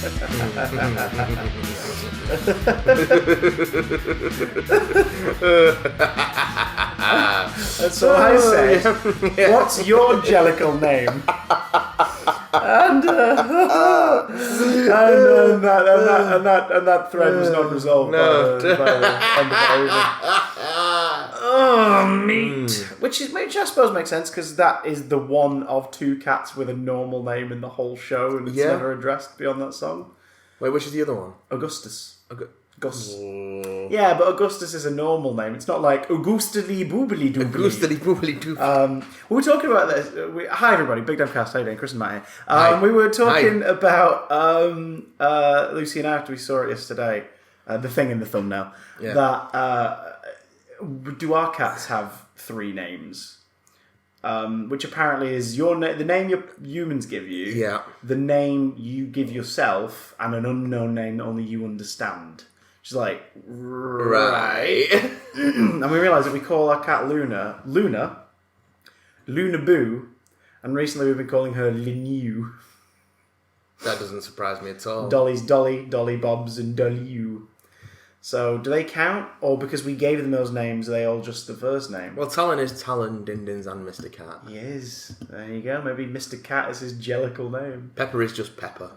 So I said, what's your jellicle name? And that thread was not resolved by the end of it. Meat. Which I suppose makes sense, because that is the one of two cats with a normal name in the whole show, and it's never addressed beyond that song. Wait, which is the other one? Augustus. Gus. Oh. Yeah, but Augustus is a normal name. It's not like Augustally Boobly Doobly. Augustally Boobly Doobly. We were talking about this. Hi, everybody. Big Damn Cast. How you doing? Chris and Matt here. We were talking about Lucy and I, after we saw it yesterday, the thing in the thumbnail, that do our cats have three names? Which apparently is the name your humans give you, the name you give yourself, and an unknown name that only you understand. She's like, right. And we realised that we call our cat Luna Boo, and recently we've been calling her Linu. That doesn't surprise me at all. Dolly's Dolly, Dolly Bobs, and Dolly U. So, do they count? Or because we gave them those names, are they all just the first name? Well, Talon is Talon, Dindins, and Mr. Cat. He is. There you go. Maybe Mr. Cat is his jellicle name. Pepper is just Pepper.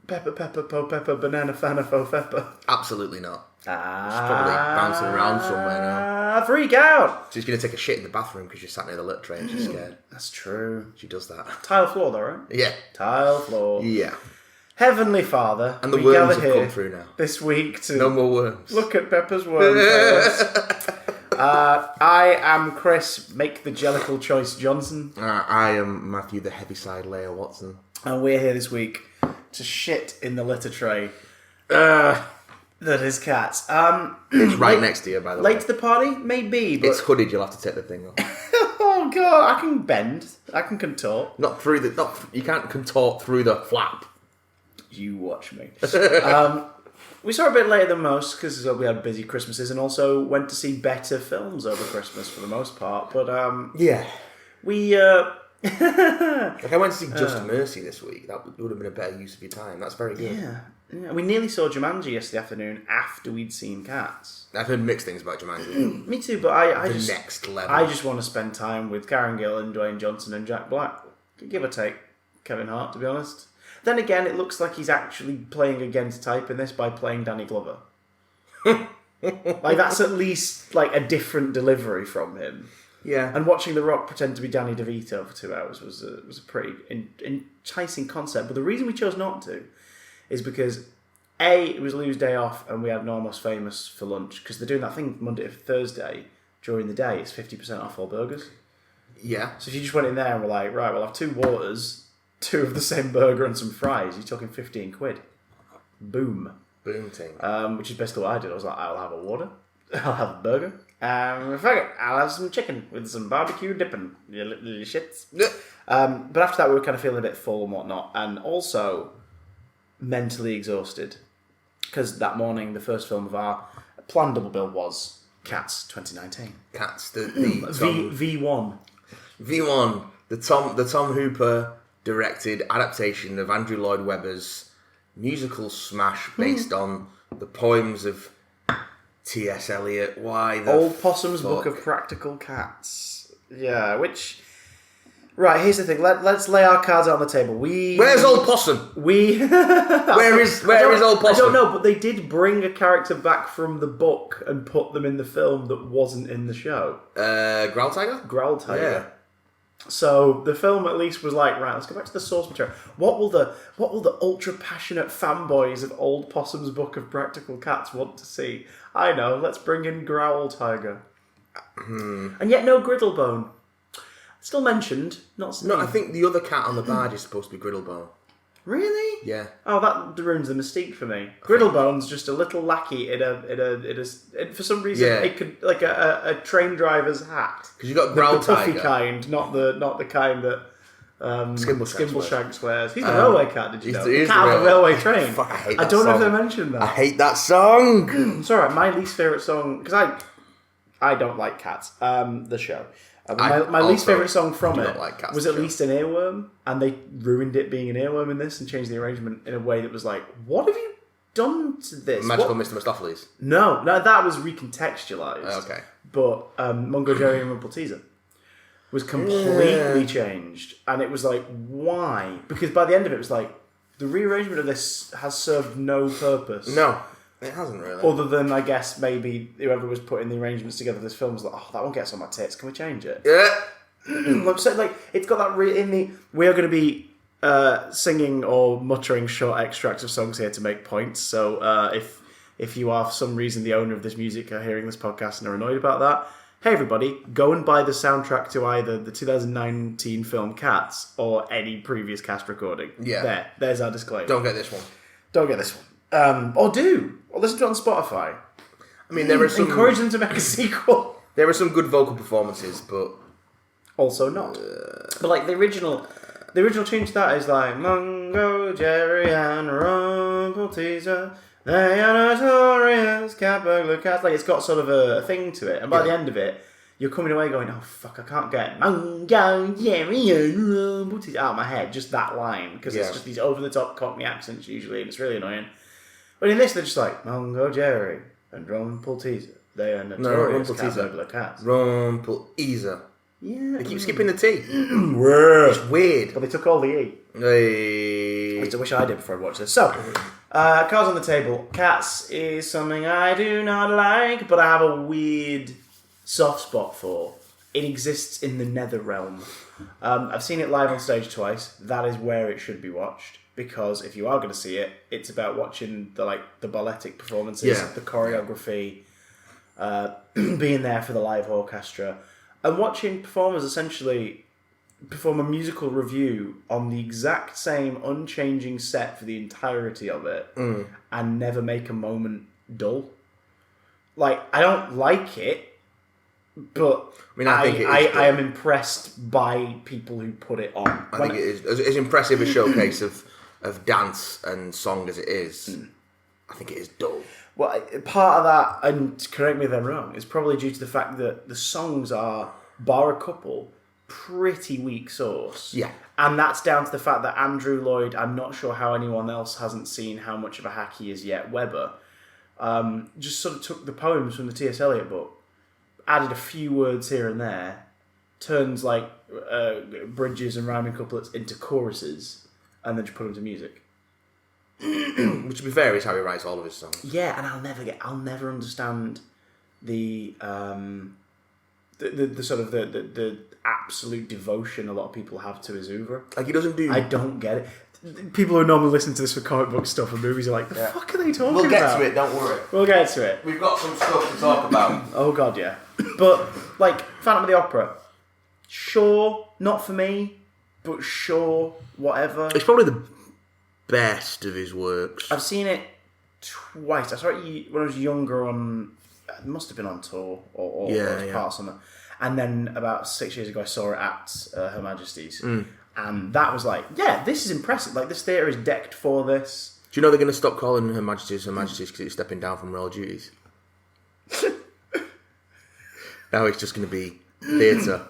Pepper, banana, fana, fo, pepper. Absolutely not. She's probably bouncing around somewhere now. Freak out! She's going to take a shit in the bathroom because she's sat near the litter tray and she's scared. That's true. She does that. Tile floor, though, right? Yeah. Tile floor. Yeah. Heavenly Father, and the worms have come through now. This week to no more worms. Look at Pepper's worms. I am Chris, make the jellicle choice Johnson. I am Matthew, the heaviside Leia Watson. And we're here this week to shit in the litter tray. That is cats. It's right next to you, by the way. Late to the party? Maybe, but... It's hooded, you'll have to take the thing off. Oh, God, I can bend. I can contort. Not through the... you can't contort through the flap. You watch me. We saw a bit later than most because we had busy Christmases, and also went to see better films over Christmas for the most part. But we like I went to see Just Mercy this week. That would have been a better use of your time. That's very good. Yeah. We nearly saw Jumanji yesterday afternoon after we'd seen Cats. I've heard mixed things about Jumanji. Me too, but I just next level. I just want to spend time with Karen Gill and Dwayne Johnson and Jack Black. Give or take Kevin Hart, to be honest. Then again, it looks like he's actually playing against type in this by playing Danny Glover. Like, that's at least like a different delivery from him. Yeah. And watching The Rock pretend to be Danny DeVito for 2 hours was a pretty enticing concept. But the reason we chose not to is because it was Lou's day off and we had an Almost Famous for lunch, because they're doing that thing Monday to Thursday during the day. It's 50% off all burgers. Yeah. So if you just went in there and were like, right, we'll have 2 waters, 2 of the same burger and some fries, you're talking 15 quid. Boom. Boom ting. Which is basically what I did. I was like, I'll have a water, I'll have a burger, fuck it, I'll have some chicken with some barbecue dipping, you little shits. But after that we were kind of feeling a bit full and whatnot, and also mentally exhausted, because that morning the first film of our planned double bill was Cats 2019. Cats, the V1. V1, the Tom Hooper directed adaptation of Andrew Lloyd Webber's musical smash based on the poems of T.S. Eliot. Why the Old Possum's Book of Practical Cats. Yeah, which... Right, here's the thing. Let's lay our cards out on the table. Where's Old Possum? Where is Old Possum? I don't know, but they did bring a character back from the book and put them in the film that wasn't in the show. Growl Tiger? Growl Tiger. Yeah. So the film at least was like, right, let's go back to the source material. What will the ultra passionate fanboys of Old Possum's Book of Practical Cats want to see? I know, let's bring in Growl Tiger. And yet no Griddlebone. Still mentioned, not seen. No, I think the other cat on the barge is supposed to be Griddlebone. Really? Yeah. Oh, that ruins the mystique for me. Griddlebone's just a little lackey in a for some reason it could, like a train driver's hat. Because you got Growl the puffy Tiger. kind, not the kind that Skimbleshanks wears. He's the railway cat. Did you know? He's Cat on the railway train. Fuck, I hate that I don't song. know if I mentioned that. I hate that song. It's alright. My least favourite song, because I don't like Cats, the show. My least favourite song from it like was at least an earworm, and they ruined it being an earworm in this and changed the arrangement in a way that was like, what have you done to this? Magical Mr. Mistopheles? No, that was recontextualised. Okay. But Mungo Jerry and Rumple Teaser was completely changed, and it was like, why? Because by the end of it, it was like, the rearrangement of this has served no purpose. No, it hasn't really. Other than, I guess, maybe whoever was putting the arrangements together for this film was like, oh, that one gets on my tits, can we change it? Yeah. So, like, it's got that we are going to be singing or muttering short extracts of songs here to make points, so if you are, for some reason, the owner of this music are hearing this podcast and are annoyed about that, hey everybody, go and buy the soundtrack to either the 2019 film Cats or any previous cast recording. Yeah. There's our disclaimer. Don't get this one. Don't get this one. Or do. Or listen to it on Spotify. I mean, there are some... Encourage them to make a sequel. There are some good vocal performances, but... Also not. But like the original tune to that is like, Mungo, Jerry and Rumple Teaser, they are notorious cat burglar cats. Like, it's got sort of a thing to it. And by the end of it, you're coming away going, oh fuck, I can't get Mungo, Jerry and Rumple Teaser out of my head. Just that line. Because it's just these over-the-top Cockney accents usually, and it's really annoying. But in this, they're just like, Mungo, Jerry and Rumple Teaser, they are notorious cat burglar cats. Rumple Teaser. Yeah. They keep skipping the T. It's weird. But they took all the E. Hey. Which I wish I did before I watched this. So, cards on the table. Cats is something I do not like, but I have a weird soft spot for. It exists in the nether realm. I've seen it live on stage twice. That is where it should be watched. Because if you are going to see it, it's about watching the balletic performances, the choreography, being there for the live orchestra, and watching performers essentially perform a musical review on the exact same unchanging set for the entirety of it and never make a moment dull. Like, I don't like it, but I am impressed by people who put it on. I think it is as impressive a showcase of dance and song as it is. I think it is dull. Well, part of that, and correct me if I'm wrong, is probably due to the fact that the songs are, bar a couple, pretty weak sauce. Yeah. And that's down to the fact that Andrew Lloyd, I'm not sure how anyone else hasn't seen how much of a hack he is yet, Weber, just sort of took the poems from the T.S. Eliot book, added a few words here and there, turns like bridges and rhyming couplets into choruses, and then just put them to music. Which, to be fair, is how he writes all of his songs. Yeah, and I'll never understand the sort of the absolute devotion a lot of people have to his oeuvre. Like, he doesn't do... I don't get it. People who normally listen to this for comic book stuff and movies are like, the fuck are they talking about? We'll get to it, don't worry. We'll get to it. We've got some stuff to talk about. Oh god, yeah. But, like, Phantom of the Opera, sure, not for me, but sure, whatever. It's probably the best of his works. I've seen it twice. I saw it when I was younger on... It must have been on tour or part of something. And then about 6 years ago, I saw it at Her Majesty's. And that was like, yeah, this is impressive. Like, this theatre is decked for this. Do you know they're going to stop calling Her Majesty's because it's stepping down from royal duties? Now it's just going to be theatre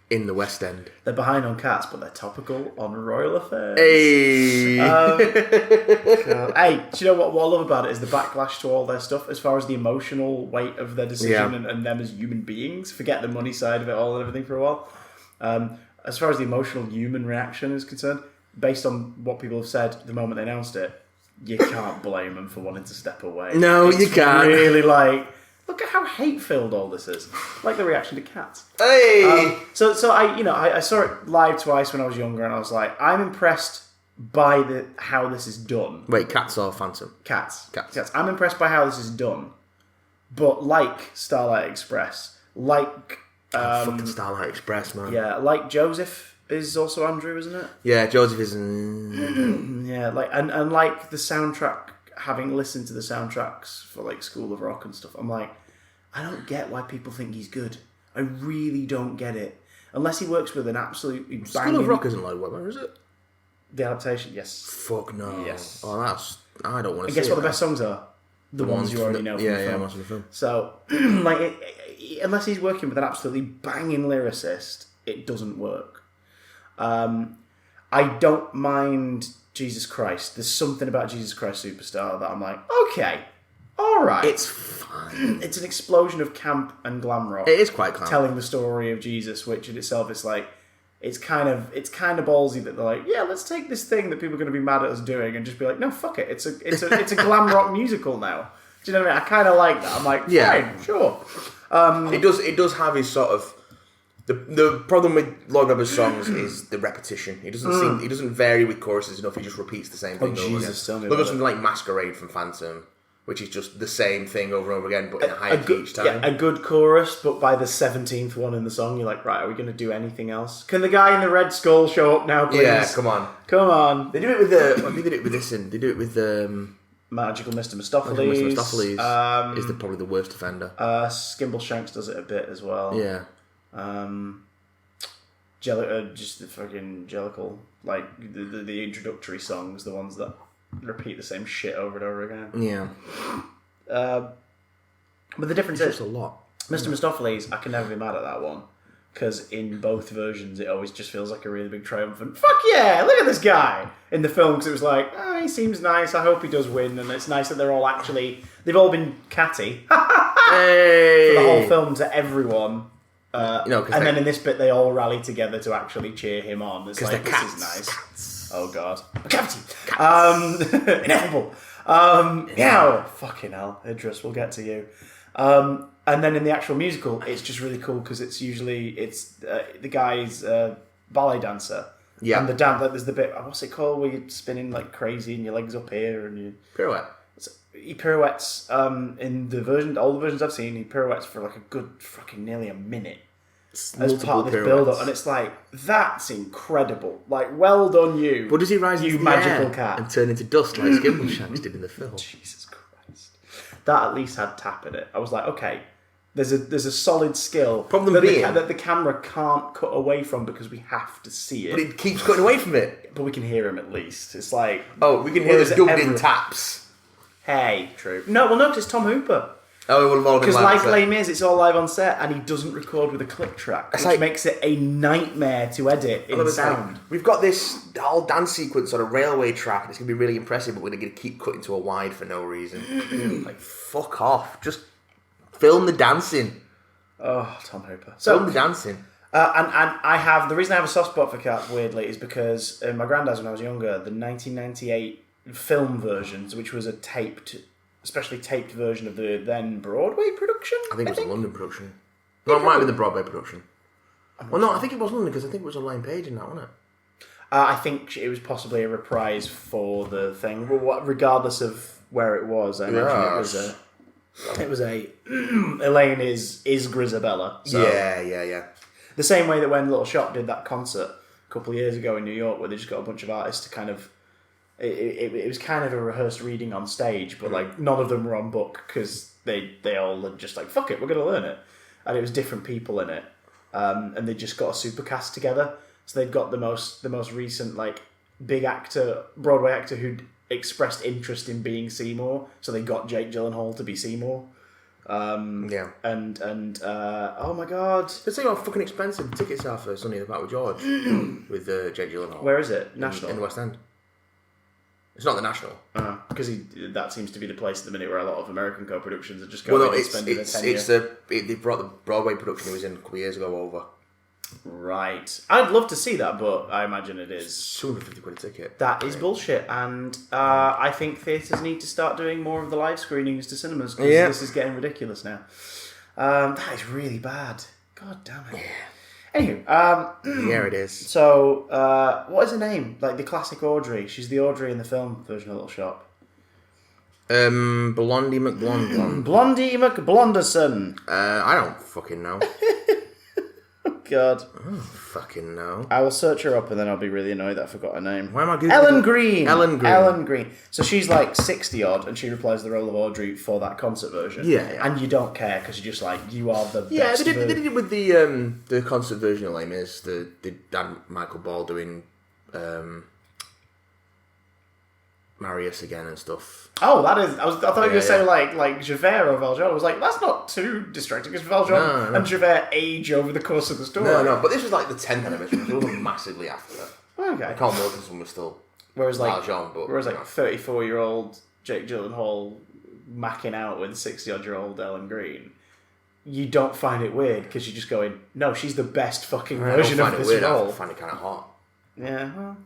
in the West End. They're behind on Cats, but they're topical on royal affairs. Hey! Hey, do you know what I love about it is the backlash to all their stuff as far as the emotional weight of their decision and them as human beings. Forget the money side of it all and everything for a while. As far as the emotional human reaction is concerned, based on what people have said the moment they announced it, you can't blame them for wanting to step away. No, you can't. Really, like, look at how hate-filled all this is. Like the reaction to Cats. Hey! So I saw it live twice when I was younger, and I was like, I'm impressed by how this is done. Wait, Cats or Phantom? Cats. I'm impressed by how this is done, but like Starlight Express, like fucking Starlight Express, man. Yeah, like Joseph is also Andrew, isn't it? Yeah, Joseph is. Yeah, like and like the soundtrack. Having listened to the soundtracks for like School of Rock and stuff, I'm like, I don't get why people think he's good. I really don't get it. Unless he works with an absolutely banging... School of Rock isn't like Weber, is it? The adaptation, yes. Fuck no. Yes. Oh, I don't want to see it. And guess what the best songs are? The ones you already know from the film. Ones from the film. So, like, unless he's working with an absolutely banging lyricist, it doesn't work. I don't mind Jesus Christ. There's something about Jesus Christ Superstar that I'm like, okay, all right. It's fine. It's an explosion of camp and glam rock. It is quite camp. Telling the story of Jesus, which in itself is like, it's kind of ballsy that they're like, yeah, let's take this thing that people are going to be mad at us doing and just be like, no, fuck it. It's a glam rock musical now. Do you know what I mean? I kind of like that. I'm like, fine, sure. It does have his sort of the problem with Lloyd Webber's songs is the repetition. He doesn't vary with choruses enough. He just repeats the same thing over Jesus, again. tell me Look about at something like Masquerade from Phantom, which is just the same thing over and over again, but in a higher key each time. Yeah, a good chorus, but by the 17th one in the song, you're like, right, are we going to do anything else? Can the guy in the red skull show up now, please? Yeah, come on. They do it with I think they did it with this, and they do it with Magical Mr. Mistopheles. Magical Mr. Mistopheles is probably the worst offender. Skimble Shanks does it a bit as well. Yeah. Just the fucking Jellicle, like the introductory songs, the ones that repeat the same shit over and over again. Yeah. But the difference is a lot. Mr. Mistopheles, I can never be mad at that one, because in both versions it always just feels like a really big triumphant, fuck yeah, look at this guy! In the film, because it was like, oh, he seems nice, I hope he does win, and it's nice that they've all been catty Hey! for the whole film to everyone. And then in this bit, they all rally together to actually cheer him on. It's like, this is nice. Cats. Oh god, a cavity. Ineffable. Yeah, fucking hell, Idris. We'll get to you. And then in the actual musical, it's just really cool because it's the guy's ballet dancer. Yeah. And the dance, like, there's the bit. What's it called? Where you're spinning like crazy and your legs up here and you pirouette. He pirouettes in all the versions I've seen. He pirouettes for like a good fucking nearly a minute as part of this build-up, and it's like, that's incredible. Like, well done, you. But does he rise you into magical the air cat and turn into dust like Skimble Shanks did in the film? Jesus Christ, that at least had tap in it. I was like, okay, there's a solid skill. Problem that being that the camera can't cut away from because we have to see it. But it keeps cutting away from it. But we can hear him at least. It's like, we can hear the dubbed-in taps. Hey, true. No, because it's Tom Hooper. Oh, it would have all been because like Les Mis, it's all live on set, and he doesn't record with a click track, which makes it a nightmare to edit in sound. Like, we've got this whole dance sequence on a railway track, and it's going to be really impressive, but we're going to keep cutting to a wide for no reason. Like, fuck off. Just film the dancing. Oh, Tom Hooper. Film the dancing. And I have, the reason I have a soft spot for cats, weirdly, is because my granddad's, when I was younger, the 1998 film versions, which was a especially taped version of the then Broadway production. I think it was a London production. No, it might be the Broadway production. Well, no, I think it was London because I think it was Elaine Page in that, wasn't it? I think it was possibly a reprise for the thing, regardless of where it was. I imagine it was a Elaine is Grisabella. So. Yeah. The same way that when Little Shop did that concert a couple of years ago in New York, where they just got a bunch of artists to kind of. It was kind of a rehearsed reading on stage, but like none of them were on book because they all had just like, fuck it, we're going to learn it. And it was different people in it. And they just got a super cast together. So they'd got the most recent like big actor, Broadway actor who'd expressed interest in being Seymour. So they got Jake Gyllenhaal to be Seymour. Yeah. And oh my god. Let's say how fucking expensive the tickets are for Sonny the Bat with George with Jake Gyllenhaal. Where is it? National? In the West End. It's not the National. Because that seems to be the place at the minute where a lot of American co-productions are just going and spending a tenure. They brought the Broadway production he was in a couple of years ago over. Right. I'd love to see that, but I imagine it is. £250 a ticket. That is bullshit, and I think theatres need to start doing more of the live screenings to cinemas, because this is getting ridiculous now. That is really bad. God damn it. Yeah. Anywho, yeah, it is. So, what is her name? Like the classic Audrey. She's the Audrey in the film version of Little Shop. Blondie McBlonde. Blondie McBlonderson. I don't fucking know. God. I don't fucking know. I will search her up and then I'll be really annoyed that I forgot her name. Why am I Googling? Ellen Green. So she's like 60 odd and she replies the role of Audrey for that concert version. Yeah. And you don't care because you're just like, you are the best. Yeah, they did it with the concert version of Les Mis. They had Michael Ball doing marry us again and stuff. Oh, that is. I thought you were going to say like Javert or Valjean. I was like, that's not too distracting because Valjean and Javert age over the course of the story. No, but this was like the 10th anniversary, so it wasn't massively after that. Okay. I can't remember this one was still Valjean, but 34-year-old Jake Gyllenhaal macking out with 60-odd-year-old Ellen Green. You don't find it weird because you're just going, no, she's the best fucking version of this role. I find it kind of hot. Yeah, well,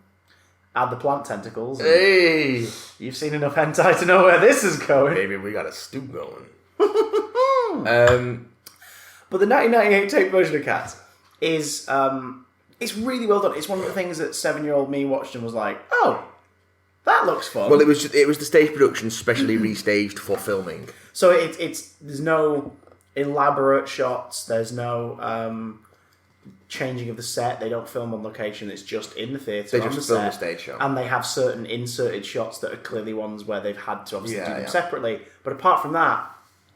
add the plant tentacles. Hey! You've seen enough hentai to know where this is going. Baby, we got a stew going. But the 1998 tape version of Cats is, it's really well done. It's one of the things that 7-year-old me watched and was like, oh, that looks fun. Well, it was the stage production specially restaged for filming. So it's there's no elaborate shots. There's no changing of the set. They don't film on location. It's just in the theatre. They just film the stage show. And they have certain inserted shots that are clearly ones where they've had to obviously do them separately. But apart from that,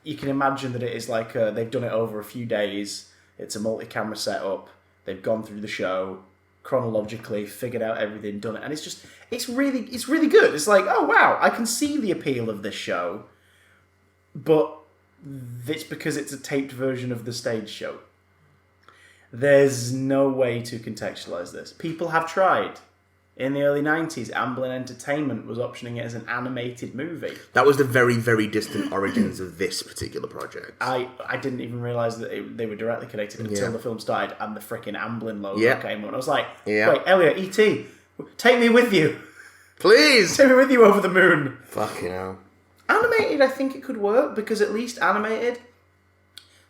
you can imagine that it is like they've done it over a few days. It's a multi-camera setup. They've gone through the show chronologically, figured out everything, done it, and it's really good. It's like, oh wow, I can see the appeal of this show, but it's because it's a taped version of the stage show. There's no way to contextualize this. People have tried. In the early 90s, Amblin Entertainment was optioning it as an animated movie. That was the very, very distant origins of this particular project. I didn't even realise that they were directly connected until the film started and the freaking Amblin logo came on. I was like, wait, Elliot, E.T., take me with you. Please! Take me with you over the moon. Fucking hell. Animated, I think it could work, because at least animated,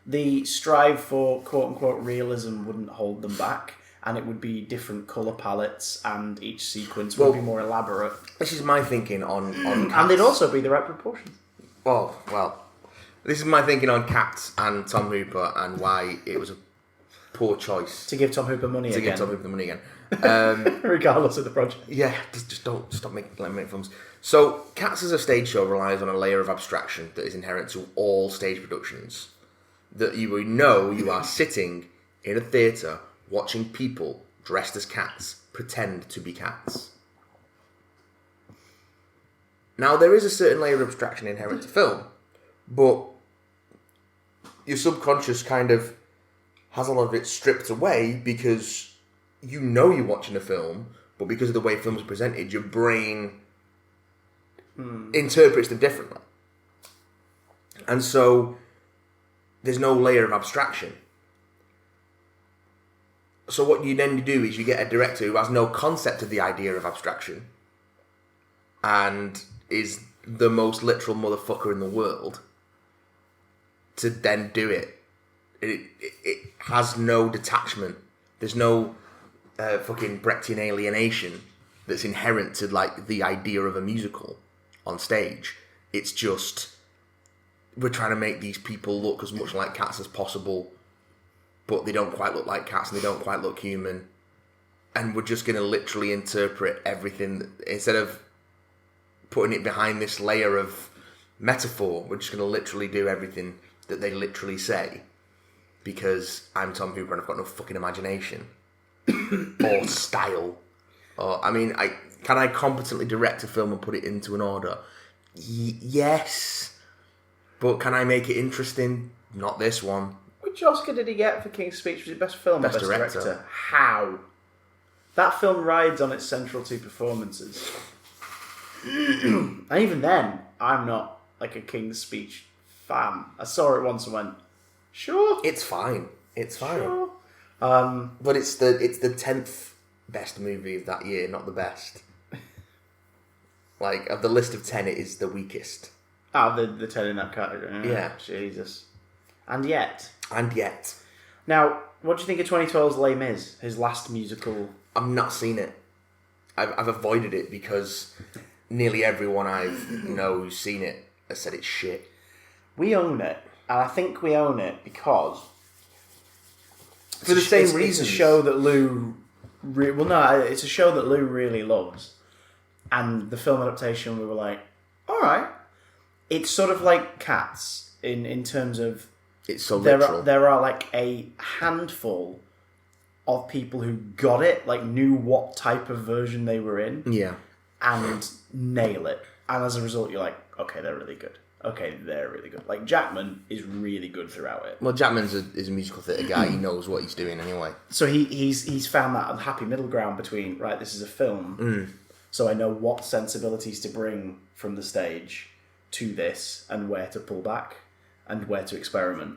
the strive for quote-unquote realism wouldn't hold them back. And it would be different colour palettes, and each sequence would be more elaborate. This is my thinking on Cats. And they'd also be the right proportions. Well, this is my thinking on Cats and Tom Hooper and why it was a poor choice. To give Tom Hooper money again. To give Tom Hooper money again. Regardless of the project. Yeah, just don't stop letting me make films. So, Cats as a stage show relies on a layer of abstraction that is inherent to all stage productions. That you know you are sitting in a theatre watching people dressed as cats pretend to be cats. Now, there is a certain layer of abstraction inherent to film, but your subconscious kind of has a lot of it stripped away because you know you're watching a film, but because of the way films are presented, your brain interprets them differently. And so, there's no layer of abstraction. So what you then do is you get a director who has no concept of the idea of abstraction and is the most literal motherfucker in the world to then do it. It has no detachment. There's no fucking Brechtian alienation that's inherent to like the idea of a musical on stage. It's just we're trying to make these people look as much like cats as possible, but they don't quite look like cats and they don't quite look human. And we're just going to literally interpret everything. Instead of putting it behind this layer of metaphor, we're just going to literally do everything that they literally say. Because I'm Tom Hooper and I've got no fucking imagination. Or style. Or, can I competently direct a film and put it into an order? Yes. But can I make it interesting? Not this one. Which Oscar did he get for King's Speech? Was it Best Film or Best Director? How? That film rides on its central two performances. And even then, I'm not like a King's Speech fan. I saw it once and went, sure. It's fine. Sure. But it's the 10th best movie of that year, not the best. Like, of the list of 10, it is the weakest. The 10 in that category. Yeah. Jesus. And yet. Now, what do you think of 2012's Les Mis, his last musical? I've not seen it. I've avoided it because nearly everyone I know who's seen it has said it's shit. We own it. And I think we own it because... For the same reasons. It's a show that Lou... it's a show that Lou really loves. And the film adaptation, we were like, alright. It's sort of like Cats in terms of... It's so literal. There are like a handful of people who got it, like knew what type of version they were in. Yeah. and nail it. And as a result, you're like, okay, they're really good. Okay, they're really good. Like, Jackman is really good throughout it. Well, Jackman's is a musical theatre guy. He knows what he's doing anyway. So he's found that happy middle ground between, right, this is a film, so I know what sensibilities to bring from the stage to this and where to pull back and where to experiment.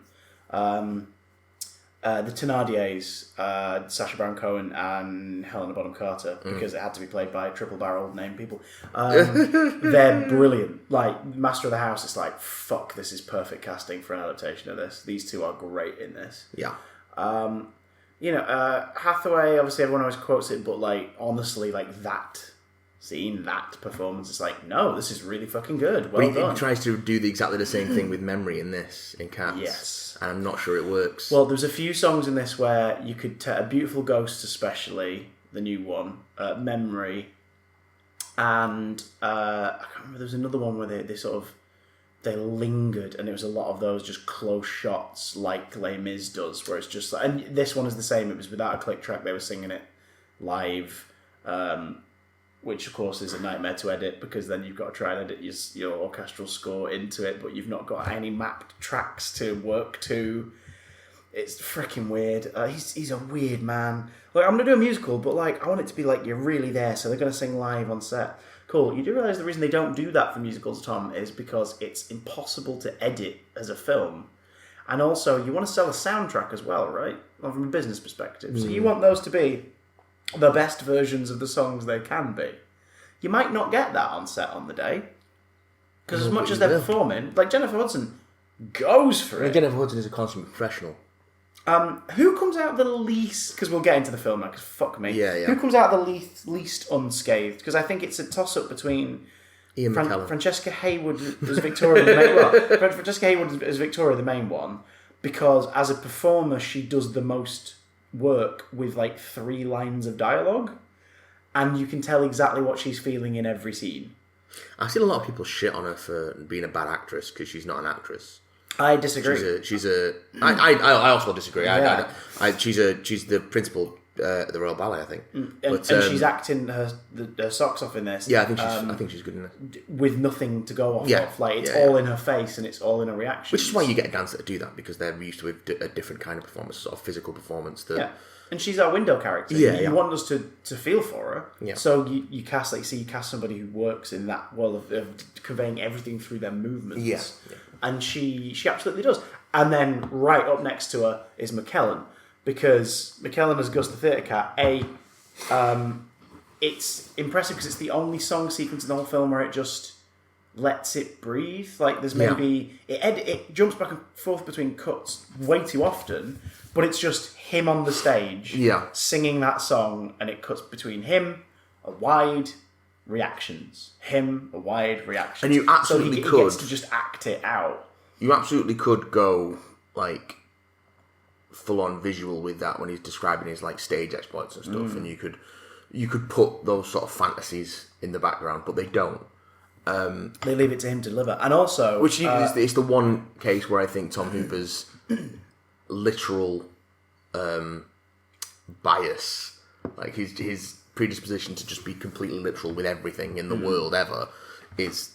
The Thénardiers, Sacha Baron Cohen and Helena Bonham Carter, because it had to be played by triple-barreled named people. They're brilliant. Like, Master of the House, it's like, fuck, this is perfect casting for an adaptation of this. These two are great in this. Yeah. Hathaway, obviously everyone always quotes it, but, like, honestly, like, that scene, that performance, it's like, no, this is really fucking good. Well done. He tries to do exactly the same thing with memory in Cats. Yes. And I'm not sure it works. Well, there's a few songs in this where you could A Beautiful Ghost especially, the new one, Memory, and I can't remember, there was another one where they lingered, and it was a lot of those just close shots like Les Mis does, where it's just like, and this one is the same, it was without a click track, they were singing it live, which of course is a nightmare to edit, because then you've got to try and edit your orchestral score into it, but you've not got any mapped tracks to work to. It's freaking weird. He's a weird man. Like, I'm going to do a musical, but like I want it to be like you're really there, so they're going to sing live on set. Cool. You do realise the reason they don't do that for musicals, Tom, is because it's impossible to edit as a film. And also, you want to sell a soundtrack as well, right? Well, from a business perspective. So you want those to be the best versions of the songs they can be. You might not get that on set on the day, because as much as they're performing, like Jennifer Hudson goes for it. Jennifer Hudson is a consummate professional. Who comes out the least? Because we'll get into the film now. Because fuck me. Yeah. Who comes out the least unscathed? Because I think it's a toss up between Ian McKellen. Francesca Hayward as Victoria. Francesca Hayward as Victoria, the main one, because as a performer, she does the most work with like 3 lines of dialogue, and you can tell exactly what she's feeling in every scene. I've seen a lot of people shit on her for being a bad actress because she's not an actress. I disagree. I also disagree. Yeah. She's the principal at the Royal Ballet, I think. And she's acting her socks off in this. Yeah, I think she's good in it. With nothing to go off of. Like, it's all in her face and it's all in her reactions. Which is why you get a dancer to do that, because they're used to a different kind of performance, sort of physical performance. And she's our window character. You want us to feel for her. Yeah. So you cast, you cast somebody who works in that world of conveying everything through their movements. Yeah. And she absolutely does. And then right up next to her is McKellen, because McKellen as Gus the Theatre Cat, it's impressive because it's the only song sequence in the whole film where it just lets it breathe. Like, there's maybe... It jumps back and forth between cuts way too often, but it's just him on the stage singing that song, and it cuts between him, a wide... reactions. Him, a wide reaction. And you absolutely he gets to just act it out. You absolutely could go, like, full-on visual with that when he's describing his, like, stage exploits and stuff, and you could put those sort of fantasies in the background, but they don't. They leave it to him to deliver. And also... Which is the one case where I think Tom Hooper's literal bias, like his predisposition to just be completely literal with everything in the world ever, is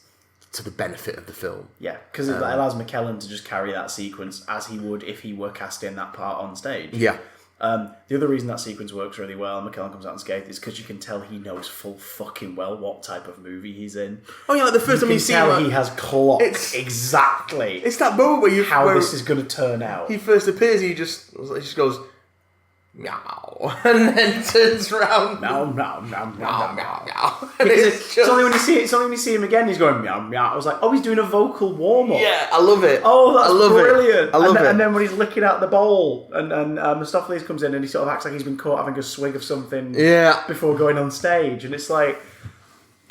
to the benefit of the film. Yeah, because it allows McKellen to just carry that sequence as he would if he were casting that part on stage. Yeah. The other reason that sequence works really well, McKellen comes out unscathed, is because you can tell he knows full fucking well what type of movie he's in. Oh yeah, like the first time you see him, he has clocked exactly. It's that moment where this is going to turn out. He first appears, he just goes meow, and then turns around. Meow, meow, meow, meow, meow, meow. It's only when you see him again, he's going meow, meow. I was like, oh, he's doing a vocal warm up. Yeah, I love it. Oh, that's brilliant. I love it. And then when he's licking out the bowl, and Mistopheles comes in and he sort of acts like he's been caught having a swig of something before going on stage, and it's like,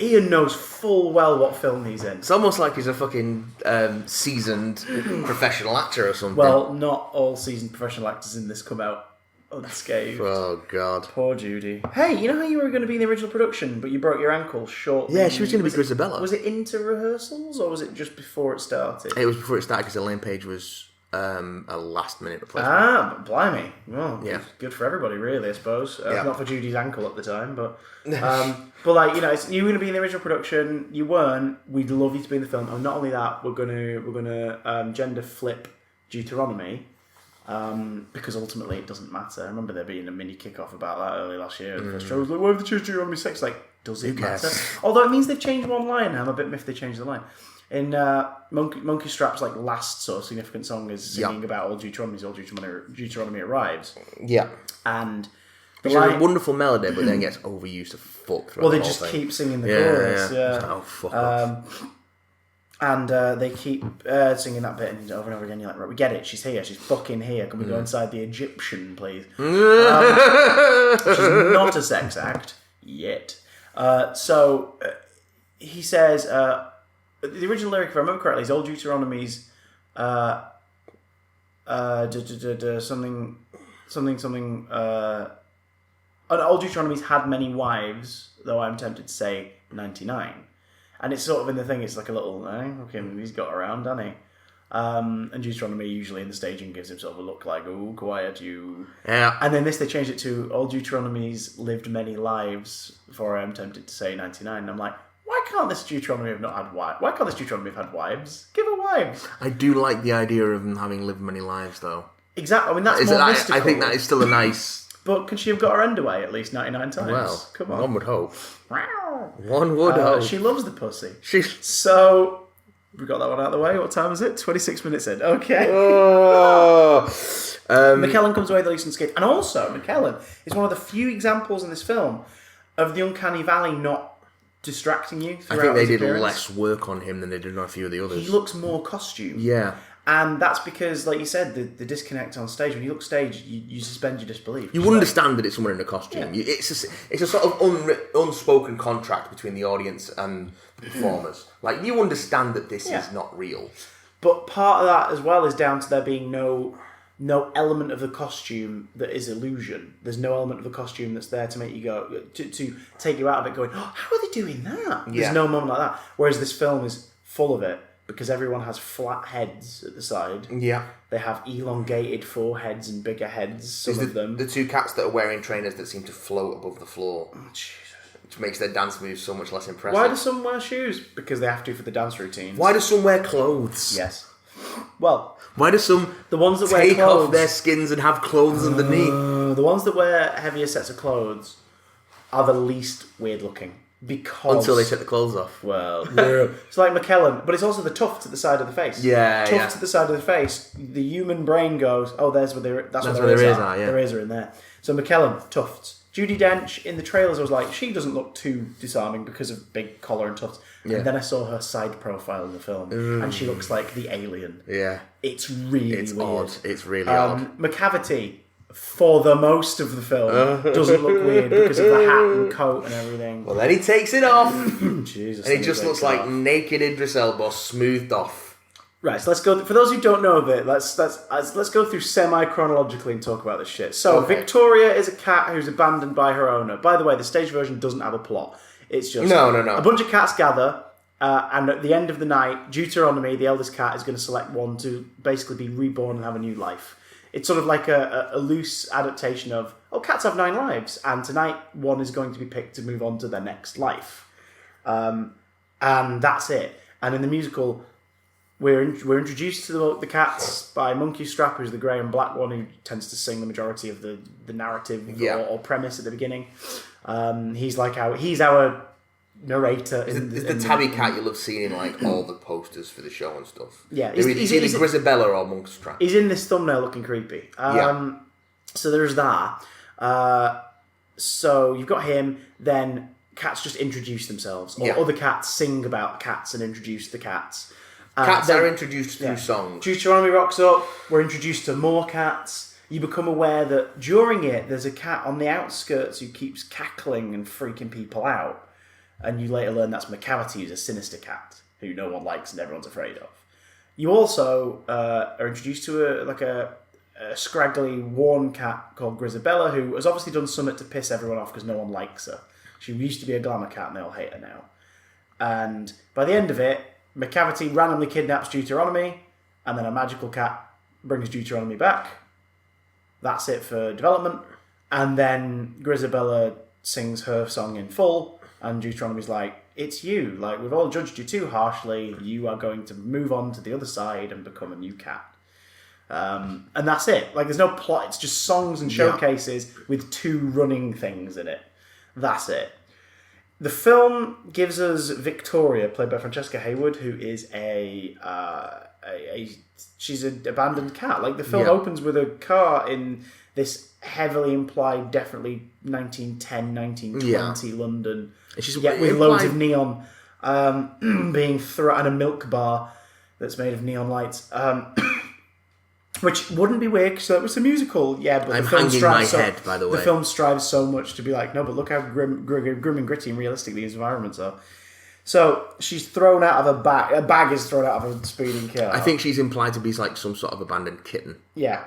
Ian knows full well what film he's in. It's almost like he's a fucking seasoned professional actor or something. Well, not all seasoned professional actors in this come out unscathed. Oh, God. Poor Judy. Hey, you know how you were going to be in the original production, but you broke your ankle short? Yeah, she was going to be Grisabella. Was it into rehearsals, or was it just before it started? It was before it started, because Elaine Page was a last-minute replacement. Ah, blimey. Well, Yeah. good for everybody, really, I suppose. Yeah. Not for Judy's ankle at the time, but like, you know, you were going to be in the original production. You weren't. We'd love you to be in the film. And not only that, we're gonna gender flip Deuteronomy. Because ultimately it doesn't matter. I remember there being a mini kick-off about that early last year. The first show was like, why have they changed Deuteronomy 6? Like, does it matter? Although it means they've changed one line now. I'm a bit miffed they changed the line. In Monkey Strap's like last sort of significant song is singing about all Deuteronomy arrives. Yeah. And which is a wonderful melody, but then gets overused to fuck. Well, they just keep singing the chorus. Yeah. Oh, fuck off. And they keep singing that bit and over and over again. You're like, right, we get it. She's here. She's fucking here. Can we go inside the Egyptian, please? Which is not a sex act yet. So he says, the original lyric, if I remember correctly, is Old Deuteronomy's something. Old Deuteronomy's had many wives, though I'm tempted to say 99. And it's sort of in the thing, it's like a little, okay, he's got around, hasn't he? And Deuteronomy usually in the staging gives him sort of a look like, oh, quiet you. Yeah. And then this, they changed it to, Old Deuteronomy's lived many lives, before I'm tempted to say 99. And I'm like, why can't this Deuteronomy have not had wives? Why can't this Deuteronomy have had wives? Give her wives. I do like the idea of them having lived many lives, though. Exactly. I mean, that's more mystical. I think that is still a nice... But could she have got her end away at least 99 times? Well, come on. one would hope. One would hope. She loves the pussy. She's... So, we got that one out of the way. What time is it? 26 minutes in. Okay. Oh. McKellen comes away with the least unscathed. And also, McKellen is one of the few examples in this film of the uncanny valley not distracting you throughout I think they his did appearance. less work on him than they did on a few of the others. He looks more costume. Yeah. And that's because, like you said, the disconnect on stage. When you look stage, you suspend your disbelief. You understand that it's someone in a costume. Yeah. It's a sort of unspoken contract between the audience and the performers. Like, you understand that this is not real. But part of that as well is down to there being no element of the costume that is illusion. There's no element of the costume that's there to make you go to take you out of it. Going, oh, how are they doing that? There's no moment like that. Whereas this film is full of it. Because everyone has flat heads at the side. Yeah. They have elongated foreheads and bigger heads, some of them. The two cats that are wearing trainers that seem to float above the floor. Oh, Jesus. Which makes their dance moves so much less impressive. Why do some wear shoes? Because they have to for the dance routines. Why do some wear clothes? Yes. Well, why do some the ones that take wear clothes, off their skins and have clothes underneath? The ones that wear heavier sets of clothes are the least weird looking. Because until they take the clothes off. Well, it's like McKellen, but it's also the tufts at the side of the face. Tufts at the side of the face. The human brain goes, oh, that's where their ears are. Their ears are in there. So McKellen, tufts. Judi Dench in the trailers, I was like, she doesn't look too disarming because of big collar and tufts. Yeah. And then I saw her side profile in the film, and she looks like the alien. Yeah, it's really weird. Odd. It's really odd. McCavity, for the most of the film, doesn't look weird because of the hat and coat and everything. Well, then he takes it off. Jesus, and he just looks like naked Idris Elba smoothed off. Right, so let's go. For those who don't know of it, let's go through semi-chronologically and talk about this shit. So, Victoria is a cat who's abandoned by her owner. By the way, the stage version doesn't have a plot. It's just a bunch of cats gather, and at the end of the night, Deuteronomy, the eldest cat, is going to select one to basically be reborn and have a new life. It's sort of like a loose adaptation of, cats have 9 lives, and tonight one is going to be picked to move on to their next life. And that's it. And in the musical, we're introduced to the cats by Monkey Strap, who's the grey and black one, who tends to sing the majority of the narrative or premise at the beginning. He's our narrator. Is the tabby cat you'll have seen in like all the posters for the show and stuff. Yeah, he's either Grisabella or Monkey Strap. He's in this thumbnail looking creepy. So there's that. So you've got him. Then cats just introduce themselves, or other cats sing about cats and introduce the cats. Cats are introduced through songs. Deuteronomy rocks up. We're introduced to more cats. You become aware that during it, there's a cat on the outskirts who keeps cackling and freaking people out. And you later learn that's McCavity, who's a sinister cat who no one likes and everyone's afraid of. You also are introduced to a scraggly, worn cat called Grisabella, who has obviously done something to piss everyone off because no one likes her. She used to be a glamour cat and they all hate her now. And by the end of it, McCavity randomly kidnaps Deuteronomy, and then a magical cat brings Deuteronomy back. That's it for development. And then Grisabella sings her song in full, and Deuteronomy's like, it's you. Like, we've all judged you too harshly. You are going to move on to the other side and become a new cat. And that's it. Like, there's no plot. It's just songs and showcases with 2 running things in it. That's it. The film gives us Victoria, played by Francesca Hayward, who is she's an abandoned cat. Like, the film opens with a car in this heavily implied, definitely 1910, 1920 London. With loads of neon being thrown, and a milk bar that's made of neon lights. Which wouldn't be weird, because it was a musical, but I'm hanging my head, by the way. The film strives so much to be like, no, but look how grim and gritty and realistic these environments are. So she's thrown out of a bag. A bag is thrown out of a speeding car. I think she's implied to be like some sort of abandoned kitten. Yeah.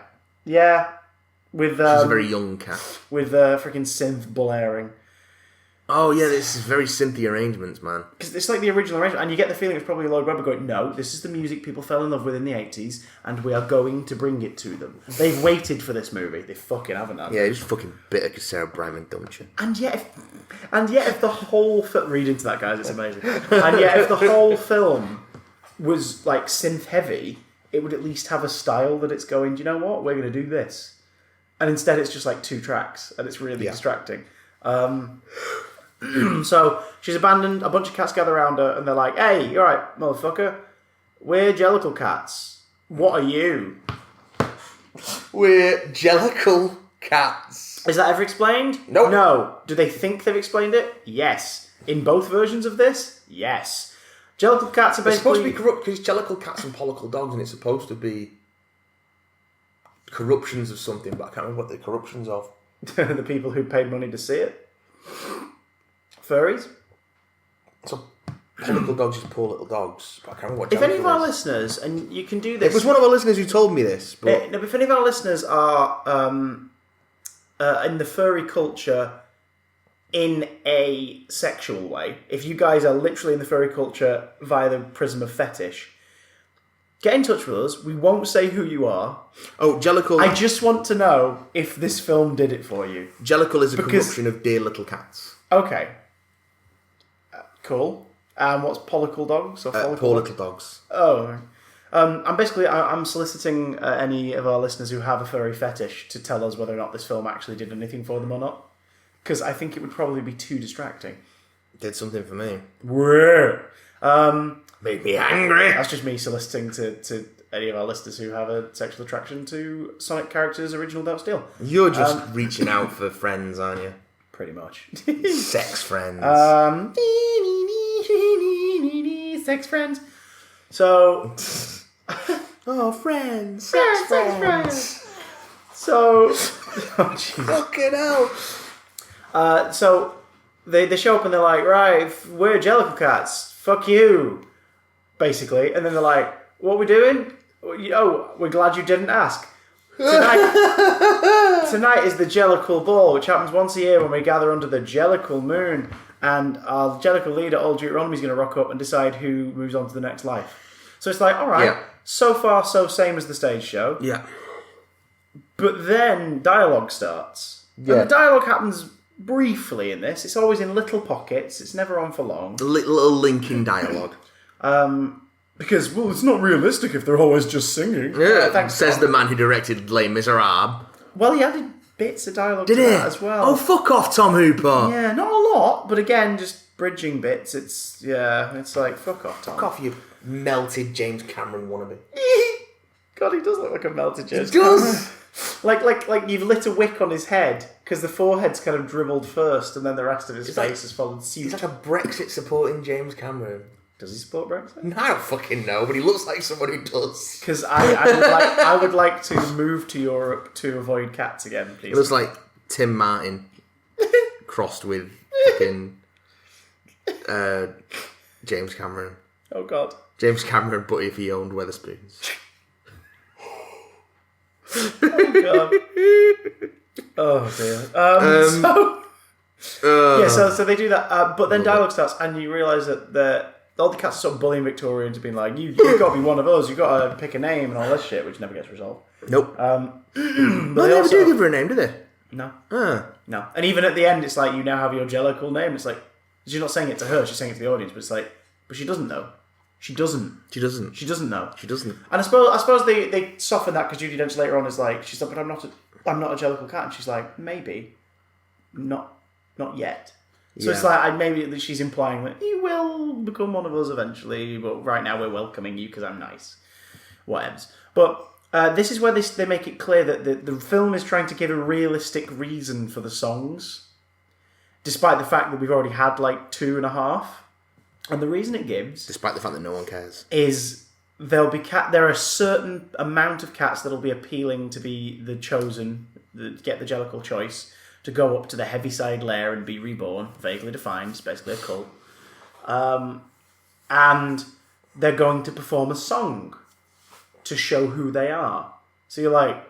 With she's a very young cat. With freaking synth blaring. Oh yeah, this is very synthy arrangements, man. Because it's like the original arrangement, and you get the feeling it's probably Lloyd Webber going, no, this is the music people fell in love with in the 80s, and we are going to bring it to them. They've waited for this movie. They fucking haven't. Yeah, just fucking bitter because Sarah Brightman dumped you. And yet if the whole film... Read into that, guys, it's amazing. And yet if the whole film was like synth heavy, it would at least have a style that it's going, do you know what? We're going to do this. And instead it's just like 2 tracks, and it's really distracting. So she's abandoned, a bunch of cats gather around her, and they're like, hey, you alright, motherfucker? We're Jellicle cats. What are you? We're Jellicle cats. Is that ever explained? Nope. No. Do they think they've explained it? Yes. In both versions of this? Yes. Jellicle cats are basically... It's supposed to be corrupt, because Jellicle cats and pollicle dogs, and it's supposed to be corruptions of something, but I can't remember what the corruptions of. The people who paid money to see it. Furries? So, pollicle dogs is poor little dogs. But I can't remember what if any of our is. listeners, and you can do this... It was one of our listeners who told me this. But... if any of our listeners are in the furry culture in a sexual way, if you guys are literally in the furry culture via the prism of fetish, get in touch with us. We won't say who you are. Oh, Jellicle... I just want to know if this film did it for you. Jellicle is a corruption of dear little cats. Okay. Cool. What's pollicle dogs? Or poor little dogs. Oh. I'm soliciting any of our listeners who have a furry fetish to tell us whether or not this film actually did anything for them or not. Because I think it would probably be too distracting. Did something for me. Made me angry. That's just me soliciting to any of our listeners who have a sexual attraction to Sonic characters original Doubt Steel. You're just reaching out for friends, aren't you? Pretty much. Sex friends. Sex friends. So... oh, friends. Sex friends. So... oh, Jesus. Fucking hell. So... They show up and they're like, right, we're Jellicle cats. Fuck you. Basically. And then they're like, what are we doing? Oh, we're glad you didn't ask. Tonight is the Jellicle Ball, which happens once a year when we gather under the Jellicle moon. And our Jellicle leader, Old Deuteronomy, is going to rock up and decide who moves on to the next life. So it's like, alright, so far so same as the stage show. Yeah. But then dialogue starts. Yeah. And the dialogue happens... briefly in this. It's always in little pockets. It's never on for long. Little linking dialogue. Because, well, it's not realistic if they're always just singing. Yeah, says the man who directed Les Miserables. Well, he added bits of dialogue to that as well. Oh, fuck off, Tom Hooper. Yeah, not a lot, but again, just bridging bits. It's like, fuck off, Tom. Fuck off, you melted James Cameron wannabe. God, he does look like a melted James Cameron. He does! Like you've lit a wick on his head, because the forehead's kind of dribbled first, and then the rest of his face has followed suit. He's like a Brexit supporting James Cameron. Does he support Brexit? No, I don't fucking know, but he looks like someone who does. Because I would like to move to Europe to avoid cats again, please. It looks like Tim Martin crossed with fucking James Cameron. Oh, God. James Cameron, but if he owned Wetherspoons. Oh, God. Oh, dear. So they do that, but then dialogue starts, and you realise that all the cats are sort of bullying Victoria into being like, you've got to be one of us. You've got to pick a name and all this shit, which never gets resolved. Nope. But they never do give her a name, do they? No. Ah. No. And even at the end, it's like, you now have your Jellicle name. It's like, she's not saying it to her, she's saying it to the audience, but it's like, but she doesn't know. She doesn't know. She doesn't. And I suppose they soften that because Judi Dench later on is like, she's like, but I'm not a Jellicle cat. And she's like, maybe. Not yet. So it's like, maybe she's implying that you will become one of us eventually, but right now we're welcoming you because I'm nice. Whatevs. But this is where they make it clear that the film is trying to give a realistic reason for the songs, despite the fact that we've already had like 2.5. And the reason it gives, despite the fact that no one cares, is there are a certain amount of cats that'll be appealing to be the chosen, get the Jellicle choice, to go up to the Heaviside lair and be reborn, vaguely defined, it's basically a cult. And they're going to perform a song to show who they are. So you're like,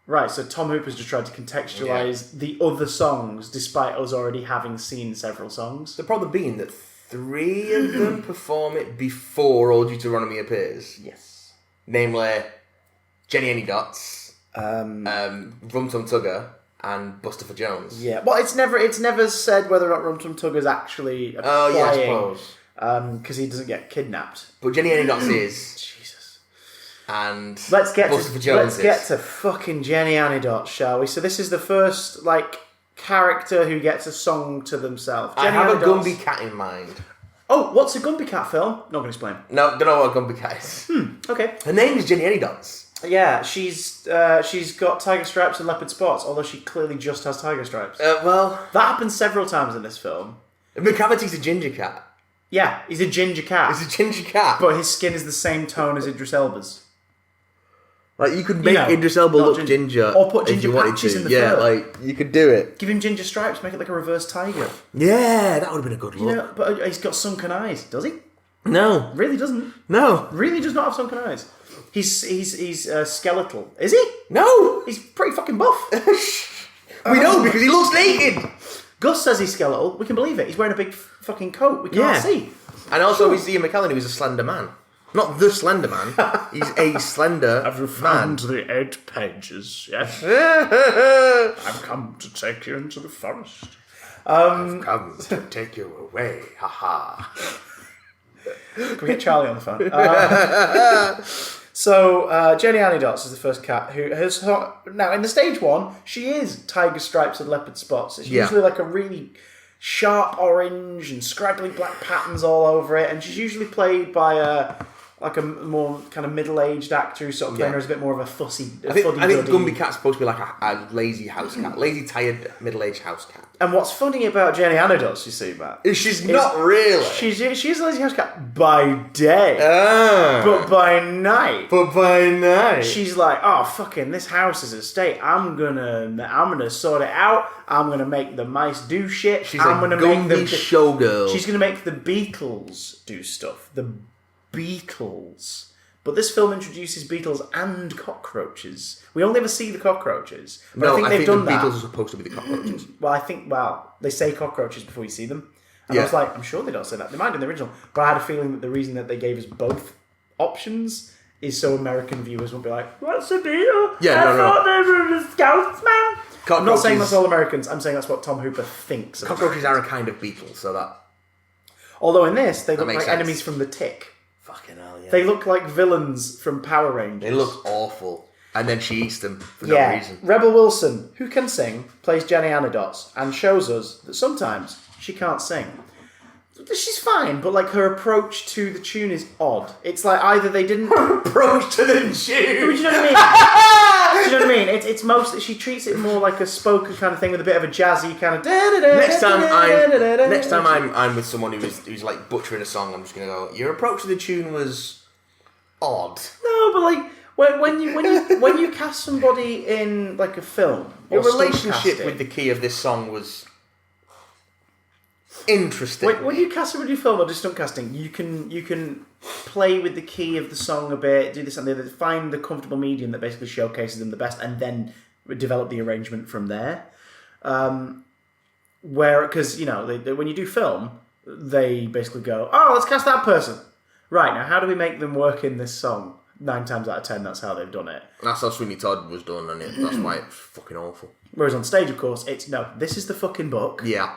right, so Tom Hooper's just tried to contextualise the other songs despite us already having seen several songs. The problem being that 3 of them perform it before All Deuteronomy appears. Yes. Namely, Jenny Any Dots, Rum Tum Tugger, and Buster for Jones. Yeah, well, it's never said whether or not Rum Tum Tugger's actually applying. Oh, yeah, I suppose. Because he doesn't get kidnapped. But Jenny Any Dots is. Jesus. And Buster for Jones let's get to fucking Jenny Anidots, shall we? So this is the first, character who gets a song to themselves. I have a Gumby cat in mind. Oh, what's a Gumby cat, Phil? Not going to explain. No, don't know what a Gumby cat is. Okay. Her name is Jenny Any Dots. Yeah, she's got tiger stripes and leopard spots, although she clearly just has tiger stripes. Well, that happens several times in this film. McCavity's a ginger cat. Yeah, he's a ginger cat. He's a ginger cat. But his skin is the same tone as Idris Elba's. Like, you could make Idris Elba look ginger. Or put ginger patches in the fur. Yeah, you could do it. Give him ginger stripes, make it like a reverse tiger. Yeah, that would have been a good look. But he's got sunken eyes, does he? No. Really doesn't. No. Really does not have sunken eyes. He's skeletal. Is he? No. He's pretty fucking buff. We know, because he looks naked. Gus says he's skeletal. We can believe it. He's wearing a big fucking coat. We can't see. And also, we see Ian McKellen, who's a slender man. Not the Slender Man. He's a slender Have you found the 8 pages? Yes. I've come to take you into the forest. I've come to take you away. Ha ha. Can we get Charlie on the phone? So Jenny Anidots is the first cat who has... Now, in the stage 1, she is tiger stripes and leopard spots. It's usually like a really sharp orange and scraggly black patterns all over it. And she's usually played by a more kind of middle-aged actor who's sort of playing her as a bit more of a fussy... I think Gumby Cat's supposed to be like a lazy house cat. Lazy, tired, middle-aged house cat. And what's funny about Jenny Anidots, you see, Matt... She's not really. She's a lazy house cat by day. But by night... She's like, oh, fucking, this house is a state. I'm gonna sort it out. I'm gonna make the mice do shit. She's gonna make the showgirl. She's gonna make the Beatles do stuff. The Beatles. But this film introduces beetles and cockroaches. We only ever see the cockroaches. But I think they've done that. The beetles are supposed to be the cockroaches. They say cockroaches before you see them. And I was like, I'm sure they don't say that. They might in the original. But I had a feeling that the reason that they gave us both options is so American viewers won't be like, what's a beetle? I thought they were the scouts, man. I'm not saying that's all Americans. I'm saying that's what Tom Hooper thinks. Cockroaches are a kind of beetle, so that... Although in this, they look like enemies from The Tick. Fucking hell, yeah. They look like villains from Power Rangers. They look awful. And then she eats them for no reason. Rebel Wilson, who can sing, plays Jenny Anidots and shows us that sometimes she can't sing. She's fine, but her approach to the tune is odd. It's like either they didn't... Her approach to the tune! Do you know what I mean? Do you know what I mean? It's mostly... She treats it more like a spoken kind of thing with a bit of a jazzy kind of... Next time I'm with someone who's butchering a song, I'm just going to go, your approach to the tune was odd. No, but when you cast somebody in a film... Your relationship with the key of this song was... interesting. When you cast somebody in film or just stunt casting, you can play with the key of the song a bit, do this and the other, find the comfortable medium that basically showcases them the best, and then develop the arrangement from there. Because when you do film, they basically go, oh, let's cast that person. Right, now how do we make them work in this song? 9 times out of 10, that's how they've done it. That's how Sweeney Todd was done, and that's why it's fucking awful. Whereas on stage, of course, it's, no, this is the fucking book. Yeah.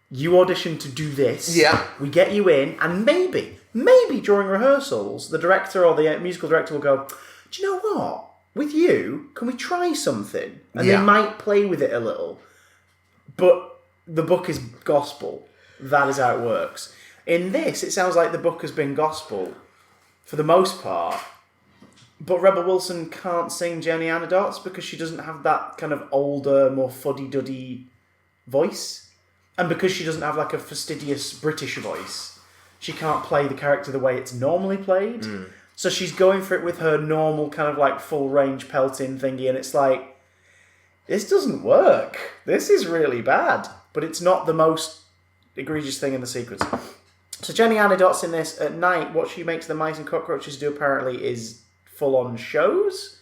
You audition to do this. Yeah. We get you in, and maybe during rehearsals, the director or the musical director will go, do you know what? With you, can we try something? And they might play with it a little. But the book is gospel. That is how it works. In this, it sounds like the book has been gospel for the most part. But Rebel Wilson can't sing Jenny Anecdotes because she doesn't have that kind of older, more fuddy-duddy voice. And because she doesn't have like a fastidious British voice, she can't play the character the way it's normally played. So she's going for it with her normal kind of like full-range pelting thingy, and it's like, this doesn't work. This is really bad. But it's not the most egregious thing in the sequence. So Jenny Anecdotes in this, at night, what she makes the mice and cockroaches do apparently is full-on shows.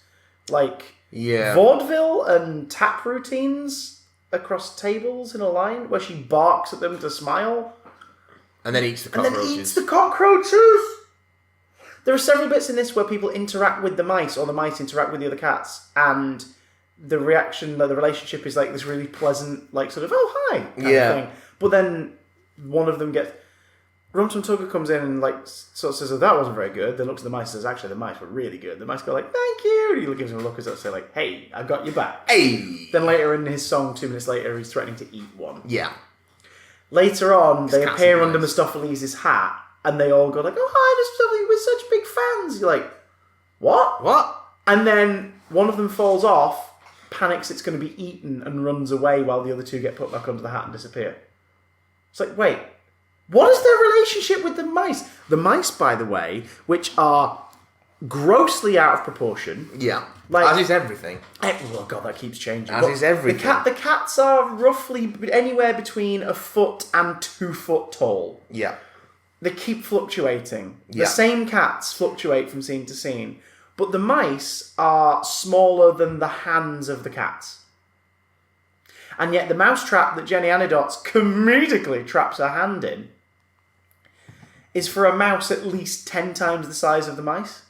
Like vaudeville and tap routines across tables in a line where she barks at them to smile. And then eats the cockroaches. There are several bits in this where people interact with the mice or the mice interact with the other cats, and the reaction, the relationship is like this really pleasant, like sort of, oh, hi, kind of thing. But then one of them gets... Rum Tum Tugger comes in and like sort of says, oh, that wasn't very good. Then looks at the mice and says, actually, the mice were really good. The mice go like, thank you. And he gives him a look as though say like, hey, I got you back. Hey. Then later in his song, 2 minutes later, he's threatening to eat one. Yeah. Later on, they appear under Mistopheles' hat, and they all go like, oh, hi, Mistopheles, we're such big fans. You're like, what? And then one of them falls off, panics it's going to be eaten, and runs away while the other 2 get put back under the hat and disappear. It's like, wait, what is their relationship with the mice? The mice, by the way, which are grossly out of proportion. Yeah. Like, as is everything. Oh, God, that keeps changing. As is everything. The cats are roughly anywhere between 1 foot and 2 foot tall. Yeah. They keep fluctuating. The same cats fluctuate from scene to scene. But the mice are smaller than the hands of the cats. And yet the mousetrap that Jenny Anecdotes comedically traps her hand in is for a mouse at least 10 times the size of the mice.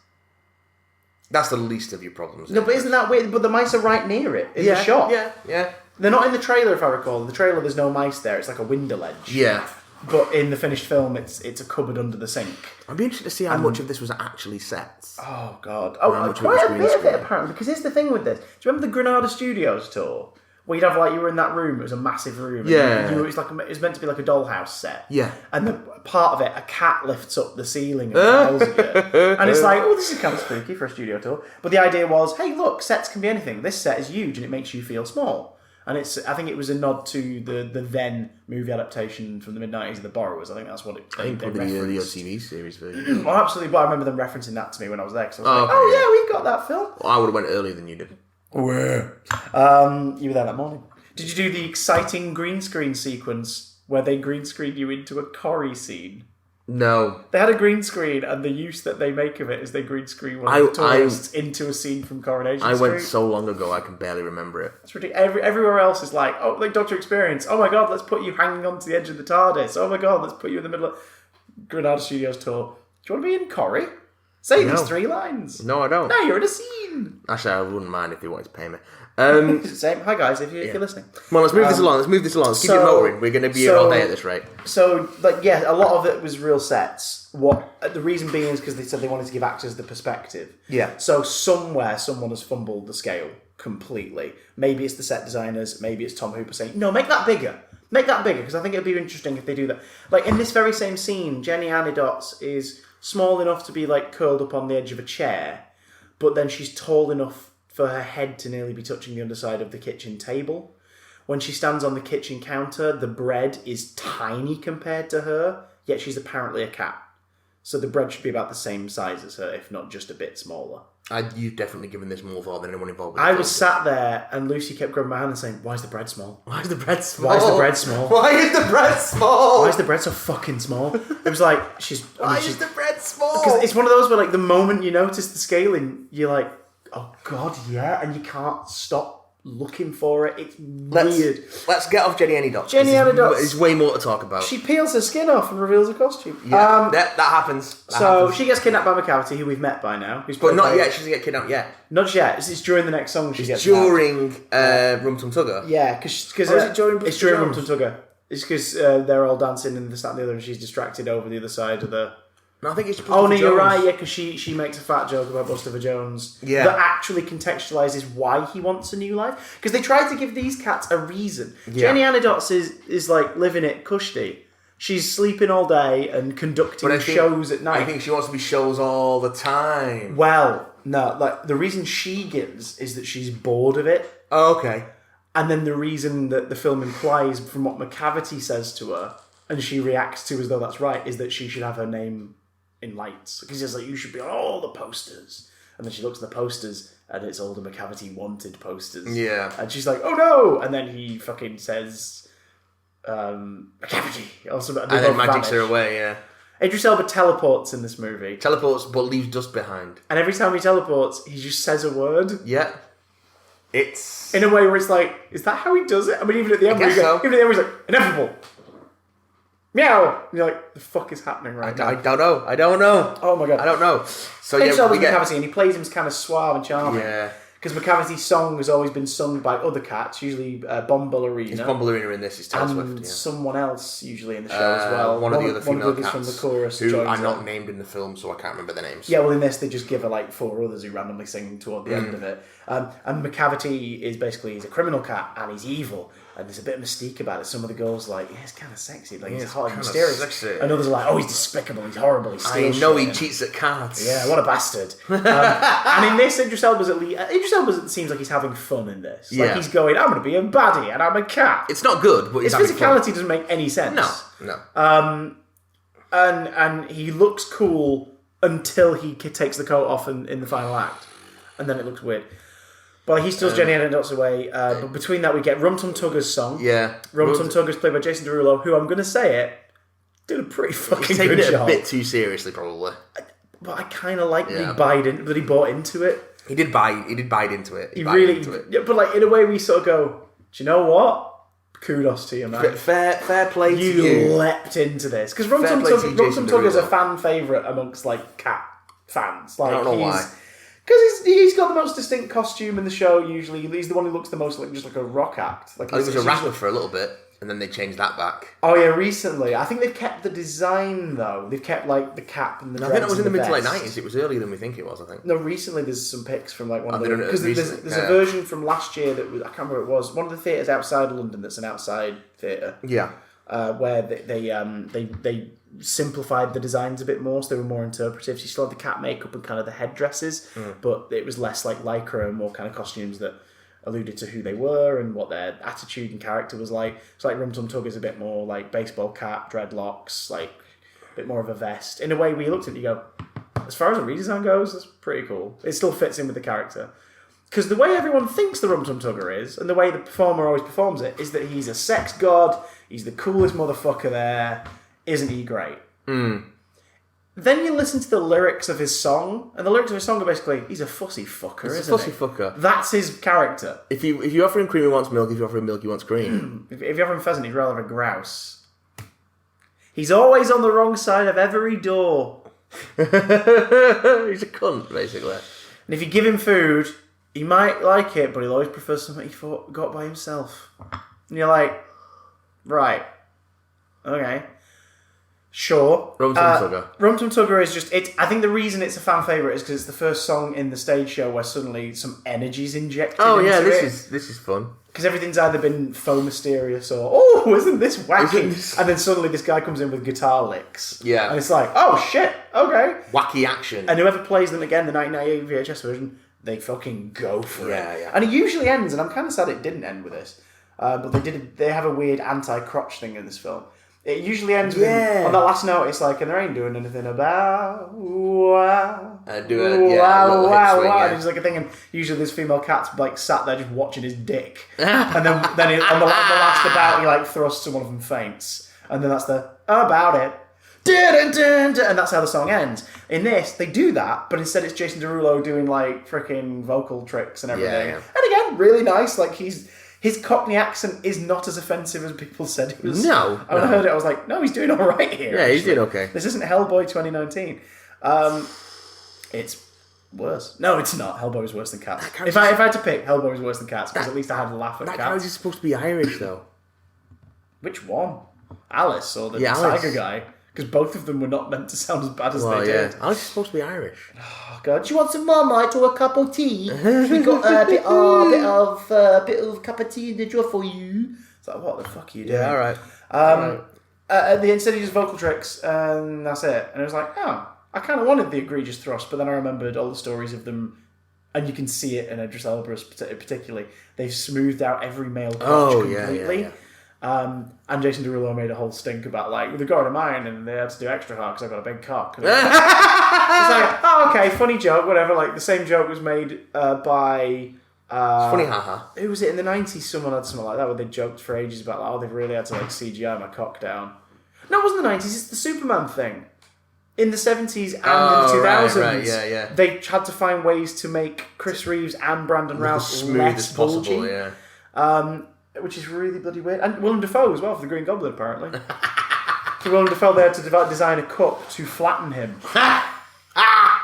That's the least of your problems. No, but isn't that weird? But the mice are right near it in the shot. Yeah. They're not in the trailer, if I recall. In the trailer, there's no mice there. It's like a window ledge. Yeah. But in the finished film, it's a cupboard under the sink. I'd be interested to see how much of this was actually sets. Oh, God. Oh, quite a bit of it, apparently. Because here's the thing with this. Do you remember the Granada Studios tour? Where you'd have, like, you were in that room, it was a massive room. Yeah. It was meant to be like a dollhouse set. Yeah. And part of it, a cat lifts up the ceiling and yells at you. And it's like, oh, this is kind of spooky for a studio tour. But the idea was, hey, look, sets can be anything. This set is huge and it makes you feel small. And I think it was a nod to the then movie adaptation from the mid-90s of The Borrowers. I think that's what it I think probably the TV series version. Well, absolutely, but I remember them referencing that to me when I was there. Because I was like, yeah, we've got that film. Well, I would have went earlier than you did. Where? You were there that morning. Did you do the exciting green screen sequence where they green screened you into a Corrie scene? No. They had a green screen, and the use that they make of it is they green screen one of the tourists into a scene from Coronation Street. I went so long ago, I can barely remember it. It's ridiculous. Everywhere else is like, oh, like Doctor Experience. Oh my God, let's put you hanging onto the edge of the TARDIS. Oh my God, let's put you in the middle of Granada Studios tour. Do you want to be in Corrie? Say these 3 lines. No, I don't. No, you're in a scene. Actually, I wouldn't mind if they wanted to pay me. Same. Hi guys, if you're listening. Come on, let's move this along. Let's keep it motoring. We're going to be here all day at this rate. So, a lot of it was real sets. The reason being is because they said they wanted to give actors the perspective. Yeah. So somewhere someone has fumbled the scale completely. Maybe it's the set designers. Maybe it's Tom Hooper saying, "No, make that bigger. Make that bigger," because I think it'd be interesting if they do that. Like in this very same scene, Jenny Anecdotes is small enough to be like curled up on the edge of a chair, but then she's tall enough for her head to nearly be touching the underside of the kitchen table. When she stands on the kitchen counter, the bread is tiny compared to her, yet she's apparently a cat. So the bread should be about the same size as her, if not just a bit smaller. You've definitely given this more thought than anyone involved with I was sat there, and Lucy kept grabbing my hand and saying, "Why is the bread small? Why is the bread small? Why is the bread small? Why is the bread small? Why is the bread so fucking small?" It was like, Why is the bread small? Because it's one of those where, like, the moment you notice the scaling, you're like, oh God, yeah, and you can't stop looking for it. It's weird. Let's get off Jenny Anydots. Jenny Anydots. There's way more to talk about. She peels her skin off and reveals her costume. Yeah, that happens. She gets kidnapped by McCavity, who we've met by now. But not yet. She doesn't get kidnapped yet. Not yet. It's during the next song she gets during Rum Tum Tugger. Yeah, because it's during Rum Tum Tugger. It's because they're all dancing and this, that, and the other, and she's distracted over the other side of the... No, I think it's... Oh, no, you're right, yeah, because she makes a fat joke about Buster Jones that actually contextualises why he wants a new life. Because they try to give these cats a reason. Yeah. Jenny Anydots is like living it cushy. She's sleeping all day and conducting shows at night. I think she wants to be shows all the time. Well, no, like the reason she gives is that she's bored of it. Oh, okay. And then the reason that the film implies from what McCavity says to her, and she reacts to as though that's right, is that she should have her name in lights. Because he's like, you should be on all the posters. And then she looks at the posters, and it's all the McCavity wanted posters. Yeah. And she's like, oh no! And then he fucking says, McCavity. Also, and then magics her away, yeah. Idris Elba teleports in this movie. Teleports, but leaves dust behind. And every time he teleports, he just says a word. Yeah. It's... In a way where it's like, is that how he does it? I mean, even at the end, he's like, inevitable. Meow! And you're like, the fuck is happening right now? I don't know. Oh my god. I don't know. So yeah, McCavity, and he plays him kind of suave and charming. Yeah. Because McCavity's song has always been sung by other cats, usually Bomb Ballerina. It's Bomb Ballerina in this, it's Taylor Swift. And someone else usually in the show as well. One of the other female cats from the chorus who are not named in the film, so I can't remember their names. Yeah, well in this they just give her like 4 others who randomly sing toward the end of it. And McCavity is basically, he's a criminal cat and he's evil. And there's a bit of mystique about it. Some of the girls are like, yeah, it's kind of sexy. Like, he's hot and mysterious. Sexy. And others are like, oh, he's despicable, he's horrible, he's steals I know he cheats at cards. Yeah, what a bastard. And in this, Idris Elba seems like he's having fun in this. Like, he's going, I'm going to be a baddie, and I'm a cat. It's not good, but his physicality doesn't make any sense. No. And he looks cool until he takes the coat off in the final act. And then it looks weird. But he steals Jenny Anydots away. But between that, we get Rum Tum Tugger's song. Yeah. Rum Tum Tugger's played by Jason Derulo, who, I'm going to say it, did a pretty fucking good job. He's taking it a bit too seriously, probably. But I kind of like that he bought into it. He did buy into it. He really... Yeah, but like, in a way, we sort of go, do you know what? Kudos to you, man. Fair play to you. You leapt into this. Because Rum Tum Tugger's a fan favourite amongst, like, cat fans. Like, I don't know why. Because he's got the most distinct costume in the show, usually. He's the one who looks the most like just like a rock act. Like, he was a rapper for a little bit, and then they changed that back. Oh, yeah, recently. I think they've kept the design, though. They've kept, like, the cap and the dreads. I think it was in the mid to late 90s. It was earlier than we think it was, I think. No, recently there's some pics from, like, one of the... Because there's a version from last year that was... I can't remember what it was. One of the theatres outside London that's an outside theatre. Yeah. Where they simplified the designs a bit more, so they were more interpretive. So you still had the cat makeup and kind of the headdresses, but it was less like lycra and more kind of costumes that alluded to who they were and what their attitude and character was like. It's like Rum Tum Tugger's a bit more like baseball cap, dreadlocks, like a bit more of a vest. In a way, we looked at it, you go, as far as the redesign goes, that's pretty cool. It still fits in with the character. Because the way everyone thinks the Rum Tum Tugger is, and the way the performer always performs it, is that he's a sex god, he's the coolest motherfucker there, isn't he great? Then you listen to the lyrics of his song, and the lyrics of his song are basically, he's a fussy fucker, isn't he? He's a fussy fucker. That's his character. If you offer him cream, he wants milk. If you offer him milk, he wants cream. If you offer him pheasant, he'd rather have a grouse. He's always on the wrong side of every door. He's a cunt, basically. And if you give him food... he might like it, but he'll always prefer something he got by himself. And you're like, right, okay, sure. Rum Tum Tugger. Rum Tum Tugger is just... I think the reason it's a fan favourite is because it's the first song in the stage show where suddenly some energy's injected into this is fun. Because everything's either been faux mysterious or, oh, isn't this wacky? And then suddenly this guy comes in with guitar licks. Yeah. And it's like, oh, shit, okay. Wacky action. And whoever plays them again, the 1998 VHS version... they fucking go for it. Yeah. And it usually ends, and I'm kind of sad it didn't end with this, but they have a weird anti-crotch thing in this film. It usually ends with, on that last note, it's like, and there ain't doing anything about, wow. And it's like a thing, and usually this female cat's like sat there just watching his dick. And then on the last about, he like thrusts and one of them faints. And then that's the, about it. and that's how the song ends. In this, they do that, but instead it's Jason Derulo doing like freaking vocal tricks and everything. Yeah. And again, really nice. Like his Cockney accent is not as offensive as people said it was. No. When I heard it, I was like, no, he's doing all right here. Yeah, he's doing okay. This isn't Hellboy 2019. It's worse. No, it's not. Hellboy is worse than Cats. If I had to pick, Hellboy is worse than Cats because at least I had a laugh at That Cats. character's supposed to be Irish, though. Which one? Alice or the tiger guy? Because both of them were not meant to sound as bad as they did. Alice is supposed to be Irish. Oh God! Do you want some Marmite or a cup of tea? We got a bit of cup of tea in the drawer for you. It's like, what the fuck are you doing? Yeah, all right. At the end, he just vocal tricks, and that's it. And it was like, oh, I kind of wanted the egregious thrust, but then I remembered all the stories of them, and you can see it in Idris Elba particularly. They've smoothed out every male crotch completely. Yeah. And Jason Derulo made a whole stink about like the God of mine, and they had to do extra hard because I got a big cock. It's like, oh, okay, funny joke, whatever. Like the same joke was made by. Funny, haha. Who was it in the 90s? Someone had something like that where they joked for ages about like, oh, they've really had to like CGI my cock down. No, it wasn't the 90s. It's the Superman thing. In the 70s and in the 2000s, right, they had to find ways to make Chris Reeves and Brandon Routh as smooth less as possible. bulgy. Yeah. Which is really bloody weird. And Willem Dafoe as well for the Green Goblin, apparently. For Willem Dafoe, they had to design a cup to flatten him.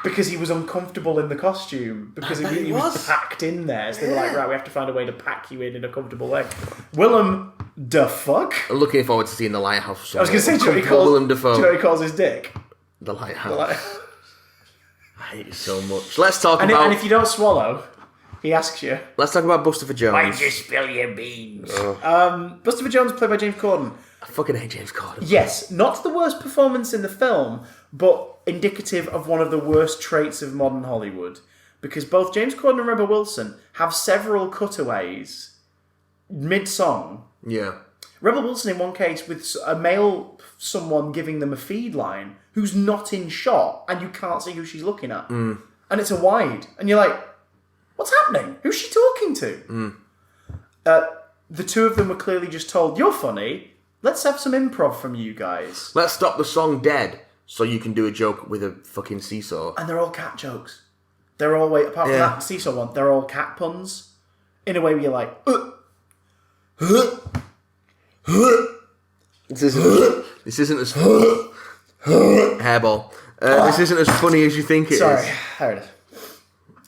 Because he was uncomfortable in the costume. Because he was packed in there. So they were like, right, we have to find a way to pack you in a comfortable way. Willem the fuck? I'm looking forward to seeing The Lighthouse. I was going to say, do you know Willem Dafoe. what he calls his dick? The Lighthouse. I hate it so much. Let's talk about... And if you don't swallow... He asks you. Let's talk about Buster Jones. Why'd you spill your beans? Buster Jones, played by James Corden. I fucking hate James Corden. Yes, not the worst performance in the film, but indicative of one of the worst traits of modern Hollywood. Because both James Corden and Rebel Wilson have several cutaways mid-song. Yeah. Rebel Wilson in one case with a male someone giving them a feed line who's not in shot and you can't see who she's looking at. And it's a wide. And you're like... What's happening? Who's she talking to? The two of them were clearly just told, you're funny, let's have some improv from you guys. Let's stop the song dead so you can do a joke with a fucking seesaw. And they're all cat jokes. They're all, apart from that seesaw one, they're all cat puns. In a way where you're like, This isn't as... Hairball. This isn't as funny as you think it is. Sorry, there it is.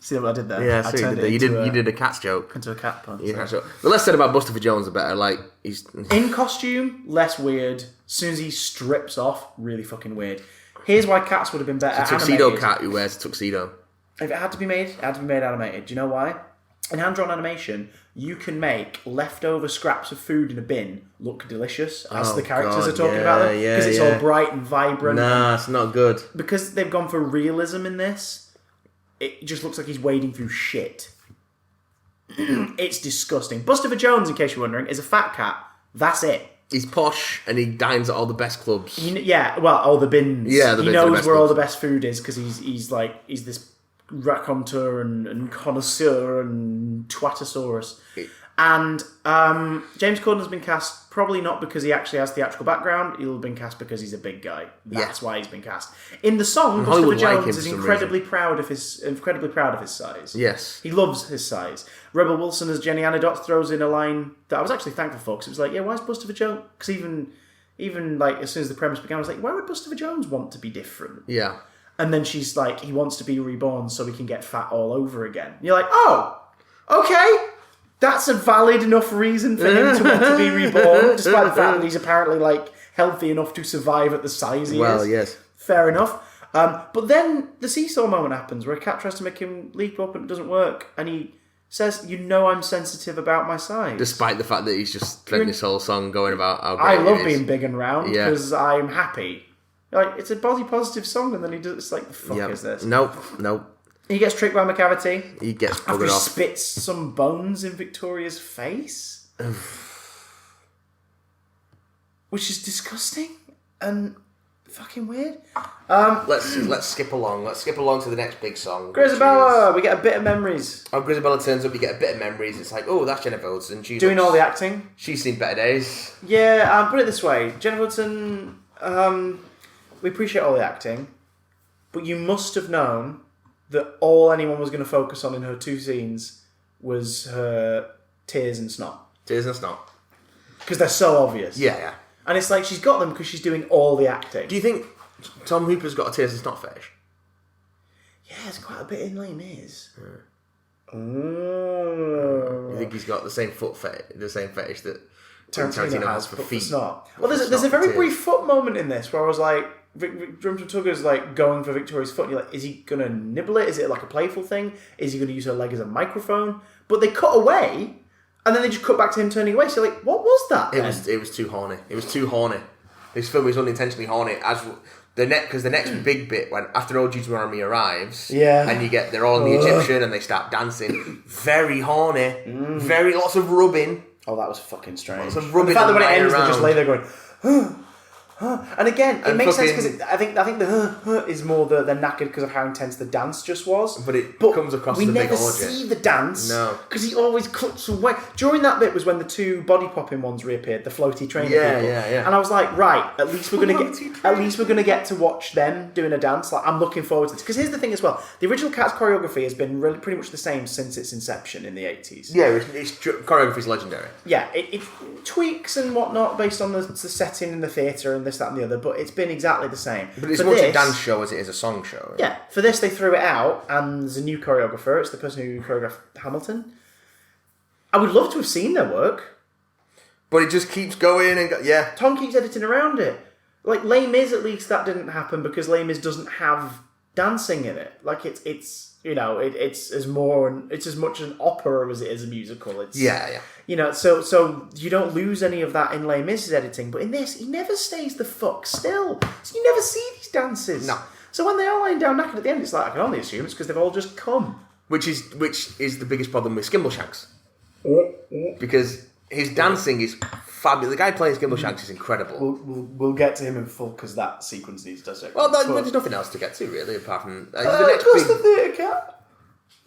See what I did there? Yeah, I see what you did there. You did a cat's joke. Into a cat pun. Yeah, so the less said about Buster Jones, the better. Like, he's... In costume, less weird. As soon as he strips off, really fucking weird. Here's why Cats would have been better It's a tuxedo animated. cat who wears a tuxedo. If it had to be made, it had to be made animated. Do you know why? In hand-drawn animation, you can make leftover scraps of food in a bin look delicious as the characters are talking about them. Because it's all bright and vibrant. Nah, it's not good. Because they've gone for realism in this, it just looks like he's wading through shit. It's disgusting. Buster Jones, in case you're wondering, is a fat cat. That's it. He's posh and he dines at all the best clubs. All the bins. Yeah, he knows where all the best food is because he's this raconteur and connoisseur and twatosaurus. And James Corden has been cast probably not because he actually has theatrical background. He'll have been cast because he's a big guy. That's why he's been cast. In the song, Buster Jones is incredibly proud of his size. Yes, he loves his size. Rebel Wilson as Jenny Anadots throws in a line that I was actually thankful for because it was like, yeah, why is Buster Jones? Because even like as soon as the premise began, I was like, why would Buster Jones want to be different? Yeah. And then she's like, he wants to be reborn so he can get fat all over again. And you're like, oh, okay. That's a valid enough reason for him to want to be reborn, despite the fact that he's apparently like healthy enough to survive at the size he is. Well, yes. Fair enough. But then the seesaw moment happens where a cat tries to make him leap up and it doesn't work. And he says, I'm sensitive about my size. Despite the fact that he's just spent this whole song going about how great I love being big and round because Yeah. I'm happy. Like, it's a body positive song and then he does, it's like, the fuck is this? Nope. He gets tricked by McCavity. He gets after buggered he off. spits some bones in Victoria's face. Which is disgusting and fucking weird. Let's skip along. Let's skip along to the next big song. Grisabella, we get a bit of memories. Oh, Grisabella turns up, we get a bit of memories. It's like, oh, that's Jennifer Hudson. She's doing all the acting. She's seen better days. Yeah, put it this way. Jennifer Hudson, we appreciate all the acting, but you must have known that all anyone was going to focus on in her 2 scenes was her tears and snot. Tears and snot. Because they're so obvious. Yeah. And it's like she's got them because she's doing all the acting. Do you think Tom Hooper's got a tears and snot fetish? Yeah, there's quite a bit in Les Mis. You think he's got the same fetish that Tarantino has for feet? Snot. Well, there's a very brief foot moment in this where I was like, Drumton Tugger's like going for Victoria's foot, and you're like, is he going to nibble it? Is it like a playful thing? Is he going to use her leg as a microphone? But they cut away, and then they just cut back to him turning away. So you're like, what was that? It was too horny. It was too horny. This film was unintentionally horny. Because the next big bit, when after All Deuteronomy arrives, and they're all in the Egyptian and they start dancing, very horny, very lots of rubbing. Oh, that was fucking strange. Lots of rubbing. The fact that when it ends, around. they just lay there going, and again, it makes sense because I think the is more they're knackered because of how intense the dance just was. But it comes across as a big orgy. We never see the dance. No. Because he always cuts away. During that bit was when the 2 body popping ones reappeared, the floaty trainer people. Yeah. And I was like, right, at least we're gonna get to watch them doing a dance. Like, I'm looking forward to this. Because here's the thing as well: the original Cats choreography has been really pretty much the same since its inception in the 80s. Yeah, choreography is legendary. Yeah, it tweaks and whatnot based on the setting in the theatre and this, that, and the other, but it's been exactly the same. But it's much a dance show as it is a song show. Right? Yeah, for this they threw it out, and there's a new choreographer. It's the person who choreographed Hamilton. I would love to have seen their work. But it just keeps going and Tom keeps editing around it. Like Les Mis, at least that didn't happen because Les Mis doesn't have dancing in it. Like it's as much an opera as it is a musical. It's so you don't lose any of that in Les Mis' editing, but in this he never stays the fuck still. So you never see these dances. No. So when they are lying down knackered at the end, it's like I can only assume it's because they've all just come. Which is the biggest problem with Skimbleshanks. Because his dancing is fabulous. The guy playing Skimbleshanks is incredible. We'll get to him in full because that sequence needs dissecting. Well, there's nothing else to get to really, apart from the next the Theatre Cat.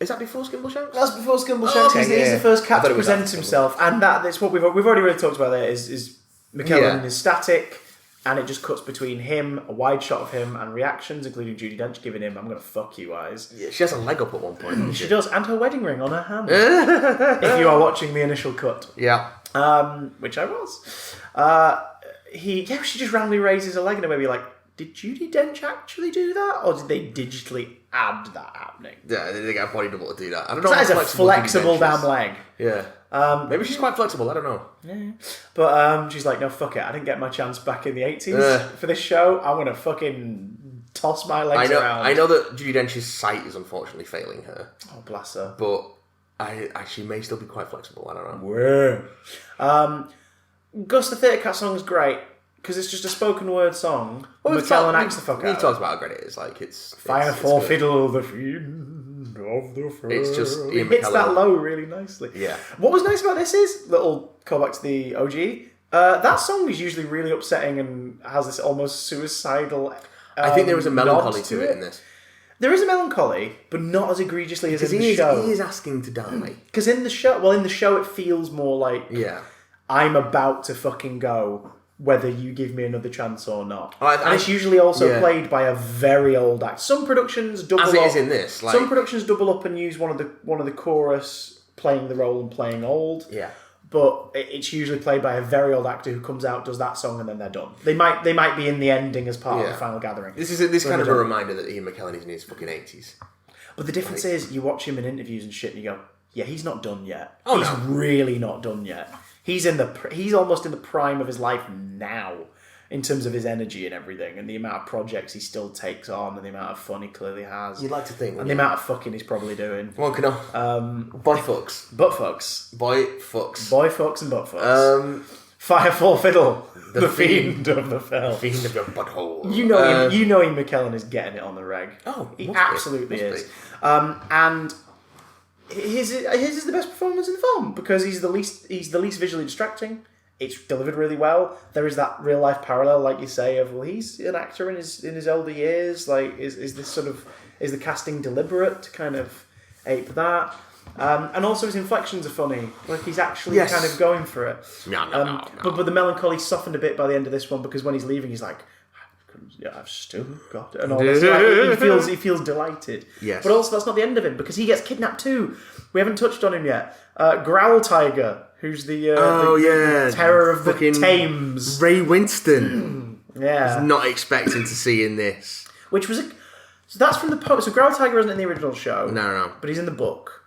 Is that before Skimbleshanks? That's before Skimbleshanks. He's the first cat to present himself, and that's what we've already really talked about. There is McKellen is static, and it just cuts between him, a wide shot of him, and reactions, including Judi Dench giving him "I'm going to fuck you" eyes. Yeah, she has a leg up at one point. She does, and her wedding ring on her hand. If you are watching the initial cut, which I was, she just randomly raises a leg in a way where you're like, did Judi Dench actually do that, or did they digitally add that happening? Yeah, they got a body double to do that. I don't know. That is a flexible damn leg. Yeah. Maybe she's quite flexible. I don't know. Yeah. But she's like, no, fuck it. I didn't get my chance back in the 80s for this show. I'm gonna fucking toss my legs around. I know that Judi Dench's sight is unfortunately failing her. Oh, bless her. But she may still be quite flexible. I don't know. Where? Gus the Theatre Cat song is great. Because it's just a spoken word song. McKellen acts the fuck out. We talked about how great it is. Like it's fire for fiddle, the fiend of the fur. It's just Ian it hits McKellen. that low really nicely. Yeah. What was nice about this is little callback to the OG. That song is usually really upsetting and has this almost suicidal. I think there was a melancholy to it in this. There is a melancholy, but not as egregiously as in the show. He is asking to die. Because in the show, it feels more like I'm about to fucking go, whether you give me another chance or not. And it's usually also played by a very old actor. Some productions double up. As it is in this. Some productions double up and use one of the chorus playing the role and playing old. Yeah. But it's usually played by a very old actor who comes out, does that song, and then they're done. They might be in the ending as part of the final gathering. This is kind of a reminder that Ian McKellen is in his fucking 80s. But the difference is, you watch him in interviews and shit, and you go, yeah, he's not done yet. Oh, he's really not done yet. He's almost in the prime of his life now, in terms of his energy and everything, and the amount of projects he still takes on, and the amount of fun he clearly has. You'd like to think, and the amount of fucking he's probably doing. Well, can boy fucks, butt fucks, boy fucks, and butt fucks. Fire for fiddle, the fiend of the fell, fiend of your butthole. You know Ian McKellen is getting it on the reg. Oh, he absolutely is. And his is the best performance in the film because he's the least visually distracting. It's delivered really well. There is that real life parallel, like you say, of he's an actor in his older years. Like, is the casting deliberate to kind of ape that? And also his inflections are funny. Like he's actually kind of going for it. No. But the melancholy softened a bit by the end of this one because when he's leaving, he's like, happens. Yeah, I've still got it. And all this. Like, he feels delighted. Yes. But also, that's not the end of him, because he gets kidnapped too. We haven't touched on him yet. Growl Tiger, who's the terror of the Thames. Ray Winston. Yeah. Was not expecting to see in this. Which was so that's from the poem. So Growl Tiger isn't in the original show. No. But he's in the book.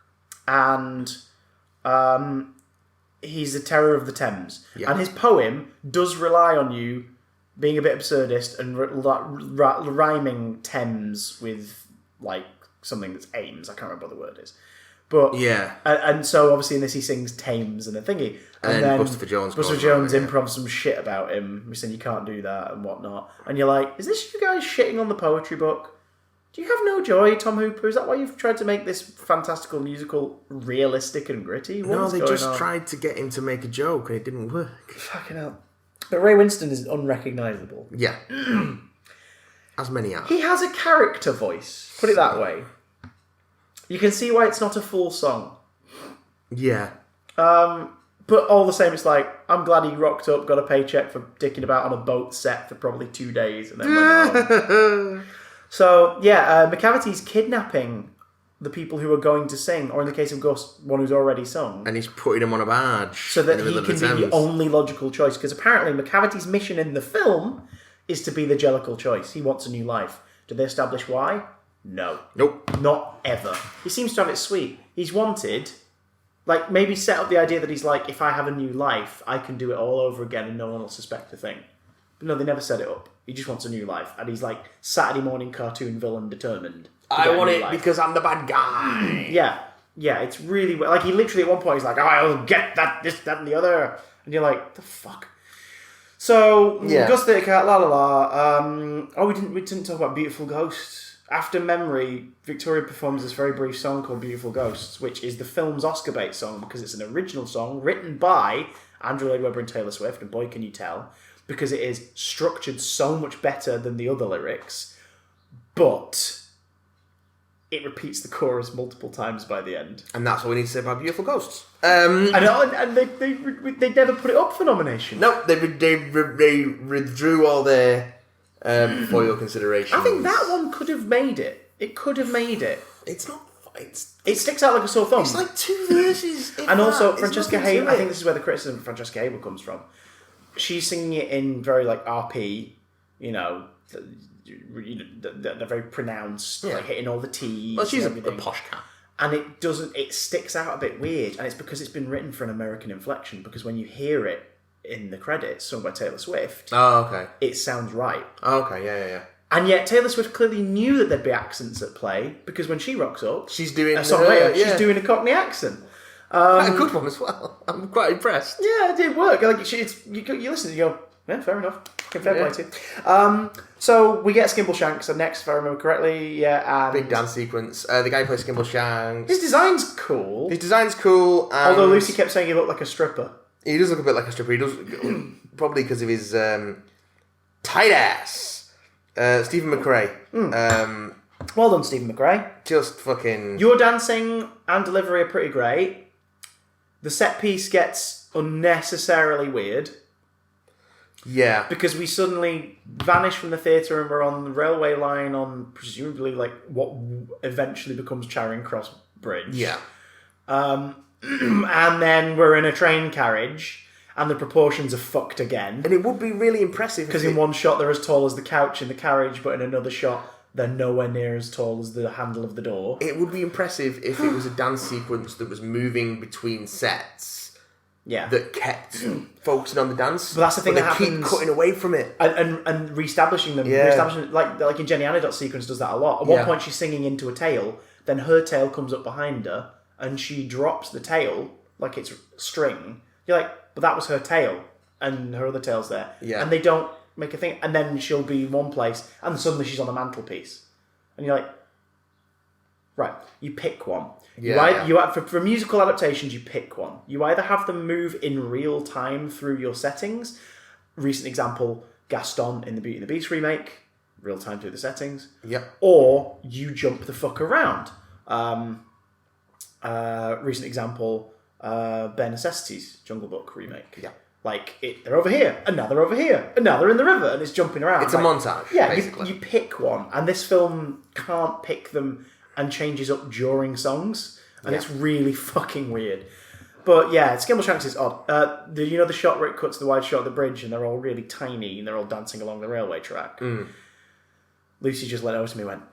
And he's the terror of the Thames. Yeah. And his poem does rely on you being a bit absurdist and rhyming Thames with like something that's Ames. I can't remember what the word is. But yeah. And so obviously in this he sings Thames and a thingy. And then Buster Jones improv some shit about him. He's saying you can't do that and whatnot. And you're like, is this you guys shitting on the poetry book? Do you have no joy, Tom Hooper? Is that why you've tried to make this fantastical musical realistic and gritty? No, they just tried to get him to make a joke and it didn't work. Fucking hell. But Ray Winston is unrecognisable. Yeah. As many are. He has a character voice. Put it that way. You can see why it's not a full song. Yeah. But all the same, it's like, I'm glad he rocked up, got a paycheck for dicking about on a boat set for probably 2 days, and then went home. So, yeah, McCavity's kidnapping the people who are going to sing, or in the case of Gus, one who's already sung. And he's putting him on a barge. So that he can be the only logical choice. Because apparently McCavity's mission in the film is to be the Jellicle choice. He wants a new life. Do they establish why? No. Nope. Not ever. He seems to have it sweet. He's wanted... Like, maybe set up the idea that he's like, if I have a new life, I can do it all over again and no one will suspect a thing. But no, they never set it up. He just wants a new life. And he's like, Saturday morning cartoon villain determined. I want it because I'm the bad guy. Yeah. Yeah, it's really... Like, he literally at one point, he's like, I'll get that, this, that, and the other. And you're like, the fuck? So, yeah. Gus the Cat, la la la. We didn't talk about Beautiful Ghosts. After Memory, Victoria performs this very brief song called Beautiful Ghosts, which is the film's Oscar bait song because it's an original song written by Andrew Lloyd Webber and Taylor Swift, and boy can you tell, because it is structured so much better than the other lyrics, but it repeats the chorus multiple times by the end. And that's what we need to say about Beautiful Ghosts. And they never put it up for nomination. No, they withdrew all their... for your consideration. I think that one could have made it. It could have made it. It's not... It sticks out like a sore thumb. It's like 2 verses. And also, Francesca Hayward, I think this is where the criticism of Francesca Hayward comes from. She's singing it in very, like, RP, you know, they're very pronounced, like hitting all the T's. Well, she's a posh cat. And it sticks out a bit weird. And it's because it's been written for an American inflection, because when you hear it in the credits, sung by Taylor Swift, it sounds right. Oh, okay, yeah. And yet Taylor Swift clearly knew that there'd be accents at play, because when she rocks up, she's doing a song later, she's doing a Cockney accent. Quite a good one as well. I'm quite impressed. Yeah, it did work. Like you listen, you go, yeah, fair enough. Fair play to you. So we get Skimbleshanks next, if I remember correctly. Yeah, and big dance sequence. The guy who plays Skimbleshanks. His design's cool. And although Lucy kept saying he looked like a stripper. He does look a bit like a stripper. He does probably because of his tight ass. Stephen McRae. Well done, Stephen McRae. Just fucking... Your dancing and delivery are pretty great. The set piece gets unnecessarily weird. Yeah. Because we suddenly vanish from the theatre and we're on the railway line on presumably like what eventually becomes Charing Cross Bridge. Yeah. And then we're in a train carriage and the proportions are fucked again. And it would be really impressive because in one shot they're as tall as the couch in the carriage, but in another shot they're nowhere near as tall as the handle of the door. It would be impressive if it was a dance sequence that was moving between sets. Yeah. That kept focusing on the dance. But that's the thing that happens. Keep cutting away from it. And re-establishing them. Yeah. Re-establishing, like in Jenny Anadot's sequence does that a lot. At one point she's singing into a tail, then her tail comes up behind her, and she drops the tail like it's string. You're like, but that was her tail, and her other tail's there. Yeah. And they don't make a thing. And then she'll be in one place, and suddenly she's on the mantelpiece. And you're like, right, you pick one. For musical adaptations, you pick one. You either have them move in real time through your settings. Recent example, Gaston in the Beauty and the Beast remake, real time through the settings. Yep. Or you jump the fuck around. Recent example, Bare Necessities Jungle Book remake. Yeah. They're over here, and now they're over here, and now they're in the river, and it's jumping around. It's a montage, Yeah, basically. you pick one, and this film can't pick them and changes up during songs, and it's really fucking weird. But yeah, Skimbleshanks is odd. The shot where it cuts the wide shot of the bridge, and they're all really tiny, and they're all dancing along the railway track. Lucy just leaned over to me and went,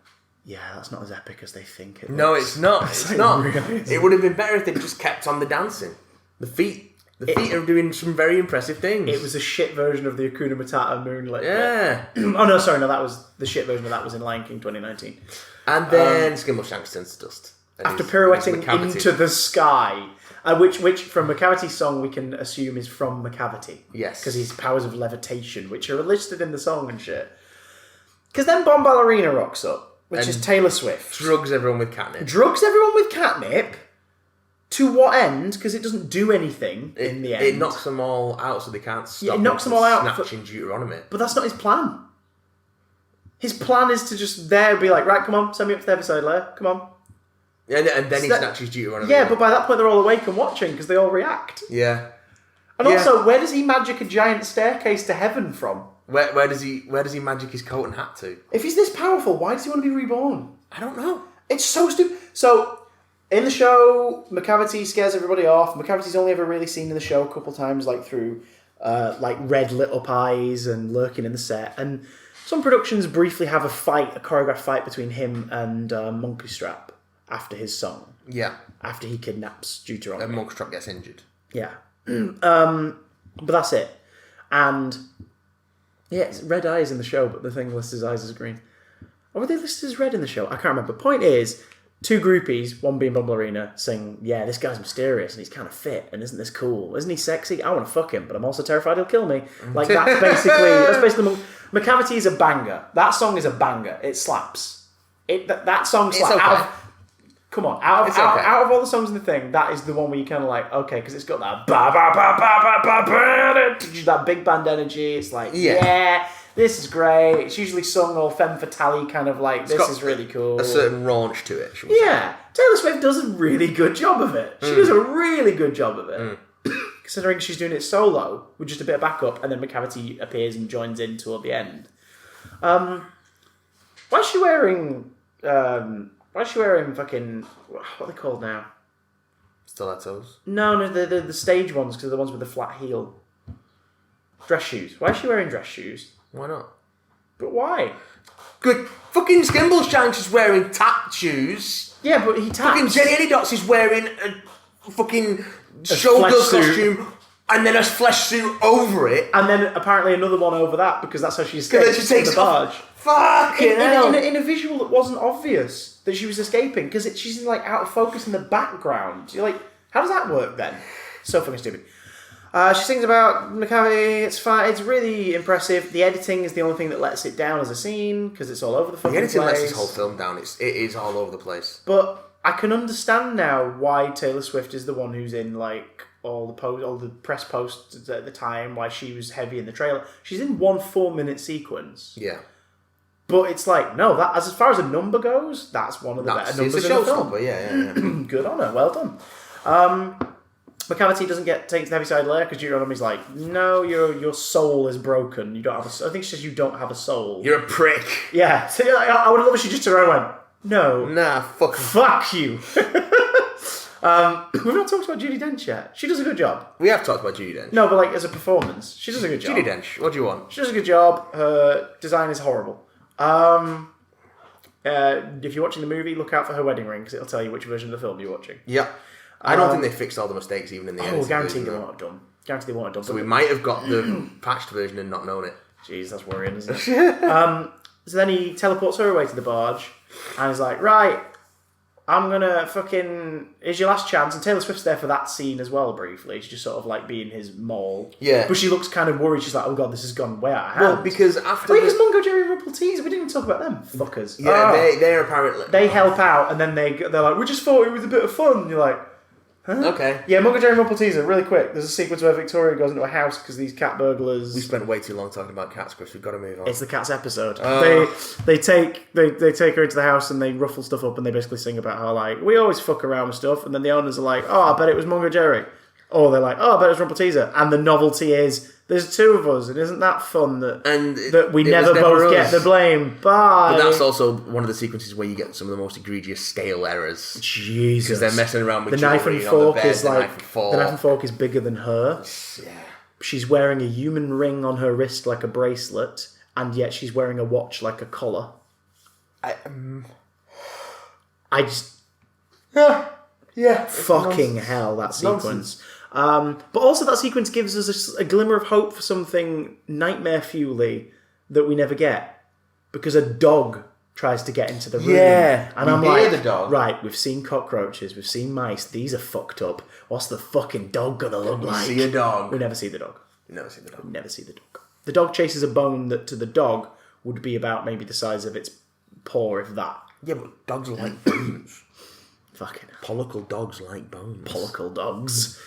"Yeah, that's not as epic as they think it No, looks." it's not. It's not. Really it would have been better if they just kept on the dancing. The feet are doing some very impressive things. It was a shit version of the Hakuna Matata Moonlit. Yeah. Oh no, sorry, no, that was the shit version of that was in Lion King 2019. And then Skimbleshanks turns to dust. After pirouetting into the sky. Which from Macavity's song we can assume is from Macavity. Yes. Because his powers of levitation, which are listed in the song and shit. Because then Bomb Ballerina rocks up, which is Taylor Swift. Drugs everyone with catnip. Drugs everyone with catnip? To what end? Because it doesn't do anything in the end. It knocks them all out so they can't stop it knocks them all out snatching Deuteronomy. But that's not his plan. His plan is to just be like, right, come on, send me up to the Heaviside layer, come on. Yeah, and then he snatches Deuteronomy. Yeah, but by that point they're all awake and watching because they all react. Yeah. And also, where does he magic a giant staircase to heaven from? Where does he magic his coat and hat to? If he's this powerful, why does he want to be reborn? I don't know. It's so stupid. So, in the show, Macavity scares everybody off. Macavity's only ever really seen in the show a couple times, through red lit up eyes and lurking in the set. And some productions briefly have a choreographed fight between him and Monkey Strap after his song. Yeah. After he kidnaps Deuteronomy. And Monkey Strap gets injured. Yeah. But that's it. And yeah, it's red eyes in the show, but the thing lists his eyes as green. Or were they listed as red in the show? I can't remember. Point is, two groupies, one being Bombalina, saying, yeah, this guy's mysterious and he's kind of fit and isn't this cool? Isn't he sexy? I want to fuck him, but I'm also terrified he'll kill me. That's basically Macavity is a banger. That song is a banger. It slaps. That song slaps. Okay. Come on, out of all the songs in the thing, that is the one where you kind of okay, because it's got that that big band energy. It's yeah, this is great. It's usually sung all femme fatale, kind of this is really cool. A certain raunch to it. Yeah, Taylor Swift does a really good job of it. She does a really good job of it. Considering she's doing it solo with just a bit of backup, and then Macavity appears and joins in toward the end. Why is she wearing? Why is she wearing fucking... What are they called now? Stilettos? No, the stage ones, because they're the ones with the flat heel. Dress shoes. Why is she wearing dress shoes? Why not? But why? Good. Fucking Skimbleshanks is wearing tap shoes. Yeah, but he taps. Fucking Jenny Anydots is wearing a fucking showgirl costume and then a flesh suit over it. And then apparently another one over that, because that's how she escapes. Then she takes the barge. Fucking hell. In a visual that wasn't obvious that she was escaping, because she's out of focus in the background. You're how does that work then? So fucking stupid. She sings about Macavity. It's fine. It's really impressive. The editing is the only thing that lets it down as a scene, because it's all over the fucking place. The editing lets this whole film down. It is all over the place. But I can understand now why Taylor Swift is the one who's in all the press posts at the time. Why she was heavy in the trailer. She's in one 4-minute sequence. Yeah. But it's no, that as far as a number goes, that's one of the better numbers in the film. Yeah. Good on her, well done. Macavity doesn't take the Heaviside layer because Deuteronomy's no, your soul is broken. You don't have I think she says you don't have a soul. You're a prick. Yeah, so I would have loved if she just turned around and went, no. Nah, fuck you. We've not talked about Judi Dench yet. She does a good job. We have talked about Judi Dench. No, but as a performance, she does a good job. Judi Dench, what do you want? She does a good job. Her design is horrible. If you're watching the movie, look out for her wedding ring because it'll tell you which version of the film you're watching. Yeah. I don't think they fixed all the mistakes even in the end. Guaranteed they won't have done. Guaranteed they won't have done. So we might have got the patched version and not known it. Jeez, that's worrying, isn't it? So then he teleports her away to the barge and he's like, right, I'm gonna here's your last chance. And Taylor Swift's there for that scene as well, briefly. She's just sort of being his mole. Yeah. But she looks kind of worried. She's like, oh god, this has gone way out of hand. Well, because after... because Mungo, Jerry and Ripple Tease, we didn't even talk about them. Fuckers. Yeah, they're apparently... They help out and then they're like, we just thought it was a bit of fun. And you're like... Huh? Okay. Yeah, Mungo, Jerry and Ripple Teaser, really quick. There's a sequence where Victoria goes into a house because these cat burglars... We spent way too long talking about cats, Chris. We've got to move on. It's the Cats episode. They take her into the house and they ruffle stuff up and they basically sing about how we always fuck around with stuff, and then the owners are like, oh, I bet it was Mungo Jerry. Or they're like, oh, I bet it's Rumpelteazer. And the novelty is, there's two of us, and isn't that fun that we never both get the blame? Bye. But that's also one of the sequences where you get some of the most egregious scale errors. Jesus. Because they're messing around with the knife and fork is the knife and fork is bigger than her. Yeah. She's wearing a human ring on her wrist like a bracelet, and yet she's wearing a watch like a collar. I just... Yeah. Fucking hell, that sequence. But also that sequence gives us a glimmer of hope for something nightmare fuely that we never get. Because a dog tries to get into the room. Yeah. And I'm like, the dog. Right, we've seen cockroaches, we've seen mice, these are fucked up. What's the fucking dog gonna look like? See a dog. We never see the dog. You never see the dog. We never see the dog. The dog chases a bone that to the dog would be about maybe the size of its paw, if that. Yeah, but dogs like bones. Fucking Pollicle dogs like bones. Pollicle dogs.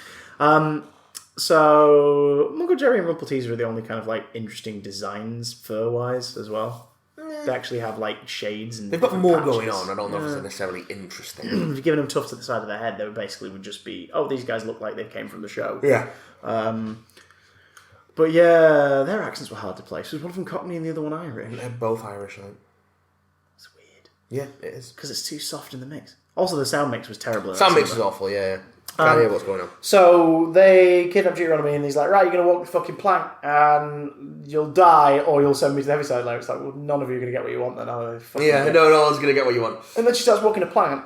So Mungo Jerry and Rumpelteazer are the only kind of like interesting designs fur-wise as well. They actually have like shades and they've got more patches. going on. I don't know if it's necessarily interesting. If you're giving them tufts at the side of their head, they would just be, oh, these guys look like they came from the show. Yeah. But yeah, their accents were hard to place. Was one of them Cockney and the other one Irish? They're both Irish, I think. It's weird. Yeah, it is. Because it's too soft in the mix. Also, the sound mix was terrible. Sound mix was awful, yeah. Can't hear what's going on. So they kidnap Deuteronomy and he's like, right, you're going to walk the fucking plank and you'll die or you'll send me to the Heaviside Layer. It's like, well, none of you are going to get what you want then, are they? No one's going to get what you want. And then she starts walking a plank.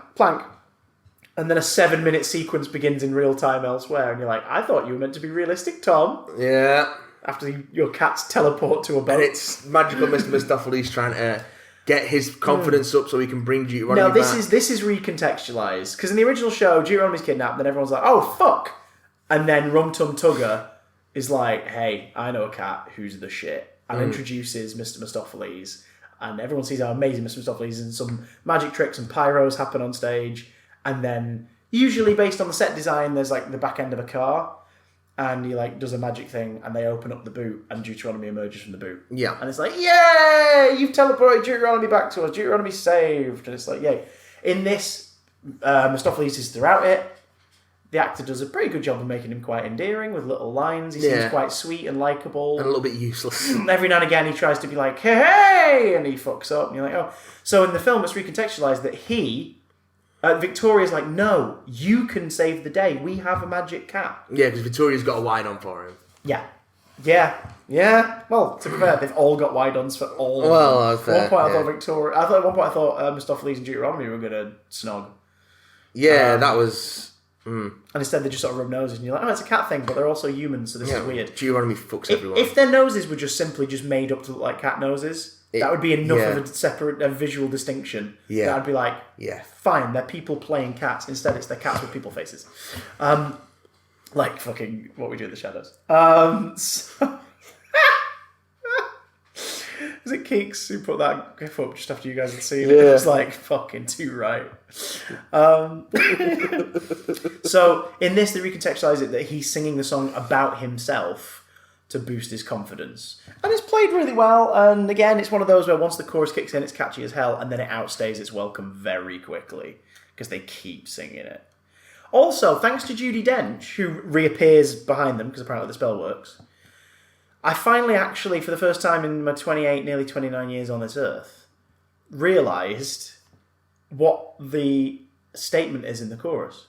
And then a 7-minute sequence begins in real time elsewhere. And you're like, I thought you were meant to be realistic, Tom. Yeah. After your cats teleport to a boat. And it's magical Mr. Mistopheles trying to get his confidence up so he can bring Deuteronomy back. This is recontextualised. Because in the original show, Deuteronomy's kidnapped and then everyone's like, oh, fuck. And then Rum Tum Tugger is like, hey, I know a cat who's the shit. And introduces Mr. Mistopheles. And everyone sees how amazing Mr. Mistopheles is and some magic tricks and pyros happen on stage. And then, usually based on the set design, there's like the back end of a car, and he like does a magic thing, and they open up the boot, and Deuteronomy emerges from the boot. Yeah. And it's like, yay! You've teleported Deuteronomy back to us. Deuteronomy's saved. And it's like, yay. In this, Mistopheles is throughout it. The actor does a pretty good job of making him quite endearing with little lines. He seems quite sweet and likeable. And a little bit useless. Every now and again, he tries to be like, hey! And he fucks up, and you're like, oh. So in the film, it's recontextualised that Victoria's like, no, you can save the day. We have a magic cat. Yeah, because Victoria's got a wide on for him. Yeah. Well, to be fair, they've all got wide-ons for all of them. Well, fair, at one point I thought Mistopheles and Deuteronomy were going to snog. Yeah, that was... And instead they just sort of rub noses and you're like, oh, it's a cat thing, but they're also humans, so this is weird. Deuteronomy fucks everyone. If their noses were just simply just made up to look like cat noses, that would be enough of a separate visual distinction. Yeah. That I'd be like, fine, they're people playing cats. Instead, it's they're cats with people faces. Like fucking What We Do in the Shadows. Was it Keeks who put that gif up just after you guys had seen it? It was like, fucking too right. So, in this, they recontextualise it that he's singing the song about himself to boost his confidence. And it's played really well, and again, it's one of those where once the chorus kicks in, it's catchy as hell, and then it outstays its welcome very quickly, because they keep singing it. Also, thanks to Judi Dench, who reappears behind them, because apparently the spell works, I finally actually, for the first time in my 28, nearly 29 years on this earth, realised what the statement is in the chorus.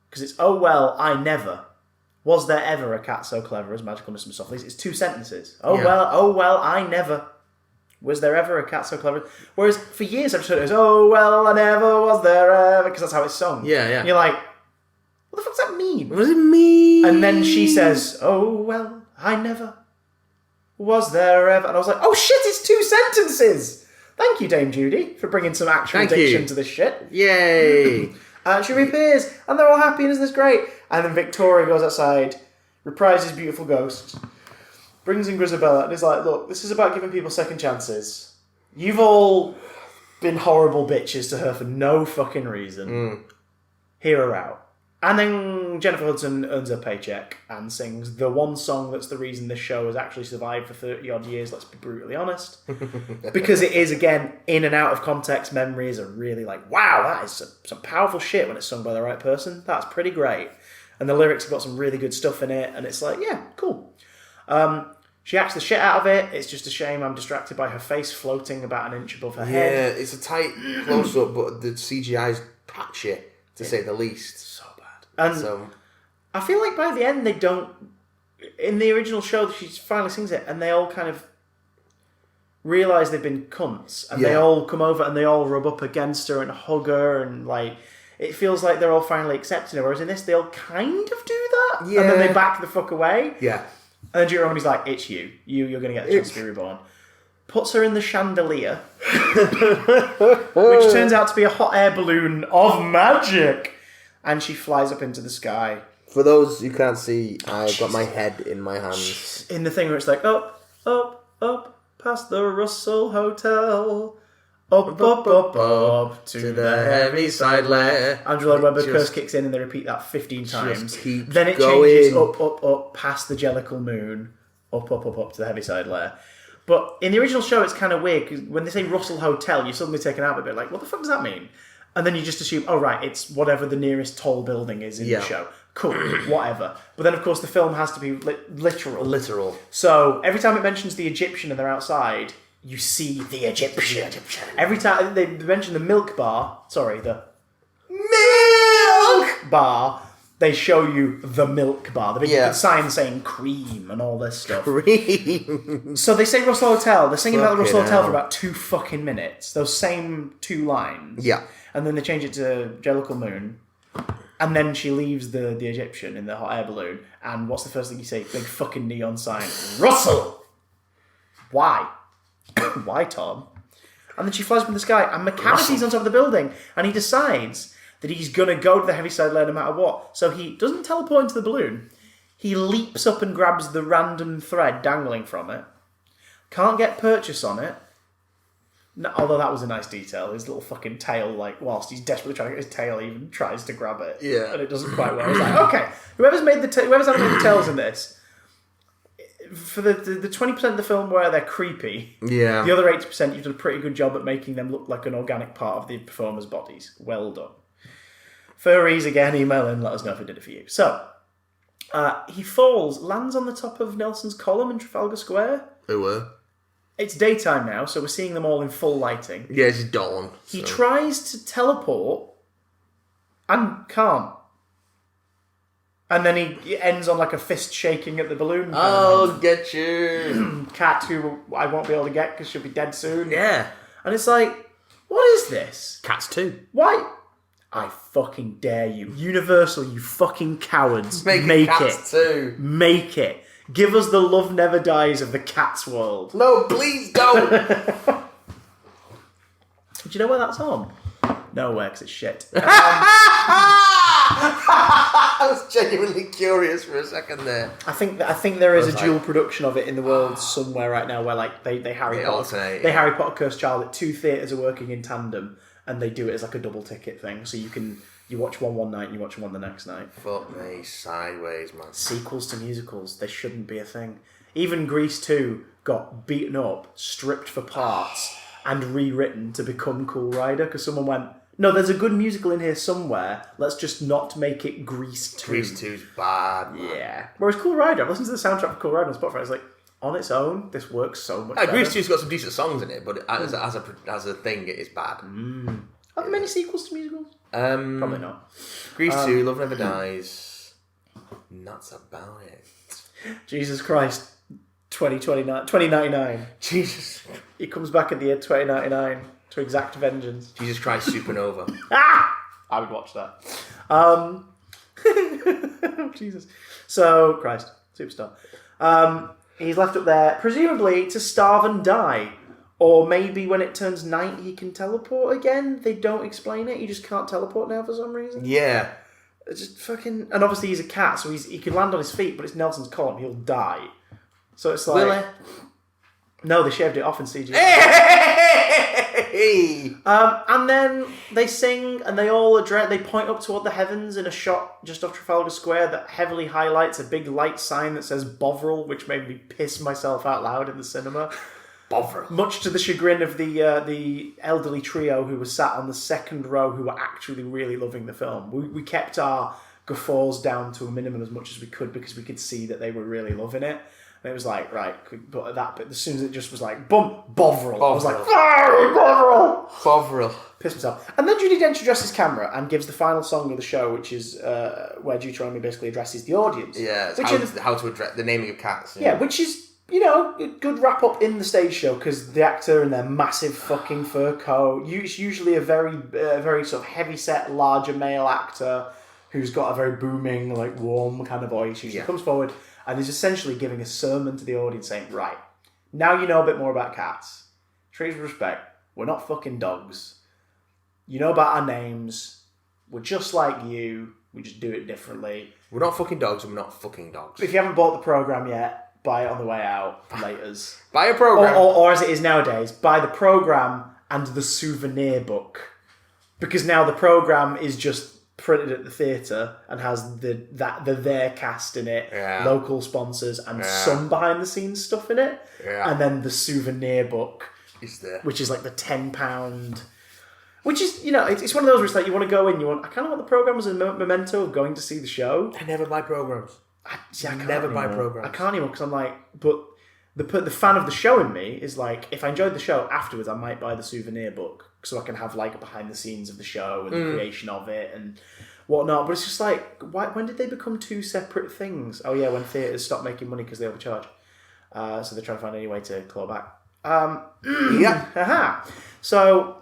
Because it's, oh well, I never. Was there ever a cat so clever as Magical Mr. Mistopheles? It's 2 sentences. Oh well, I never. Was there ever a cat so clever? Whereas for years I've just heard it as, oh well, I never was there ever, because that's how it's sung. Yeah. And you're like, what the fuck does that mean? What does it mean? And then she says, oh well, I never. Was there ever? And I was like, oh shit, it's 2 sentences! Thank you, Dame Judy, for bringing some actual diction to this shit. Yay! She reappears, and they're all happy, and isn't this great? And then Victoria goes outside, reprises Beautiful Ghost, brings in Grisabella, and is like, look, this is about giving people second chances. You've all been horrible bitches to her for no fucking reason. Hear her out. And then Jennifer Hudson earns her paycheck and sings the one song that's the reason this show has actually survived for 30-odd years, let's be brutally honest. Because it is, again, in and out of context, memories are really like, wow, that is some powerful shit when it's sung by the right person. That's pretty great. And the lyrics have got some really good stuff in it, and it's like, yeah, cool. She acts the shit out of it. It's just a shame I'm distracted by her face floating about an inch above her head. Yeah, it's a tight close-up, but the CGI's patchy, to say the least. So bad. And so, I feel like by the end, they don't... In the original show, she finally sings it, and they all kind of realise they've been cunts, and they all come over and they all rub up against her and hug her, and like... It feels like they're all finally accepting her, whereas in this, they all kind of do that, and then they back the fuck away. Yeah. And then Deuteronomy's like, it's you. You're going to get the chance to be reborn. Puts her in the chandelier, which turns out to be a hot air balloon of magic. And she flies up into the sky. For those who can't see, I've got my head in my hands. In the thing where it's like, up, up, up, past the Russell Hotel. Up, up, up, up, to the Heaviside Lair. Andrew Lloyd Webber curse kicks in and they repeat that 15 times. Then it changes up, up, up, past the Jellicle Moon, up, up, up, up to the Heaviside Lair. But in the original show, it's kind of weird because when they say Russell Hotel, you're suddenly taken out a bit like, what the fuck does that mean? And then you just assume, oh, right, it's whatever the nearest tall building is in the show. Cool, whatever. But then, of course, the film has to be literal. Literal. So every time it mentions the Egyptian and they're outside... You see the Egyptian. Every time they mention the milk bar, the milk bar, they show you the milk bar. The big sign saying cream and all this stuff. Cream. So they say Russell Hotel. They're singing about the Russell Hotel for about 2 fucking minutes. Those same 2 lines. Yeah. And then they change it to Jellicle Moon. And then she leaves the Egyptian in the hot air balloon. And what's the first thing you see? Big fucking neon sign. Russell! Why? Why, Tom? And then she flies up in the sky, and McCavity's on top of the building, and he decides that he's going to go to the Heaviside Lair no matter what. So he doesn't teleport into the balloon. He leaps up and grabs the random thread dangling from it. Can't get purchase on it. No, although that was a nice detail. His little fucking tail, like, whilst he's desperately trying to get his tail, he even tries to grab it. Yeah. And it doesn't quite work. It's like, okay, whoever's animated the tails in this, for the 20% of the film where they're creepy, the other 80% you've done a pretty good job at making them look like an organic part of the performers' bodies. Well done. Furries, again, email in, let us know if we did it for you. So, he falls, lands on the top of Nelson's column in Trafalgar Square. It's daytime now, so we're seeing them all in full lighting. Yeah, it's dawn. He tries to teleport and can't. And then he ends on like a fist shaking at the balloon. I'll get you. Cat, who I won't be able to get because she'll be dead soon. Yeah. And it's like, what is this? Cats 2. Why? I fucking dare you. Universal, you fucking cowards. Make Cats it. 2. Make it. Give us the Love Never Dies of the Cats world. No, please don't. Do you know where that's on? Nowhere, because it's shit. I was genuinely curious for a second there. I think there is a dual production of it in the world somewhere right now where like they Harry Potter Cursed Child at 2 theatres are working in tandem and they do it as like a double ticket thing. So you watch one night and you watch one the next night. Fuck me sideways, man. Sequels to musicals, they shouldn't be a thing. Even Grease 2 got beaten up, stripped for parts, and rewritten to become Cool Rider because someone went, no, there's a good musical in here somewhere. Let's just not make it Grease 2. Grease 2's bad, man. Yeah. Whereas Cool Rider, I've listened to the soundtrack of Cool Rider on Spotify. It's like, on its own, this works so much better. Grease 2's got some decent songs in it, but as a thing, it is bad. Are there many sequels to musicals? Probably not. Grease 2, Love Never Dies. And that's about it. Jesus Christ. 2099. Jesus. He comes back at the year 2099 to exact vengeance. Jesus Christ Supernova. I would watch that. Jesus. So, Christ. Superstar. He's left up there, presumably to starve and die. Or maybe when it turns night, he can teleport again. They don't explain it. He just can't teleport now for some reason. Yeah. It's just fucking... And obviously he's a cat, so he can land on his feet, but it's Nelson's column. He'll die. So it's like... Will he? No, they shaved it off in CGI. Hey! And then they sing, and they all they point up toward the heavens in a shot just off Trafalgar Square that heavily highlights a big light sign that says Bovril, which made me piss myself out loud in the cinema. Bovril. Much to the chagrin of the elderly trio who was sat on the second row who were actually really loving the film. We kept our guffaws down to a minimum as much as we could because we could see that they were really loving it. And it was like, right, but at that bit, as soon as it just was like, Bovril. I was like, Bovril. Pissed myself. And then Judi Dench addresses camera and gives the final song of the show, which is where Deuteronomy basically addresses the audience. Yeah, how to address the naming of cats. Yeah, which is, a good wrap up in the stage show because the actor in their massive fucking fur coat, it's usually a very sort of heavy set, larger male actor who's got a very booming, like warm kind of voice, usually comes forward and is essentially giving a sermon to the audience saying, right, now you know a bit more about cats. Treat us with respect. We're not fucking dogs. You know about our names. We're just like you. We just do it differently. We're not fucking dogs and we're not fucking dogs. If you haven't bought the programme yet, buy it on the way out. Laters. Buy a programme. Or as it is nowadays, buy the programme and the souvenir book. Because now the programme is just printed at the theatre and has their cast in it, local sponsors and some behind the scenes stuff in it, and then the souvenir book is there, which is like the £10, which is it's one of those where it's like you want to go in, I kind of want the programme as a memento of going to see the show. I never buy programmes. I never buy programmes. I can't anymore because I'm like, but the fan of the show in me is like, if I enjoyed the show afterwards, I might buy the souvenir book so I can have like a behind the scenes of the show and the creation of it and whatnot. But it's just like, when did they become two separate things? Oh yeah, when theatres stopped making money because they overcharge. So they're trying to find any way to claw back. Yeah. So,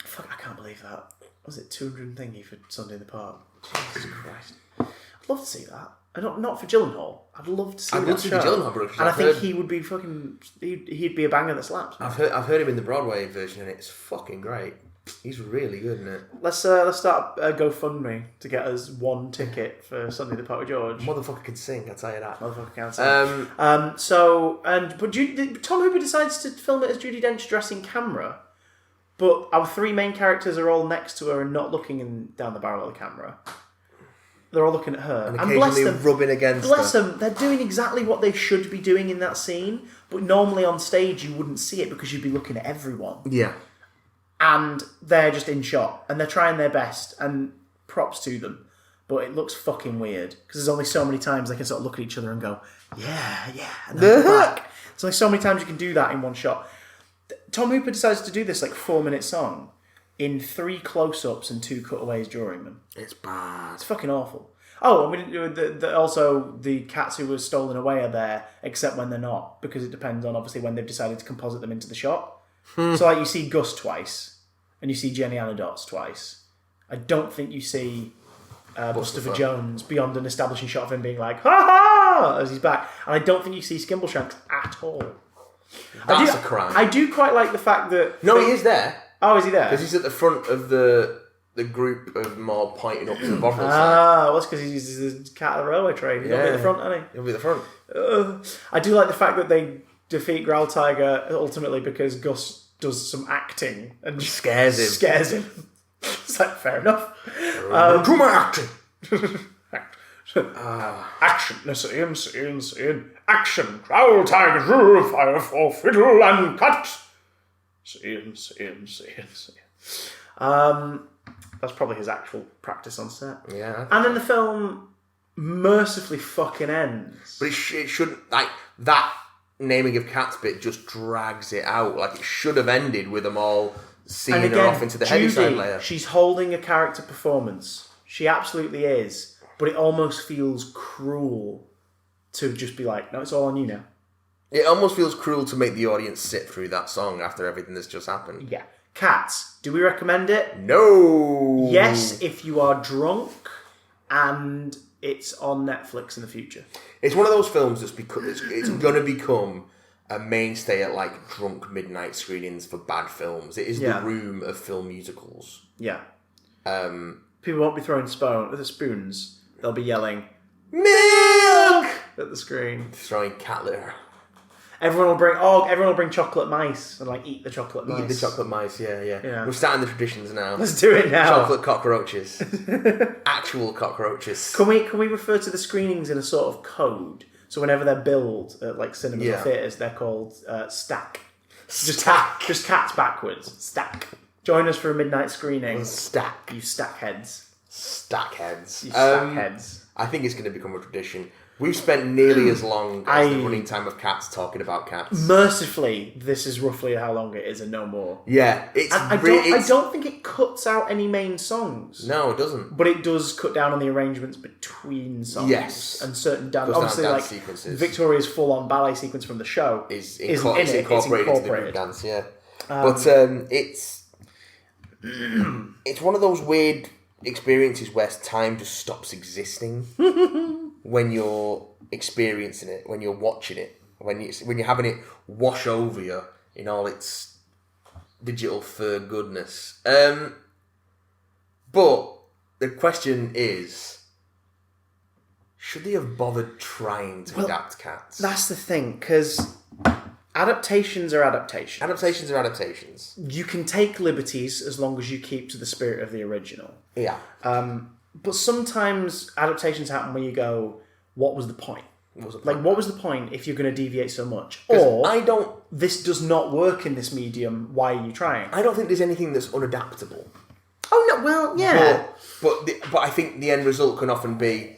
fuck, I can't believe that. Was it 200 thingy for Sunday in the Park? Jesus Christ. I'd love to see that. Not for Gyllenhaal. I'd love to see that. I'd love to see the Gyllenhaal production. And I think he would be fucking... He'd be a banger that slaps. I've heard him in the Broadway version and it's fucking great. He's really good, isn't it? Let's start a GoFundMe to get us one ticket for Sunday in the Park with George. Motherfucker can sing, I'll tell you that. Motherfucker can sing. But Tom Hooper decides to film it as Judi Dench dressing camera, but our three main characters are all next to her and not looking down the barrel of the camera. They're all looking at her. And occasionally rubbing against her. Bless them, they're doing exactly what they should be doing in that scene, but normally on stage you wouldn't see it because you'd be looking at everyone. Yeah. And they're just in shot, and they're trying their best, and props to them. But it looks fucking weird, because there's only so many times they can sort of look at each other and go, yeah, and then back. There's only so many times you can do that in one shot. Tom Hooper decides to do this 4-minute song in 3 close-ups and 2 cutaways during them. It's bad. It's fucking awful. Oh, and we didn't do also the cats who were stolen away are there, except when they're not, because it depends on obviously when they've decided to composite them into the shot. So you see Gus twice, and you see Jenny Anna Dots twice. I don't think you see Buster Jones beyond an establishing shot of him being like, ha ha, as he's back. And I don't think you see Skimbleshanks at all. That's a crime. I do quite like the fact that... No, he is there. Oh, is he there? Because he's at the front of the group of mob pointing up to the Bovril side. Ah, well, that's because he's the cat of the railway train. He'll be at the front, isn't he? He'll be at the front. I do like the fact that they defeat Growl Tiger ultimately because Gus does some acting and scares him. It's like, fair enough. Do my acting. Action. No, scene. Action. Growl Tiger, fire for fiddle and cut. Scene. That's probably his actual practice on set. Yeah. And then the film mercifully fucking ends. But it shouldn't, that naming of cats bit just drags it out. It should have ended with them all seeing her off into the Heaviside layer. She's holding a character performance. She absolutely is. But it almost feels cruel to just be like, no, it's all on you now. It almost feels cruel to make the audience sit through that song after everything that's just happened. Yeah. Cats, do we recommend it? No! Yes, if you are drunk and it's on Netflix in the future. It's one of those films that's it's going to become a mainstay at drunk midnight screenings for bad films. It is the Room of film musicals. Yeah. People won't be throwing spoons. They'll be yelling, milk! At the screen. Throwing cat litter. Everyone will bring chocolate mice and eat the chocolate mice. Eat the chocolate mice, yeah. We're starting the traditions now. Let's do it now. Chocolate cockroaches. Actual cockroaches. Can we refer to the screenings in a sort of code? So whenever they're billed at cinemas or theatres, they're called stack. Just cats backwards. Stack. Join us for a midnight screening. Stack. You stack heads. Stackheads. You stackheads. I think it's going to become a tradition. We've spent nearly as long as the running time of Cats talking about cats. Mercifully, this is roughly how long it is and no more. Yeah, I don't think it cuts out any main songs. No, it doesn't. But it does cut down on the arrangements between songs. Yes. And certain dance. Obviously, dance like sequences. Victoria's full-on ballet sequence from the show is incorporated into the group dance, yeah. But it's one of those weird experiences where time just stops existing when you're experiencing it, when you're watching it, when you're having it wash over you in all its digital fur goodness. But the question is, should they have bothered trying to adapt Cats? That's the thing, because adaptations are adaptations. Adaptations are adaptations. You can take liberties as long as you keep to the spirit of the original. Yeah. But sometimes adaptations happen where you go, what was the point? What was the point if you're going to deviate so much? Or this does not work in this medium, why are you trying? I don't think there's anything that's unadaptable. Oh, no, well, yeah. But I think the end result can often be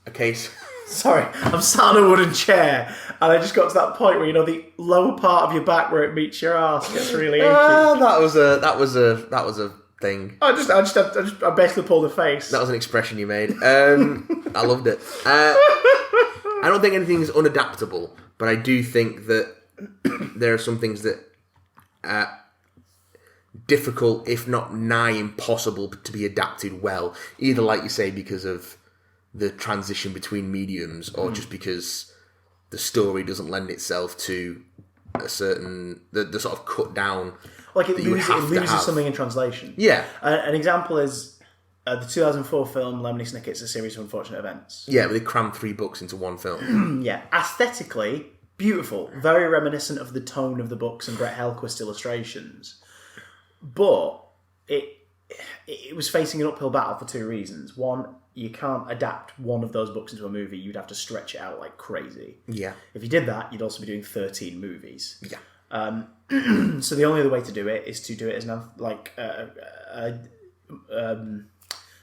a case... Sorry, I'm sat on a wooden chair, and I just got to that point where, the lower part of your back where it meets your arse gets really achy. That was a thing. I basically pulled a face. That was an expression you made. I loved it. I don't think anything's unadaptable, but I do think that there are some things that are difficult, if not nigh impossible, to be adapted well. Either, like you say, because of the transition between mediums, or just because the story doesn't lend itself to a certain the sort of cut down. Like it loses something in translation. Yeah. An example is the 2004 film Lemony Snicket's A Series of Unfortunate Events. Yeah, but they crammed 3 books into one film. Yeah, aesthetically beautiful, very reminiscent of the tone of the books and Brett Helquist illustrations, but it was facing an uphill battle for 2 reasons. One, you can't adapt one of those books into a movie. You'd have to stretch it out like crazy. Yeah. If you did that, you'd also be doing 13 movies. Yeah. So the only other way to do it is to do it as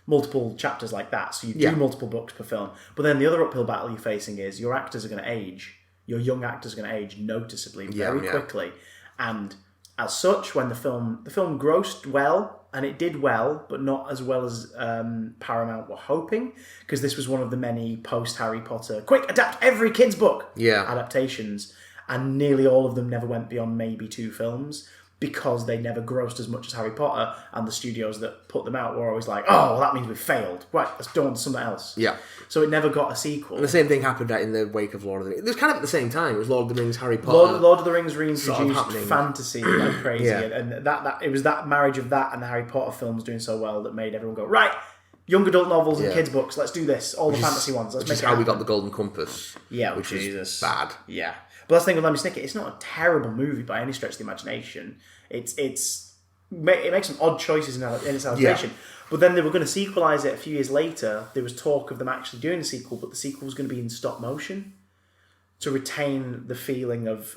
multiple chapters like that. So you do multiple books per film. But then the other uphill battle you're facing is your actors are going to age. Your young actors are going to age noticeably very quickly. And as such, when the film grossed well, and it did well, but not as well as Paramount were hoping, because this was one of the many post-Harry Potter, quick, adapt every kid's book adaptations, and nearly all of them never went beyond maybe 2 films, because they never grossed as much as Harry Potter, and the studios that put them out were always like, oh, well, that means we failed. Right, let's go on to something else. Yeah. So it never got a sequel. And the same thing happened in the wake of Lord of the Rings. It was kind of at the same time. It was Lord of the Rings, Harry Potter. Lord of the Rings reintroduced fantasy like crazy, and that it was that marriage of that and the Harry Potter films doing so well that made everyone go, right, young adult novels and kids books, let's do this. All the fantasy ones. Let's make it happen. We got the Golden Compass. Yeah, which is bad. Yeah. But that's the thing with Lemony Snicket. It's not a terrible movie by any stretch of the imagination. It makes some odd choices in its adaptation. Yeah. But then they were going to sequelize it a few years later. There was talk of them actually doing a sequel, but the sequel was going to be in stop motion to retain the feeling of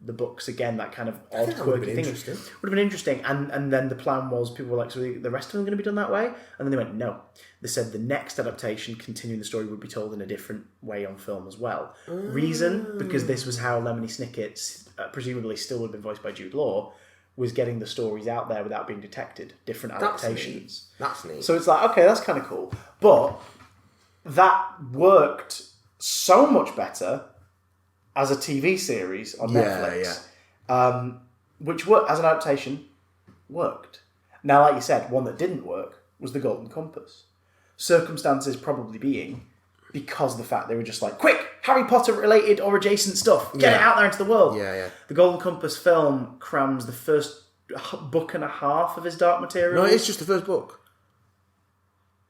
the books again. That kind of odd, quirky thing would have been interesting. And then the plan was people were like, so the rest of them are going to be done that way? And then they went, no. They said the next adaptation, continuing the story, would be told in a different way on film as well. Reason, because this was how Lemony Snicket, presumably still would have been voiced by Jude Law, was getting the stories out there without being detected. Different adaptations. That's neat. So it's like, okay, that's kind of cool. But that worked so much better as a TV series on Netflix. Which worked as an adaptation, worked. Now, like you said, one that didn't work was The Golden Compass. Circumstances probably being because of the fact they were just like, quick, Harry Potter related or adjacent stuff. Get it out there into the world. Yeah. The Golden Compass film crams the first book and a half of his Dark Materials. No, it's just the first book.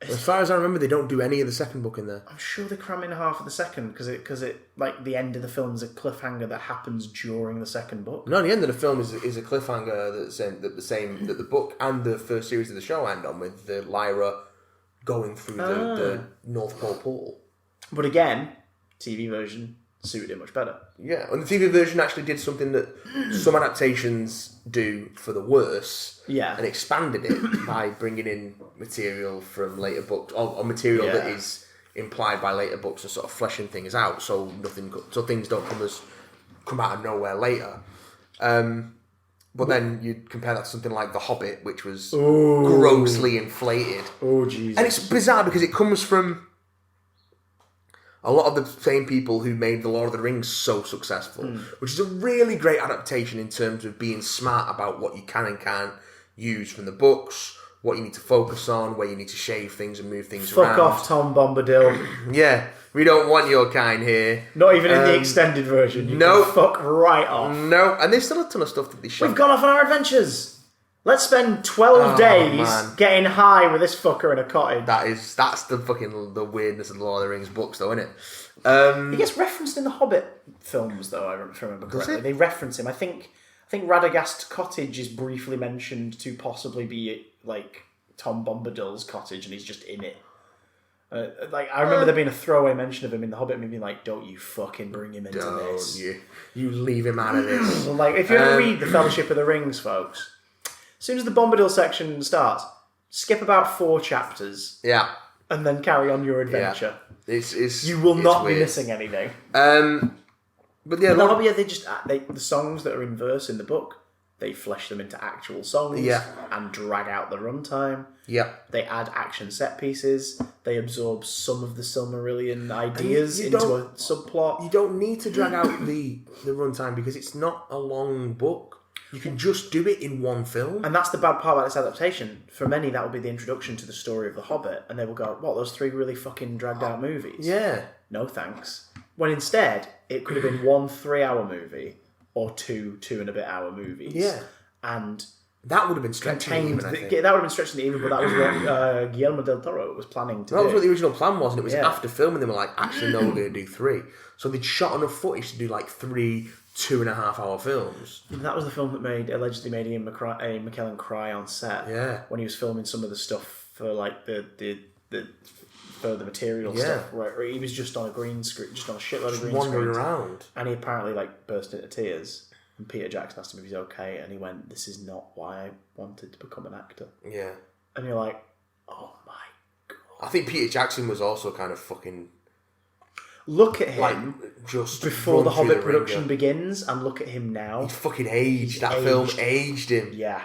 As far as I remember, they don't do any of the second book in there. I'm sure they cram in half of the second because it like the end of the film is a cliffhanger that happens during the second book. No, the end of the film is a cliffhanger that the book and the first series of the show end on, with the Lyra going through the North Pole portal. But again, TV version, suited it much better. Yeah, and the TV version actually did something that some adaptations do for the worse. Yeah. And expanded it by bringing in material from later books, or material that is implied by later books, and sort of fleshing things out, so things don't come out of nowhere later. But then you compare that to something like The Hobbit, which was grossly inflated. Oh, Jesus. And it's bizarre because it comes from a lot of the same people who made The Lord of the Rings so successful, which is a really great adaptation in terms of being smart about what you can and can't use from the books, what you need to focus on, where you need to shave things and move things around. Fuck off, Tom Bombadil. Yeah, we don't want your kind here. Not even in the extended version. You can fuck right off. No, and there's still a ton of stuff that they show. We've gone off on our adventures. Let's spend 12 days getting high with this fucker in a cottage. That's the weirdness of the Lord of the Rings books, though, isn't it? He gets referenced in the Hobbit films, though, if I remember correctly. They reference him. I think Radagast Cottage is briefly mentioned to possibly be like Tom Bombadil's cottage, and he's just in it. I remember there being a throwaway mention of him in the Hobbit, me being like, "Don't you fucking bring him into this? You leave him out of this." Like, if you ever read the Fellowship of the Rings, folks, as soon as the Bombadil section starts, skip about 4 chapters. Yeah. And then carry on your adventure. Yeah. You will not weird. be missing anything. But yeah, the songs that are in verse in the book, they flesh them into actual songs and drag out the runtime. Yeah. They add action set pieces. They absorb some of the Silmarillion ideas into a subplot. You don't need to drag out the runtime because it's not a long book. You can just do it in one film. And that's the bad part about this adaptation. For many, that will be the introduction to the story of The Hobbit. And they will go, what, those 3 really fucking dragged out movies? Yeah. No thanks. When instead, it could have been 1 3-hour movie or 2 2-and-a-bit-hour movies. Yeah. And that would have been stretching even, I think. That would have been stretching even, but that was what Guillermo del Toro was planning to do. That was what the original plan was, and it was after filming, they were like, actually, no, we're going to do 3. So they'd shot enough footage to do like 3 2.5-hour films. That was the film that allegedly made Ian McKellen cry on set. Yeah. When he was filming some of the stuff for like the further material stuff, where he was just on a green screen, just on a shitload of green screens, wandering around, and he apparently like burst into tears. And Peter Jackson asked him if he's okay, and he went, "This is not why I wanted to become an actor." Yeah. And you're like, "Oh my god!" I think Peter Jackson was also kind of fucking. Look at him just before the Hobbit production begins, and look at him now. He's fucking aged. Film aged him. Yeah.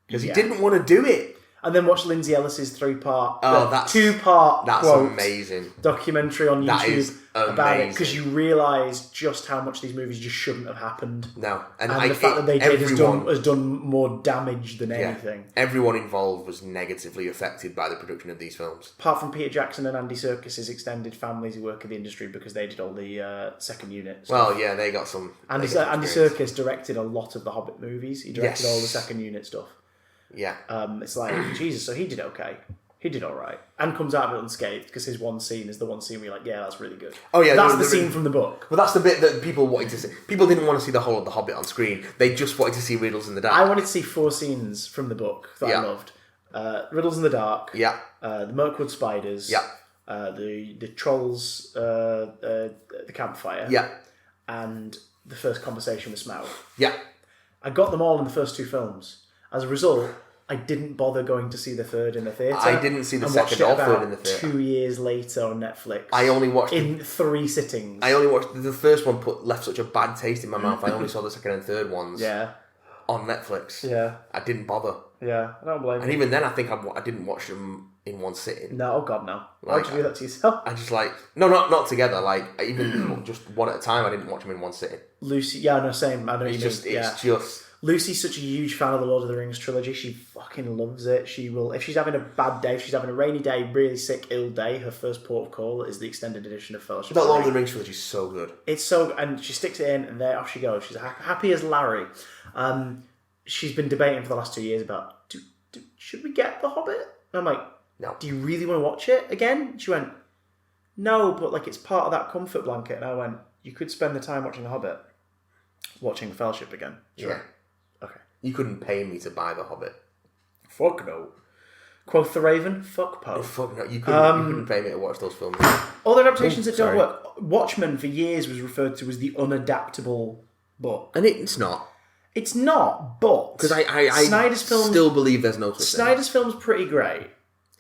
Because he didn't want to do it. And then watch Lindsay Ellis's 3-part, that's 2-part That's quote amazing. Documentary on YouTube that is about it, because you realise just how much these movies just shouldn't have happened. No, and the fact that they did has done more damage than anything. Everyone involved was negatively affected by the production of these films. Apart from Peter Jackson and Andy Serkis's extended families who work in the industry, because they did all the second unit stuff. Well, yeah, they got some. Andy Serkis directed a lot of the Hobbit movies. He directed all the second unit stuff. Yeah. It's like, Jesus, so he did okay. He did alright. And comes out of it unscathed, because his one scene is the one scene where you're like, yeah, that's really good. Oh, yeah. That's the scene from the book. Well, that's the bit that people wanted to see. People didn't want to see the whole of The Hobbit on screen. They just wanted to see Riddles in the Dark. I wanted to see 4 scenes from the book that I loved. Riddles in the Dark. Yeah. The Mirkwood Spiders. Yeah. The Trolls, the campfire. Yeah. And the first conversation with Smaug. Yeah. I got them all in the first 2 films. As a result, I didn't bother going to see the third in the theatre. I didn't see the second or third in the theatre. 2 years later on Netflix. I only watched in 3 sittings. I only watched the first one. Left such a bad taste in my mouth. I only saw the second and third ones. Yeah. On Netflix. Yeah. I didn't bother. Yeah, I don't blame you. And even then, I think I didn't watch them in one sitting. No, oh god, no. Why'd you do that to yourself? I just not together. Like even just one at a time. I didn't watch them in one sitting. Lucy, yeah, no, same. I know what you mean. It's just. Lucy's such a huge fan of the Lord of the Rings trilogy. She fucking loves it. She will, if she's having a bad day, if she's having a rainy day, really sick, ill day, her first port of call is the extended edition of Fellowship. That Lord of the Rings trilogy is so good. It's so, and she sticks it in, and there off she goes. She's happy as Larry. She's been debating for the last 2 years about, should we get The Hobbit? And I'm like, no. Do you really want to watch it again? She went, no, but like it's part of that comfort blanket. And I went, you could spend the time watching The Hobbit, watching Fellowship again. She went, okay. You couldn't pay me to buy The Hobbit. Fuck no. Quoth the Raven, fuck Poe. Oh, fuck no, you couldn't pay me to watch those films. Other adaptations that don't work. Watchmen for years was referred to as the unadaptable book. And it's not. It's not, but... Because I Snyder's films, still believe there's no such thing. Snyder's film's pretty great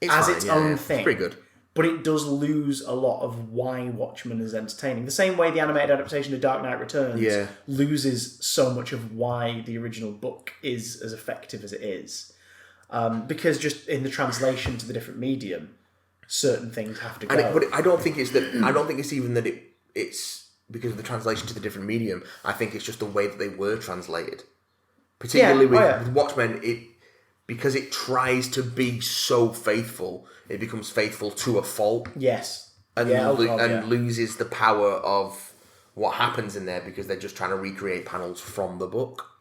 as its own thing. It's pretty good. But it does lose a lot of why Watchmen is entertaining. The same way the animated adaptation of Dark Knight Returns loses so much of why the original book is as effective as it is. Because just in the translation to the different medium, certain things have to go. But I don't think it's that. I don't think it's even that it's because of the translation to the different medium. I think it's just the way that they were translated. Particularly with Watchmen, because it tries to be so faithful, it becomes faithful to a fault. Yes. And loses the power of what happens in there because they're just trying to recreate panels from the book.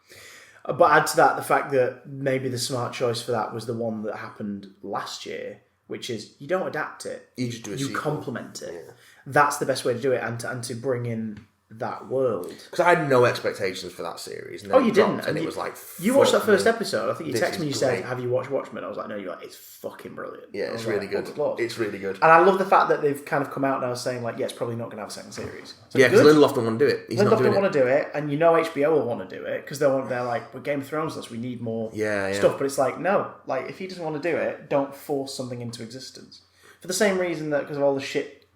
But add to that the fact that maybe the smart choice for that was the one that happened last year, which is you don't adapt it. You just do a sequel. You complement it. Yeah. That's the best way to do it and to bring in that world. Because I had no expectations for that series. And you didn't? And it was like... You watched that first episode. I think you texted me and you said, have you watched Watchmen? I was like, no, you're like, it's fucking brilliant. Yeah, it's really good. It's really good. And I love the fact that they've kind of come out now saying like, yeah, it's probably not going to have a second series. So yeah, because Lindelof don't want to do it. Lindelof don't want to do it. And you know HBO will want to do it because they're like, we're Game of Thrones us, we need more stuff. But it's like, no. Like, if he doesn't want to do it, don't force something into existence. For the same reason that because of all the shit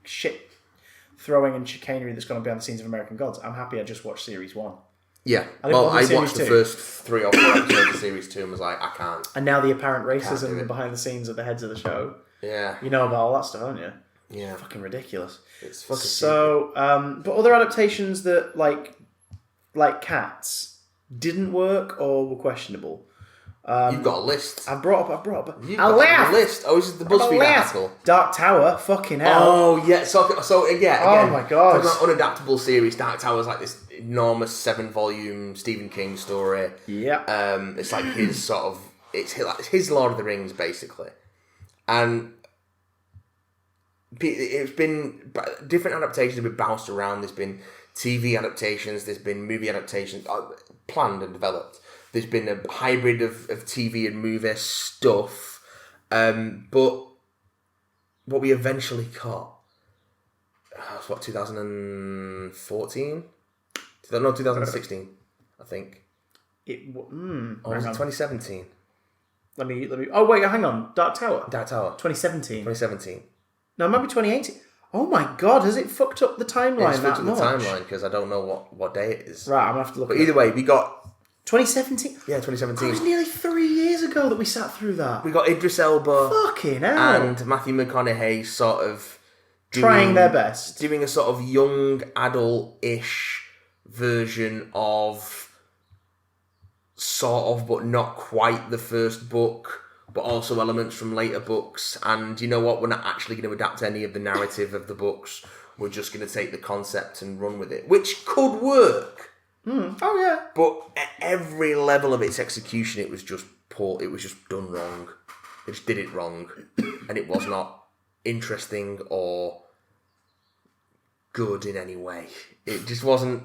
throwing and chicanery that's gone on behind the scenes of American Gods, I'm happy I just watched series 1. Yeah. I watched the first 3 or 4 episodes of series 2 and was like, I can't. And now the apparent racism behind the scenes of the heads of the show. Yeah. You know about all that stuff, don't you? Yeah. It's fucking ridiculous. It's fucking stupid. But other adaptations that, like Cats, didn't work or were questionable. You've got a list. I brought up You've got a list. Oh, is it the BuzzFeed article? Dark Tower, fucking hell. Oh, yeah. So again, oh my god. Talking about unadaptable series, Dark Tower's like this enormous 7-volume Stephen King story. Yeah. It's like his sort of... It's his Lord of the Rings, basically. And it's been... Different adaptations have been bounced around. There's been TV adaptations. There's been movie adaptations planned and developed. There's been a hybrid of TV and movie stuff. But what we eventually got... was what, 2014? No, 2016, I think. Or was it 2017? Let me... Oh, wait, hang on. Dark Tower? Dark Tower. 2017. 2017. No, it might be 2018. Oh my god, has it fucked up the timeline It's that much? the timeline, because I don't know what day it is. Right, I'm going to have to look But either way, we got... 2017? Yeah, 2017. It was nearly 3 years ago that we sat through that. We got Idris Elba... Fucking hell. And Matthew McConaughey sort of... trying their best. Doing a sort of young, adult-ish version of... Sort of, but not quite the first book, but also elements from later books. And you know what? We're not actually going to adapt any of the narrative of the books. We're just going to take the concept and run with it, which could work. Oh yeah. But at every level of its execution, it was just poor. It was just done wrong. It just did it wrong, and it was not interesting or good in any way. It just wasn't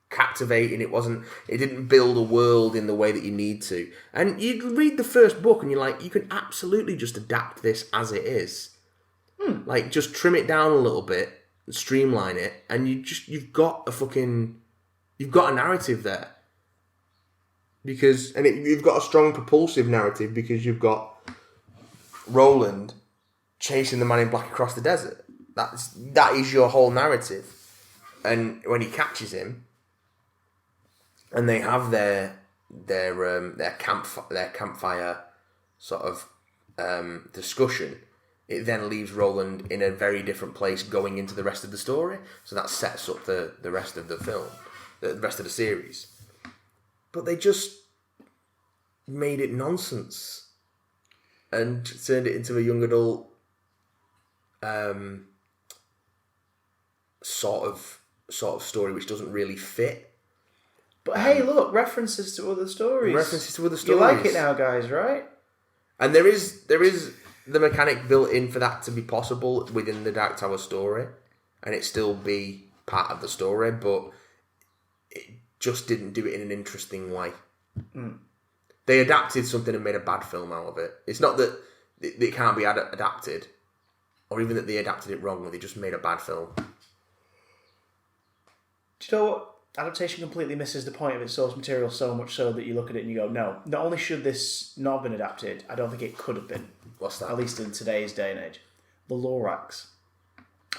captivating. It didn't build a world in the way that you need to. And you read the first book and you're like, you can absolutely just adapt this as it is. Like, just trim it down a little bit and streamline it, and you've got a narrative there. You've got a strong propulsive narrative because you've got Roland chasing the man in black across the desert. That is your whole narrative. And when he catches him, and they have their campfire sort of discussion, it then leaves Roland in a very different place going into the rest of the story. So that sets up the rest of the film, the rest of the series. But they just made it nonsense and turned it into a young adult sort of story which doesn't really fit. But hey, look, references to other stories. You like it now, guys, right? And there is the mechanic built in for that to be possible within the Dark Tower story, and it still be part of the story, but it just didn't do it in an interesting way. They adapted something and made a bad film out of it. It's not that it can't be adapted, or even that they adapted it wrong, or they just made a bad film. Do you know what? Adaptation completely misses the point of its source material so much so that you look at it and you go, no, not only should this not have been adapted, I don't think it could have been. What's that? At least in today's day and age. The Lorax.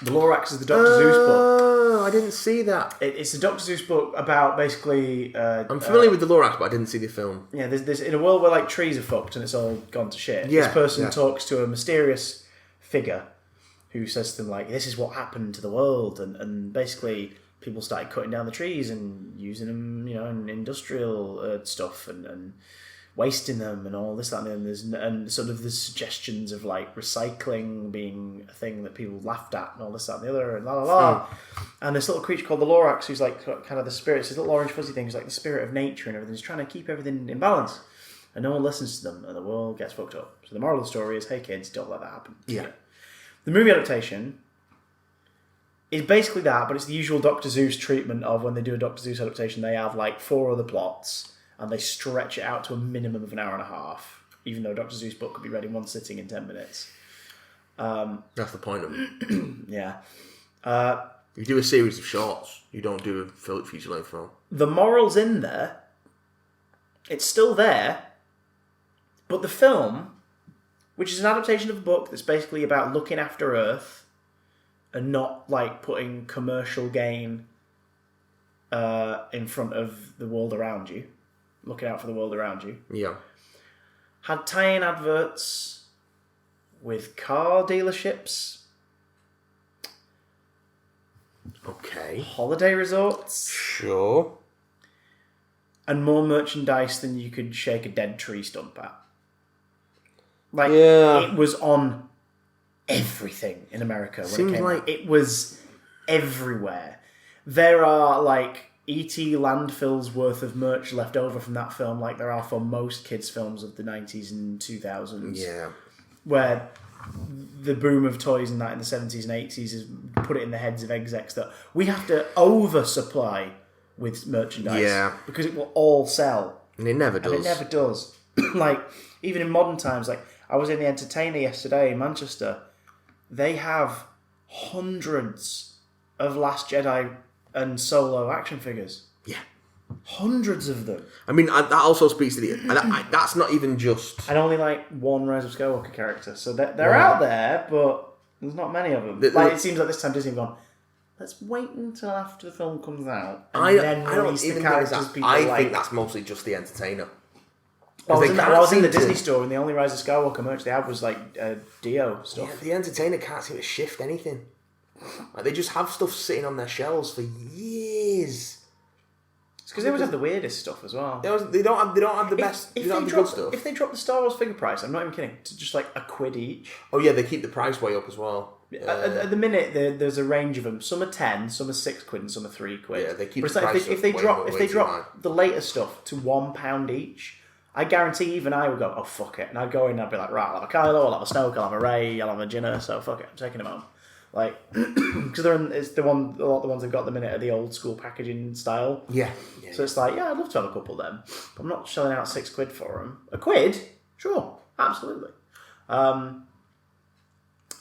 The Lorax is the Dr. Seuss book. Oh, I didn't see that. It's the Dr. Seuss book about basically... I'm familiar with the Lorax, but I didn't see the film. Yeah, there's in a world where like trees are fucked and it's all gone to shit. Yeah, this person talks to a mysterious figure who says to them like, this is what happened to the world, and basically people started cutting down the trees and using them, in industrial stuff and wasting them and all this, that, and and sort of the suggestions of like recycling being a thing that people laughed at and all this, that, and the other, and la la la. And this little creature called the Lorax, who's like kind of the spirit, this little orange fuzzy thing, who's like the spirit of nature and everything. He's trying to keep everything in balance, and no one listens to them, and the world gets fucked up. So the moral of the story is, hey kids, don't let that happen. Yeah. The movie adaptation is basically that, but it's the usual Dr. Seuss treatment of when they do a Dr. Seuss adaptation, they have like 4 other plots and they stretch it out to a minimum of an hour and a half, even though Dr. Seuss book could be read in one sitting in 10 minutes. That's the point of it. Yeah. You do a series of shorts. You don't do a feature-length film. The moral's in there. It's still there. But the film, which is an adaptation of a book that's basically about looking after Earth and not like putting commercial gain in front of the world around you, looking out for the world around you. Yeah. Had tie-in adverts with car dealerships. Okay. Holiday resorts. Sure. And more merchandise than you could shake a dead tree stump at. Like, yeah. It was on everything in America when it came out. It was everywhere. There are, like, E.T. landfills worth of merch left over from that film, like there are for most kids' films of the 90s and 2000s. Yeah. Where the boom of toys in the 70s and 80s has put it in the heads of execs that we have to oversupply with merchandise. Yeah. Because it will all sell. And it never does. And it never does. Like, even in modern times, like, I was in the Entertainer yesterday in Manchester. They have hundreds of Last Jedi and Solo action figures. Yeah. Hundreds of them. I mean, that also speaks to the... that's not even just... And only, like, one Rise of Skywalker character. So they're out there, but there's not many of them. It seems like this time Disney have gone, let's wait until after the film comes out and then release the characters people like. I think that's mostly just the Entertainer. I was in the Disney store and the only Rise of Skywalker merch they had was like Dio stuff. Yeah, the Entertainer can't seem to shift anything. Like, they just have stuff sitting on their shelves for years. It's because they always have the weirdest stuff as well. They don't have the best. They don't have the good stuff. If they drop the Star Wars figure price, I'm not even kidding, to just like £1 each. Oh yeah, they keep the price way up as well. At the minute, there's a range of them. Some are 10, some are £6, and some are £3. Yeah, they keep but the price if they drop the later stuff to £1 each, I guarantee even I would go, oh fuck it, and I'd go in and I'd be like, right, I'll have a Kylo, I'll have a Snoke, I'll have a Rey, I'll have a Jinna, so fuck it, I'm taking them home. Like, because a lot of the ones I've got at the minute are the old school packaging style. Yeah. So it's like, yeah, I'd love to have a couple of them, but I'm not shelling out £6 for them. £1? Sure, absolutely. Though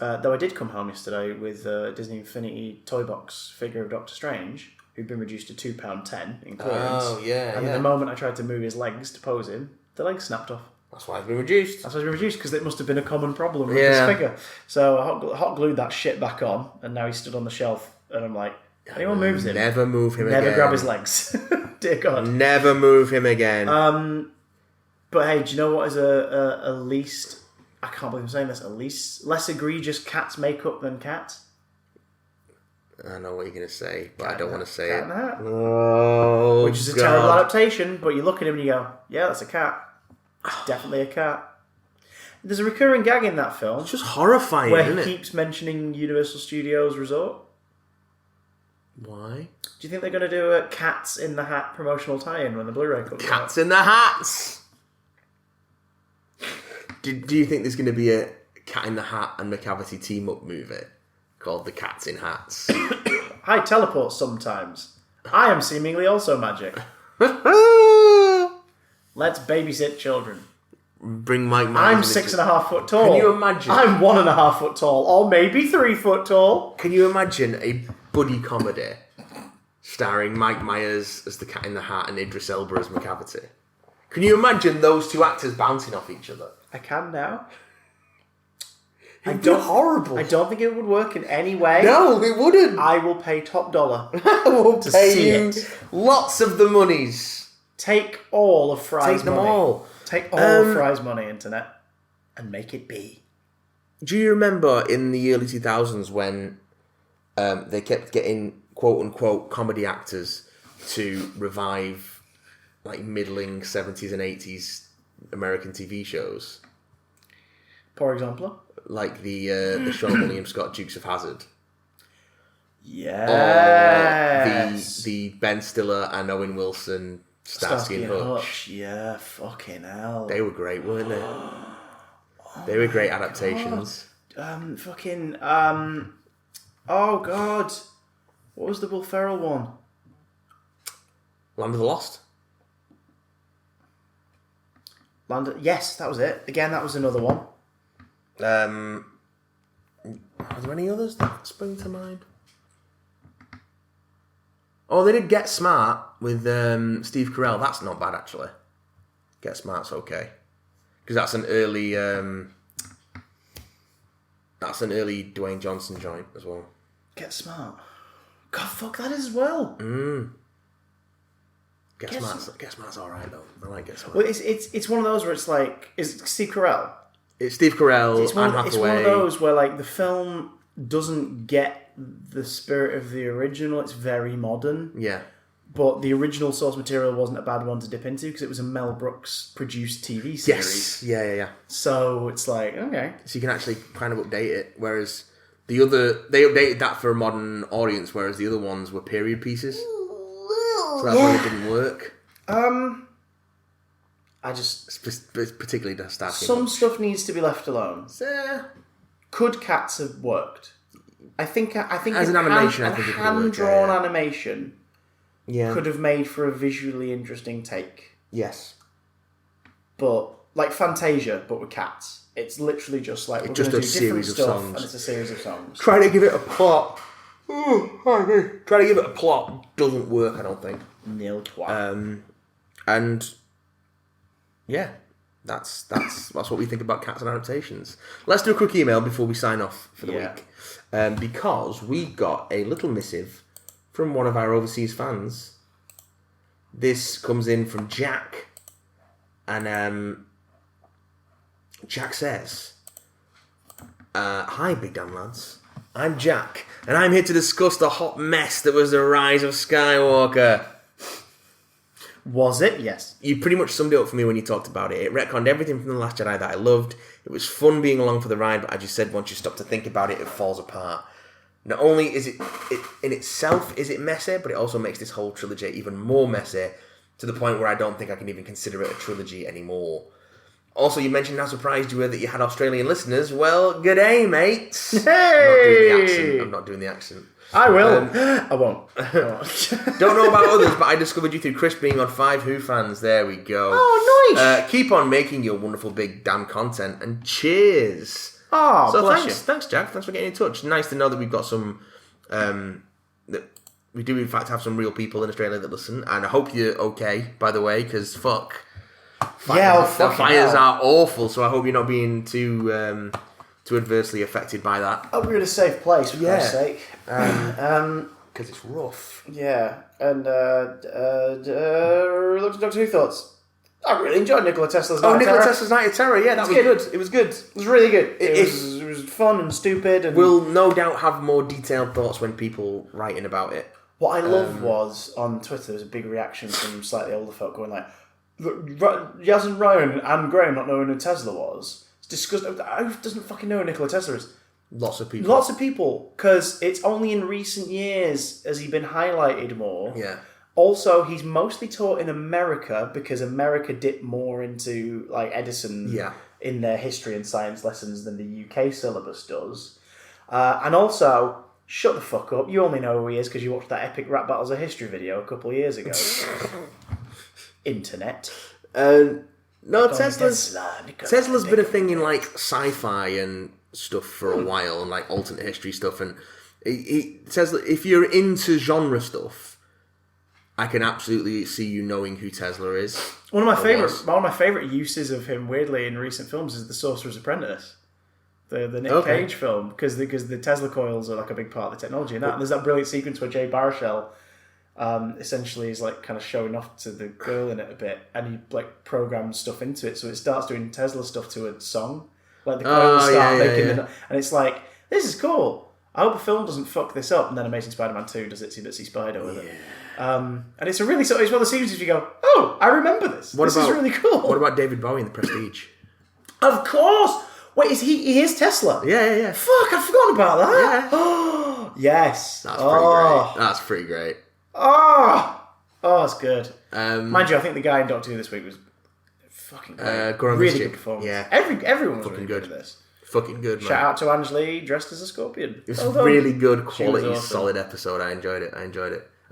I did come home yesterday with a Disney Infinity toy box figure of Doctor Strange, who'd been reduced to £2.10 in clearance. Oh, yeah. And the moment I tried to move his legs to pose him, the legs snapped off. That's why it's been reduced. Because it must have been a common problem with this figure. So I hot glued that shit back on, and now he's stood on the shelf, and I'm like, anyone moves him, never move him again. Never grab his legs. Dear God. Never move him again. But hey, do you know what is a least... I can't believe I'm saying this. Less egregious cat's makeup than cats? I know what you're going to say, but I don't want to say Cat it. in the Hat. Oh, which is a terrible adaptation, but you look at him and you go, yeah, that's a cat. It's definitely a cat. There's a recurring gag in that film. It's just horrifying, where isn't it? he keeps mentioning Universal Studios Resort. Why? Do you think they're going to do a Cats in the Hat promotional tie-in when the Blu-ray comes out? Cats in the Hats! Do you think there's going to be a Cat in the Hat and McCavity team-up movie called The Cats in Hats? I teleport sometimes. I am seemingly also magic. Let's babysit children. bring Mike Myers. I'm 6.5 foot tall. Can you imagine? I'm 1.5 foot tall, or maybe 3 foot tall. Can you imagine a buddy comedy starring Mike Myers as the Cat in the Hat and Idris Elba as McCavity? Can you imagine those two actors bouncing off each other? I can now. Horrible. I don't think it would work in any way. No, it wouldn't. I will pay top dollar. I will to pay see you it. lots of the monies. Take all of Fry's Take them money. all. Take all of Fry's money, internet, and make it be. Do you remember in the early 2000s when they kept getting quote-unquote comedy actors to revive like middling 70s and 80s American TV shows? For example? Like the Sean William Scott Dukes of Hazzard. Yes. Or the Ben Stiller and Owen Wilson Starsky and Hutch. Yeah, fucking hell. They were great, weren't they? They were great adaptations. Oh god. What was the Will Ferrell one? Land of the Lost. Yes, that was it. Again, that was another one. Are there any others that spring to mind? Oh, they did Get Smart with Steve Carell. That's not bad, actually. Get Smart's okay. Because that's an early Dwayne Johnson joint as well. Get Smart. God, fuck, that is as well. Get Smart's alright, though. I like Get Smart. Well, it's one of those where it's like... Is it Steve Carell? It's Steve Carell, Anne Hathaway. It's one of those where like the film doesn't get the spirit of the original. It's very modern. Yeah. But the original source material wasn't a bad one to dip into because it was a Mel Brooks produced TV series. Yes. Yeah. So it's like, okay. So you can actually kind of update it, whereas the other... They updated that for a modern audience, whereas the other ones were period pieces. So that's why it didn't work. I just... Particularly Starsky. Some stuff needs to be left alone. Yeah. Could Cats have worked? I think as an animation, I think it could have worked. hand-drawn animation Yeah. could have made for a visually interesting take. Yes. But like Fantasia, but with cats. It's literally just like we're just going a to do different series of stuff, songs. and it's a series of songs. Trying to give it a plot. Trying to give it a plot doesn't work, I don't think. Nil twat. And yeah, that's what we think about cats and adaptations. Let's do a quick email before we sign off for the week, because we got a little missive from one of our overseas fans. This comes in from Jack, and Jack says, "Hi, Big Dan lads. I'm Jack, and I'm here to discuss the hot mess that was the Rise of Skywalker." Was it? Yes. You pretty much summed it up for me when you talked about it. It retconned everything from The Last Jedi that I loved. It was fun being along for the ride, but as you said, once you stop to think about it, it falls apart. Not only is it in itself is it messy, but it also makes this whole trilogy even more messy, to the point where I don't think I can even consider it a trilogy anymore. Also, you mentioned how surprised you were that you had Australian listeners. Well, good day, mates. Hey! I'm not doing the accent. I will. I won't. Don't know about others, but I discovered you through Chris being on 5 Who fans. There we go. Oh, nice. Keep on making your wonderful big damn content, and cheers. Oh, So bless you. thanks, Jack. Thanks for getting in touch. Nice to know that we've got some. That we do in fact have some real people in Australia that listen, and I hope you're okay. By the way, because fuck. The fires are awful, so I hope you're not being too adversely affected by that. I hope you're in a safe place, for Christ's sake. Because it's rough. Yeah, and Doctor Who thoughts. I really enjoyed Nikola Tesla's Night of Terror. Tesla's Night of Terror, yeah, that was good. It was good. It was really good. It was fun and stupid. And we'll no doubt have more detailed thoughts when people writing about it. what I loved was, on Twitter, there was a big reaction from slightly older folk going like, Yaz and Ryan and Graham not knowing who Tesla was. It's disgusting. Who doesn't fucking know who Nikola Tesla is? Lots of people. Lots of people, because it's only in recent years has he been highlighted more. Yeah. Also, he's mostly taught in America because America dipped more into like Edison in their history and science lessons than the UK syllabus does. And also, shut the fuck up. You only know who he is because you watched that epic Rap Battles of History video a couple of years ago. Internet. No, Tesla's been a thing in like sci-fi and stuff for a while, and like alternate history stuff. And Tesla, if you're into genre stuff, I can absolutely see you knowing who Tesla is. One of my favorite uses of him, weirdly, in recent films is The Sorcerer's Apprentice, the Nick Cage film, because the Tesla coils are like a big part of the technology in that. And there's that brilliant sequence where Jay Baruchel essentially is like kind of showing off to the girl in it a bit, and he like programs stuff into it, so it starts doing Tesla stuff to a song, like the coils start making and it's like, this is cool. I hope a film doesn't fuck this up. And then Amazing Spider-Man 2 does Itsy Bitsy Spider with it. And it's a really it's one of the scenes if you go, oh, I remember this. This is really cool. What about David Bowie in The Prestige? Of course. Wait, he is Tesla? Yeah. Fuck, I'd forgotten about that. Yeah. Yes. That's pretty great. That's pretty great. Oh, it's good. Mind you, I think the guy in Doctor Who this week was fucking great. Really good performance. Yeah. Everyone was fucking really good at this. Fucking good, man. Shout out to Angeli dressed as a scorpion. It was a really good, quality, solid episode. I enjoyed it.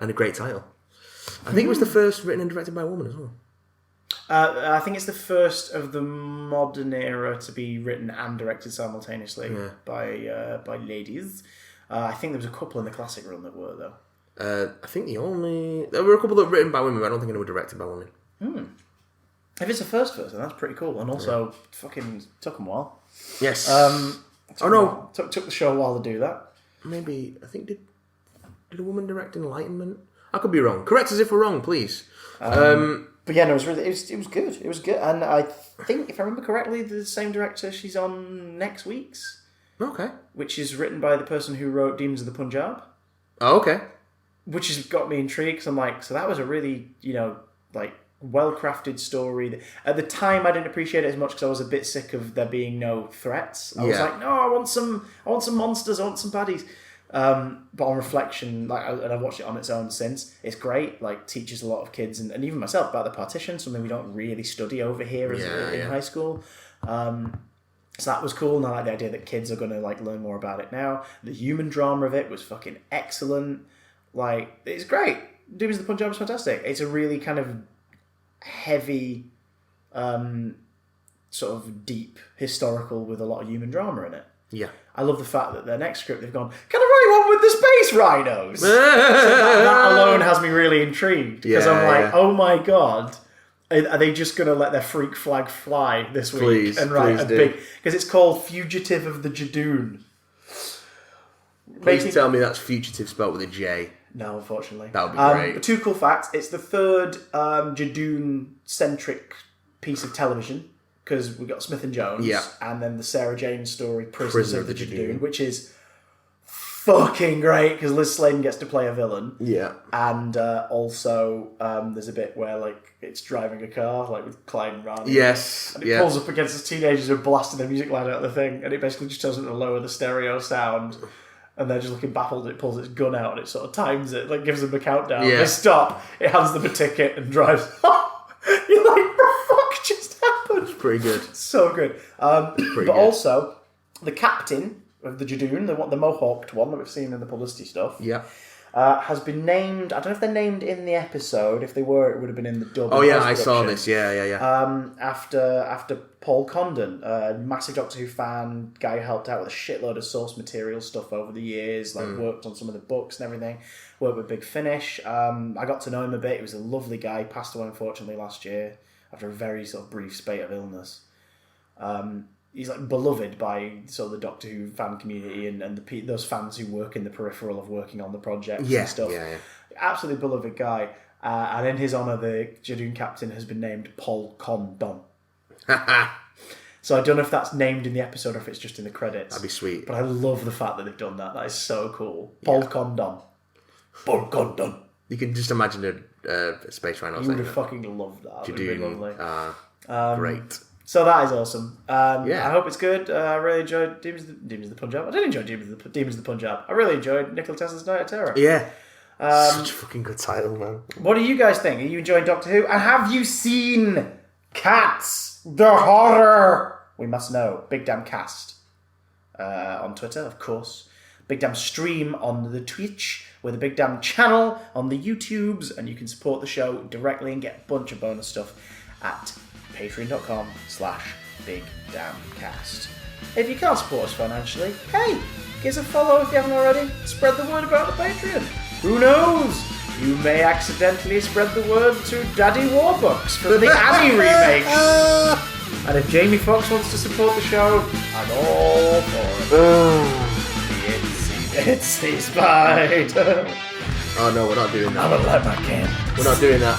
And a great title. I think it was the first written and directed by a woman as well. I think it's the first of the modern era to be written and directed simultaneously by ladies. I think there was a couple in the classic run that were, though. I think there were a couple that were written by women, but I don't think they were directed by women. If it's the first then that's pretty cool. And also, fucking took them a while. Yes. Took the show a while to do that. Maybe, I think, did a woman direct Enlightenment? I could be wrong. Correct us if we're wrong, please. But yeah, no, it was good. It was good. And I think, if I remember correctly, the same director she's on next week's. Okay. Which is written by the person who wrote Demons of the Punjab. Oh, okay. Which has got me intrigued, because I'm like, so that was a really, well-crafted story. At the time, I didn't appreciate it as much because I was a bit sick of there being no threats. I was like, no, I want some monsters, I want some baddies. But on reflection, and I've watched it on its own since, it's great. Like, teaches a lot of kids and even myself about the partition, something we don't really study over here in high school. So that was cool, and I like the idea that kids are going to learn more about it now. The human drama of it was fucking excellent. It's great. Demons of the Punjab is fantastic. It's a really kind of heavy, sort of deep historical with a lot of human drama in it. Yeah. I love the fact that their next script they've gone, can I write one with the space rhinos? So that alone has me really intrigued, because I'm like, oh my god, are they just going to let their freak flag fly this week and write a big? Because it's called Fugitive of the Jadoon. Please tell me that's fugitive spelled with a J. No, unfortunately. That would be great. But two cool facts. It's the third Jadoon-centric piece of television, because we got Smith and Jones, and then the Sarah Jane story, Prisoners of the Jadoon, which is fucking great, because Liz Sladen gets to play a villain. Yeah. And also, there's a bit where it's driving a car, with Clyde and Rani. Yes. And it pulls up against the teenagers who are blasting their music loud out of the thing, and it basically just tells them to lower the stereo sound. And they're just looking baffled. It pulls its gun out and it sort of times it, gives them a countdown. Yeah. They stop. It hands them a ticket and drives off. You're like, the fuck just happened? It's pretty good. So good. Also, the captain of the Jadoon, the Mohawked one that we've seen in the publicity stuff, has been named. I don't know if they're named in the episode. If they were, it would have been in the dub. Oh yeah, I saw this. Yeah. After Paul Condon, a massive Doctor Who fan, guy who helped out with a shitload of source material stuff over the years, worked on some of the books and everything, worked with Big Finish. I got to know him a bit. He was a lovely guy. He passed away, unfortunately, last year after a very sort of brief spate of illness. He's beloved by sort of the Doctor Who fan community and those fans who work in the peripheral of working on the project and stuff. Yeah. Absolutely beloved guy. And in his honour, the Jadoon captain has been named Paul Condon. So I don't know if that's named in the episode or if it's just in the credits. That'd be sweet. But I love the fact that they've done that. That is so cool. Paul Condon. Paul Condon. You can just imagine a space rhino. You would have fucking loved that. Jadoon. Great. So that is awesome. I hope it's good. I really enjoyed Demons of the Punjab. I did enjoy Demons of the Punjab. I really enjoyed Nikola Tesla's Night of Terror. Yeah. Such a fucking good title, man. What do you guys think? Are you enjoying Doctor Who? And have you seen Cats, the horror? We must know. Big Damn Cast on Twitter, of course. Big Damn Stream on the Twitch, with a Big Damn channel on the YouTubes, and you can support the show directly and get a bunch of bonus stuff at patreon.com/bigdamncast. If you can't support us financially, hey, give us a follow if you haven't already. Spread the word about the Patreon. Who knows? You may accidentally spread the word to Daddy Warbucks for the Annie remake. And if Jamie Foxx wants to support the show, I'm all for it. Itsy Spider. Oh no, we're not doing that. I'm a black man can. We're not doing that.